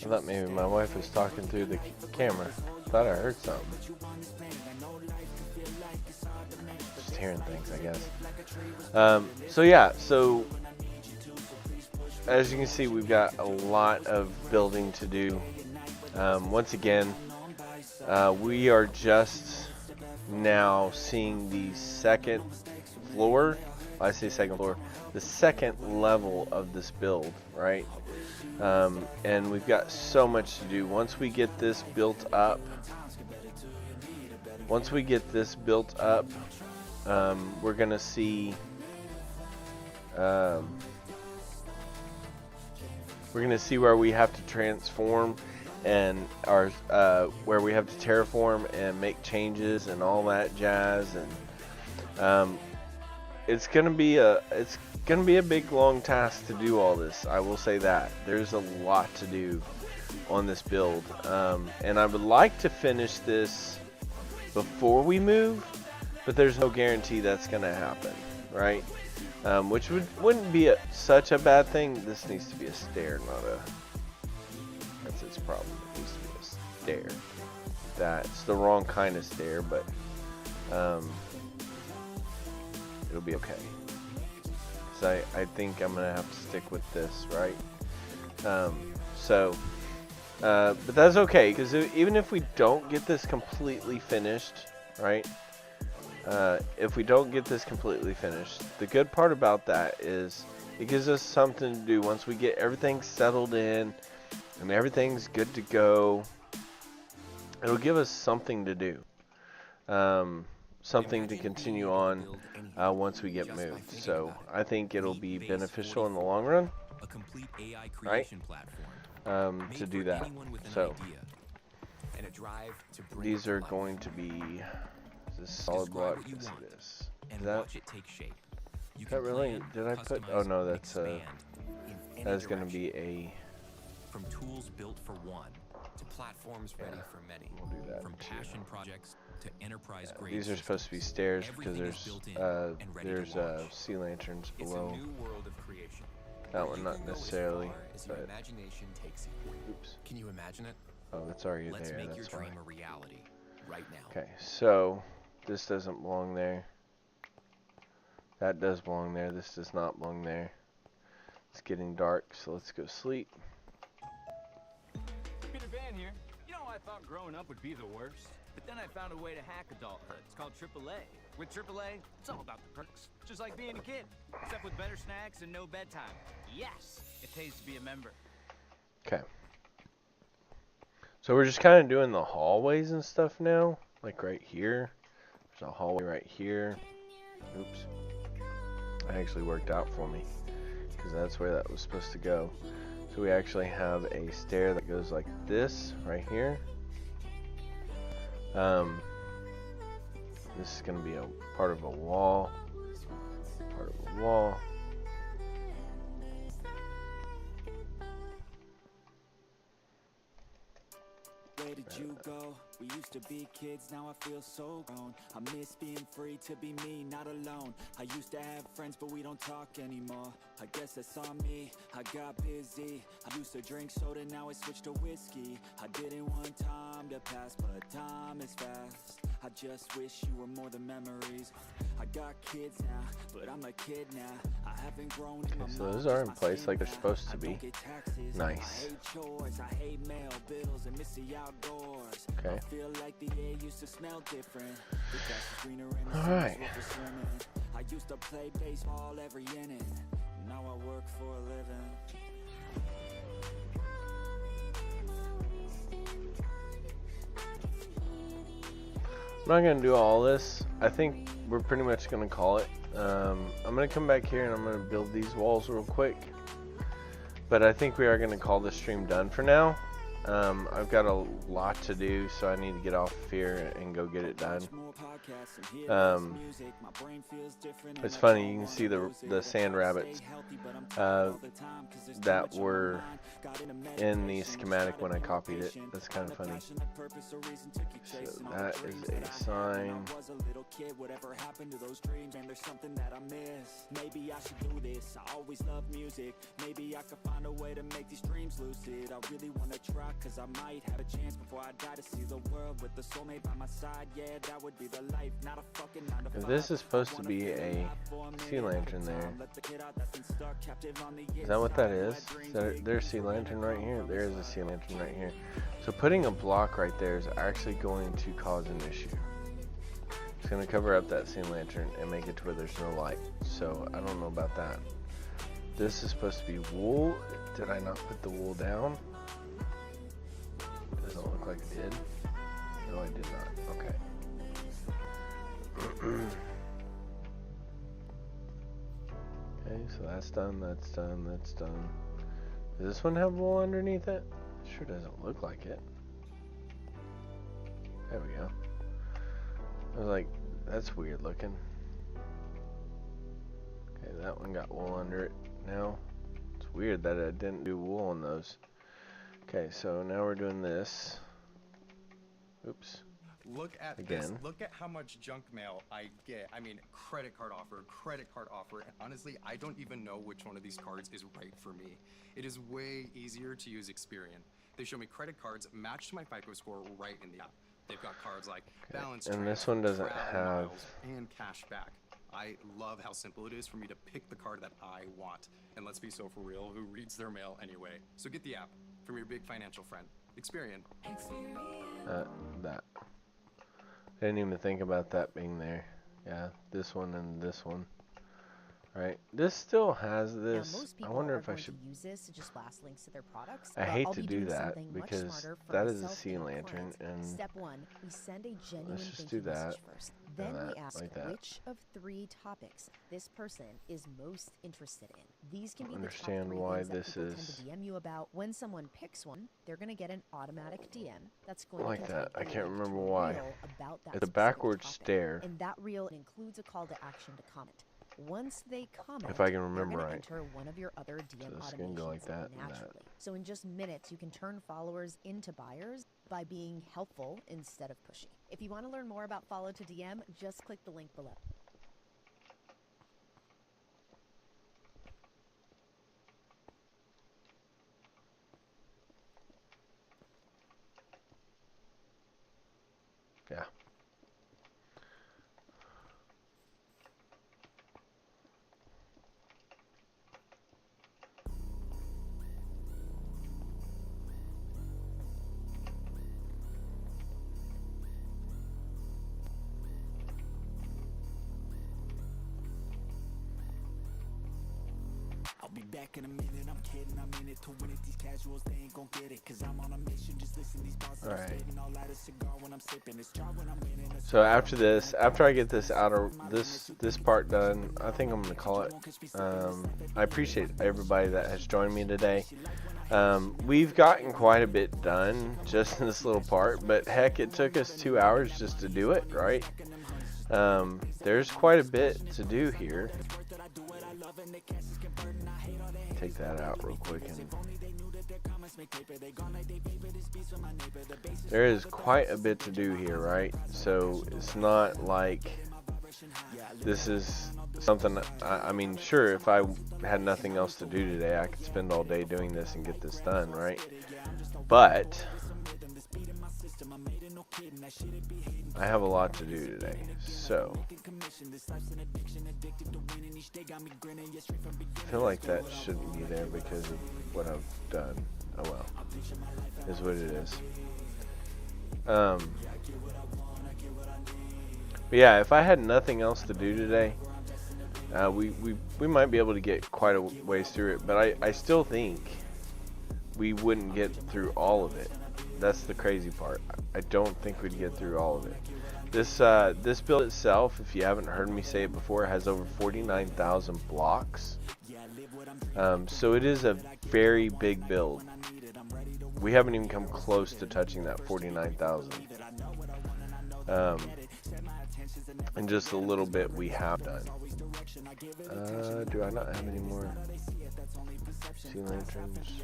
thought maybe my wife was talking through the camera. Thought I heard something. Just hearing things, I guess. So yeah, so as you can see, we've got a lot of building to do. Once again, we are just now seeing the second floor. I say second floor, the second level of this build, right? And we've got so much to do. Once we get this built up, we're gonna see where we have to transform and where we have to terraform and make changes and all that jazz. And it's gonna be a big long task to do all this. I will say that there's a lot to do on this build, and I would like to finish this before we move, but there's no guarantee that's gonna happen, right? Which wouldn't be such a bad thing. This needs to be a stair, not a. That's its problem. It needs to be a stair. That's the wrong kind of stair, but it'll be okay. So I think I'm gonna have to stick with this, right? But that's okay, because even if we don't get this completely finished, right? If we don't get this completely finished, the good part about that is it gives us something to do once we get everything settled in and everything's good to go. It'll give us something to do, something to continue on once we get moved. So I think it'll be beneficial in the long run, right? To do that. So these are going to be this solid block. Yes, it is. Is that really? Did I put? Oh no, that's that is going to be a. From tools built for one to platforms ready for many. We'll do that. From passion projects to enterprise grade. These are supposed to be stairs because there's sea lanterns below. That one not necessarily. But, oops. Can you imagine it? Oh, that's already Let's there. Make That's your fine. dream a reality right now. Okay, so this doesn't belong there. That does belong there. This does not belong there. It's getting dark, so let's go sleep. Peter Van here. You know, I thought growing up would be the worst, but then I found a way to hack adulthood. It's called AAA. With AAA, it's all about the perks, just like being a kid, except with better snacks and no bedtime. Yes, it pays to be a member. Okay. So we're just kind of doing the hallways and stuff now, like right here. There's a hallway right here. Oops. That actually worked out for me, because that's where that was supposed to go. So we actually have a stair that goes like this right here. This is going to be a part of a wall. Part of a wall. Where did you go? We used to be kids, now I feel so grown. I miss being free to be me, not alone. I used to have friends, but we don't talk anymore. I guess that's on me, I got busy. I used to drink soda, now I switched to whiskey. I didn't want time to pass, but time is fast. I just wish you were more than memories. I got kids now, but I'm a kid now. I haven't grown in my mind. So those are in place like they're supposed to be. Nice. I hate chores, I hate mail bills, and miss the outdoors. Okay. I feel like the air used to smell different. The grass is greener in the Alright. summer's for swimming. I used to play baseball every inning. Now I work for a living. I'm not gonna do all this. I think we're pretty much gonna call it. I'm gonna come back here and I'm gonna build these walls real quick. But I think we are gonna call this stream done for now. I've got a lot to do, so I need to get off here and go get it done. It's funny, you can see the sand rabbits that were in the schematic when I copied it. That's kind of funny. So that is a sign. Maybe I should do this. I always love music. Maybe I could find a way to make these dreams lucid. I really want to try cause I might have a chance before I die to see the world with the soulmate by my side. Yeah, that would be the life, not a fucking 9 to 5. This is supposed to be a sea lantern there. Is that what that is? There's a sea lantern right here. There is a sea lantern right here. So putting a block right there is actually going to cause an issue. It's going to cover up that sea lantern and make it to where there's no light. So I don't know about that. This is supposed to be wool. Did I not put the wool down? Doesn't look like I did. No, I did not. Okay. Okay, so that's done, that's done, that's done. Does this one have wool underneath it? Sure doesn't look like it. There we go. I was like, that's weird looking. Okay, that one got wool under it now. It's weird that I didn't do wool on those. Okay, so now we're doing this. Oops. Look at this. Look at how much junk mail I get. I mean, credit card offer. And honestly, I don't even know which one of these cards is right for me. It is way easier to use Experian. They show me credit cards matched to my FICO score right in the app. They've got cards like balance and this one doesn't have miles and cash back. I love how simple it is for me to pick the card that I want. And let's be so for real, who reads their mail anyway? So get the app from your big financial friend. Experian. That. I didn't even think about that being there. Yeah, this one and this one. Right. This still has this. I wonder if I should use this to just blast links to their products. I hate to do that because that is a sea lantern, and step 1, we send a genuine let's just do that. First. Then we ask like which of 3 topics this person is most interested in. These can be understand the top 3 why things this that people is tend to DM you about. When someone picks one, they're going to get an automatic DM that's going like to that. I can't remember why. About that it's a backward stare. And that reel includes a call to action to comment. Once they comment, if I can remember right, enter one of your other DM so this can go like that naturally. And that. So in just minutes, you can turn followers into buyers by being helpful instead of pushy. If you want to learn more about follow to DM, just click the link below. Yeah. I'll be back in a minute, I'm kidding, I'm in it to win it. These casuals, they ain't gon' get it, cause I'm on a mission, just listen these bars. All right. All out of cigar when I'm sipping, it's jar when I'm winning. So after this, after I get this out of this part done, I think I'm gonna call it. I appreciate everybody that has joined me today. We've gotten quite a bit done just in this little part, but heck, it took us 2 hours just to do it, right? There's quite a bit to do here. Take that out real quick. And there is quite a bit to do here, right? So it's not like this is something, I mean, sure, if I had nothing else to do today, I could spend all day doing this and get this done, right? But I have a lot to do today, so I feel like that shouldn't be there because of what I've done. Oh well, is what it is. But yeah, if I had nothing else to do today, we might be able to get quite a ways through it, but I still think we wouldn't get through all of it. That's the crazy part. I don't think we'd get through all of it. This build itself, if you haven't heard me say it before, has over 49,000 blocks. So it is a very big build. We haven't even come close to touching that 49,000. And just a little bit we have done. Do I not have any more sea lanterns?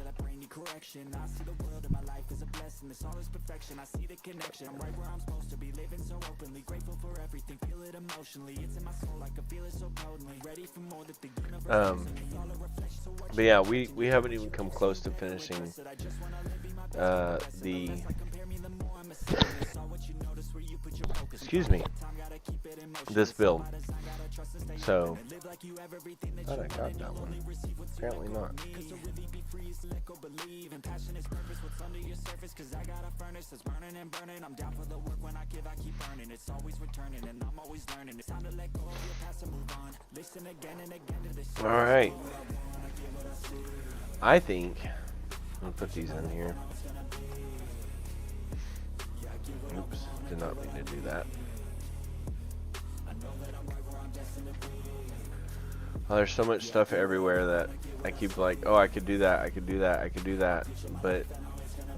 But yeah, we haven't even come close to finishing the excuse me, this build. So thought I got that one. Apparently not. All right. I think I'll put these in here. Oops, did not mean to do that. Oh, there's so much stuff everywhere that I keep like, oh, I could do that, I could do that, I could do that. But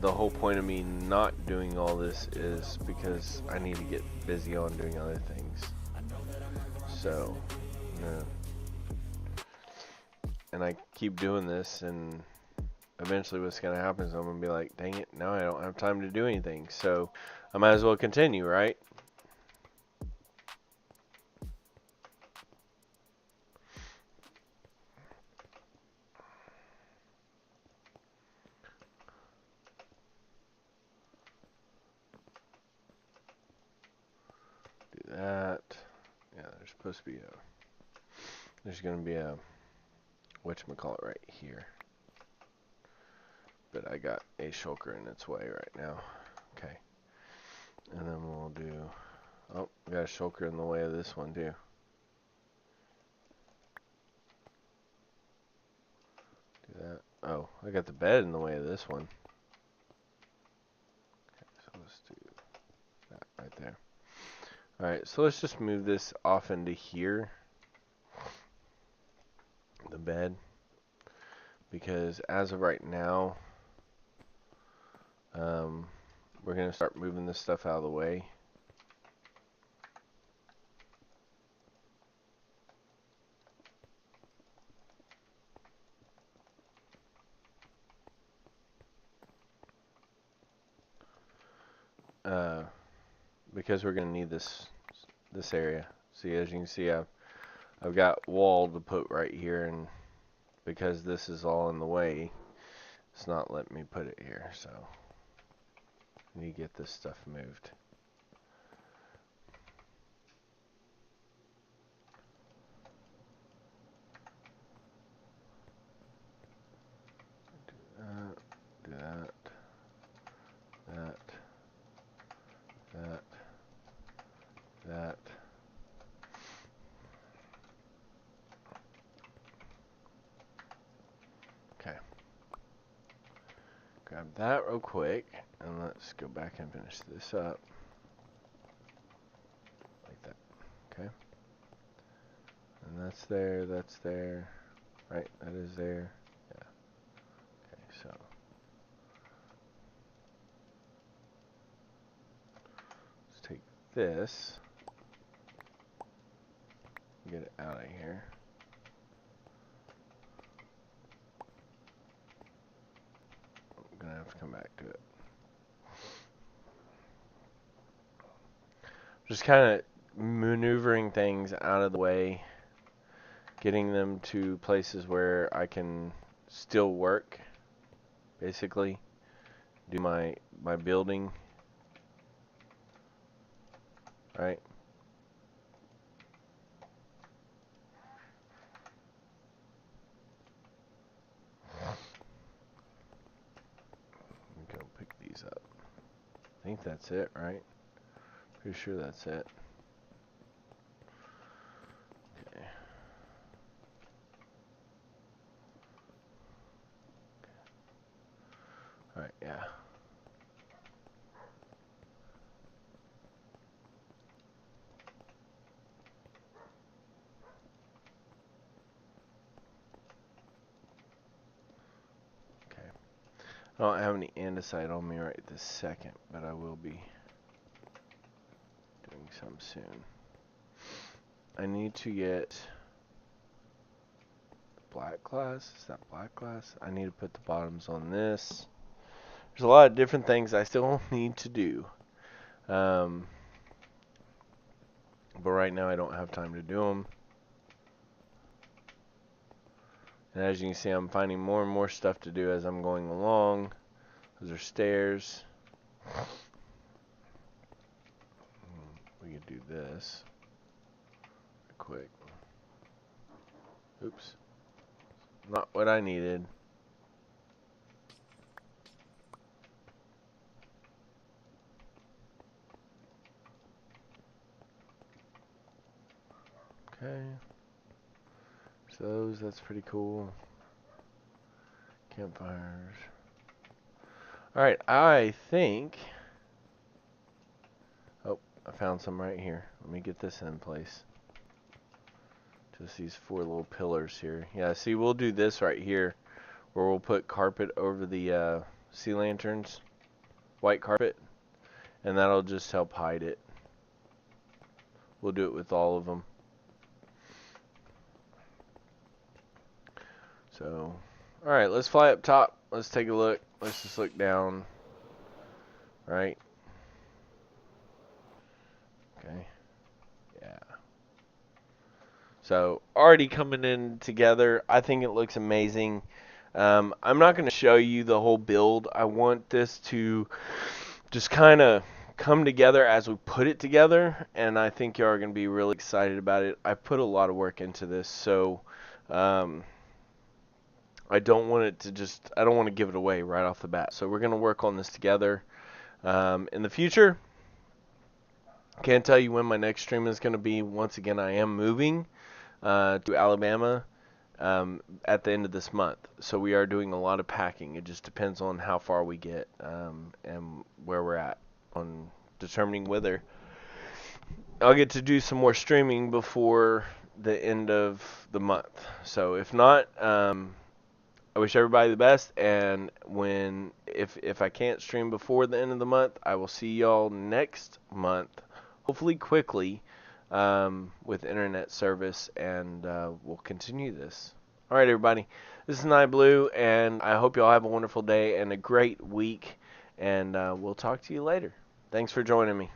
the whole point of me not doing all this is because I need to get busy on doing other things. So, no. And I keep doing this, and eventually what's going to happen is I'm going to be like, dang it, now I don't have time to do anything. So I might as well continue, right? Do that. Yeah, there's supposed to be there's going to be a, whatchamacallit right here. But I got a shulker in its way right now. Okay. And then we'll do, oh, we got a shulker in the way of this one too. Do that. Oh, I got the bed in the way of this one. Okay, so let's do that right there. Alright, so let's just move this off into here. The bed. Because as of right now, we're going to start moving this stuff out of the way. Because we're going to need this area. See, as you can see, I've got wall to put right here, and because this is all in the way, it's not letting me put it here. So I need to get this stuff moved. Do that, that. Okay. Grab that real quick, and let's go back and finish this up. Like that. Okay. And that's there, right? That is there. Yeah. Okay, so let's take this, get it out of here. I'm gonna have to come back to it. Just kind of maneuvering things out of the way, getting them to places where I can still work, basically, do my building, right? Go pick these up. I think that's it, right? Pretty sure that's it. Okay. Alright, yeah. Okay. I don't have any andesite on me right this second, but I will be doing some soon. I need to get black glass. Is that black glass? I need to put the bottoms on this. There's a lot of different things I still need to do. But right now I don't have time to do them. And as you can see, I'm finding more and more stuff to do as I'm going along. Those are stairs. We can do this quick. Oops. Not what I needed. Okay. So that's pretty cool. Campfires. Alright, I think... Oh, I found some right here. Let me get this in place. Just these 4 little pillars here. Yeah, see, we'll do this right here, where we'll put carpet over the sea lanterns. White carpet. And that'll just help hide it. We'll do it with all of them. So, alright, let's fly up top. Let's take a look. Let's just look down. Right? Okay. Yeah. So, already coming in together. I think it looks amazing. I'm not going to show you the whole build. I want this to just kind of come together as we put it together. And I think you are going to be really excited about it. I put a lot of work into this. So, I don't want it to just, I don't want to give it away right off the bat. So we're going to work on this together. In the future, can't tell you when my next stream is going to be. Once again, I am moving to Alabama at the end of this month. So we are doing a lot of packing. It just depends on how far we get and where we're at on determining whether I'll get to do some more streaming before the end of the month. So if not, I wish everybody the best, and if I can't stream before the end of the month, I will see y'all next month, hopefully quickly, with internet service, and we'll continue this. All right, everybody, this is Night Blue, and I hope y'all have a wonderful day and a great week, and we'll talk to you later. Thanks for joining me.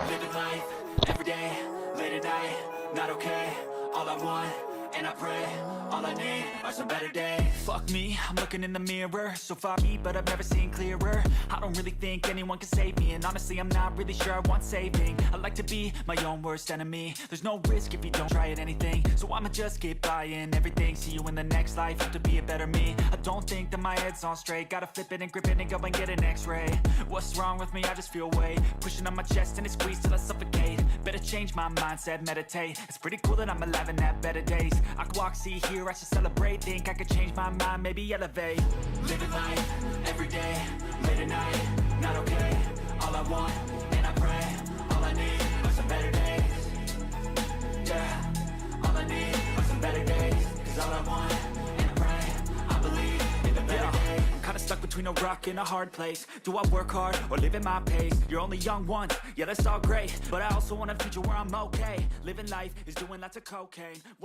Living life, everyday, late at night, not okay. All I want, and I pray, all I need are some better days. Fuck me, I'm looking in the mirror, so foggy, but I've never seen clearer. I don't really think anyone can save me, and honestly I'm not really sure I want saving. I like to be my own worst enemy. There's no risk if you don't try at anything, so I'ma just keep buying everything. See you in the next life, have to be a better me. I don't think that my head's on straight, gotta flip it and grip it and go and get an x-ray. What's wrong with me? I just feel weight pushing on my chest and it squeezes till I suffocate. Better change my mindset, meditate. It's pretty cool that I'm alive and have better days. I could walk, see, hear, I should celebrate. Think I could change my mind, maybe elevate. Living life, everyday, late at night, not okay. All I want, and I pray, all I need are some better days. Yeah, all I need are some better days. Cause all I want, and I pray, I believe in the better days. Kinda stuck between a rock and a hard place. Do I work hard or live at my pace? You're only young once, yeah that's all great, but I also want a future where I'm okay. Living life is doing lots of cocaine.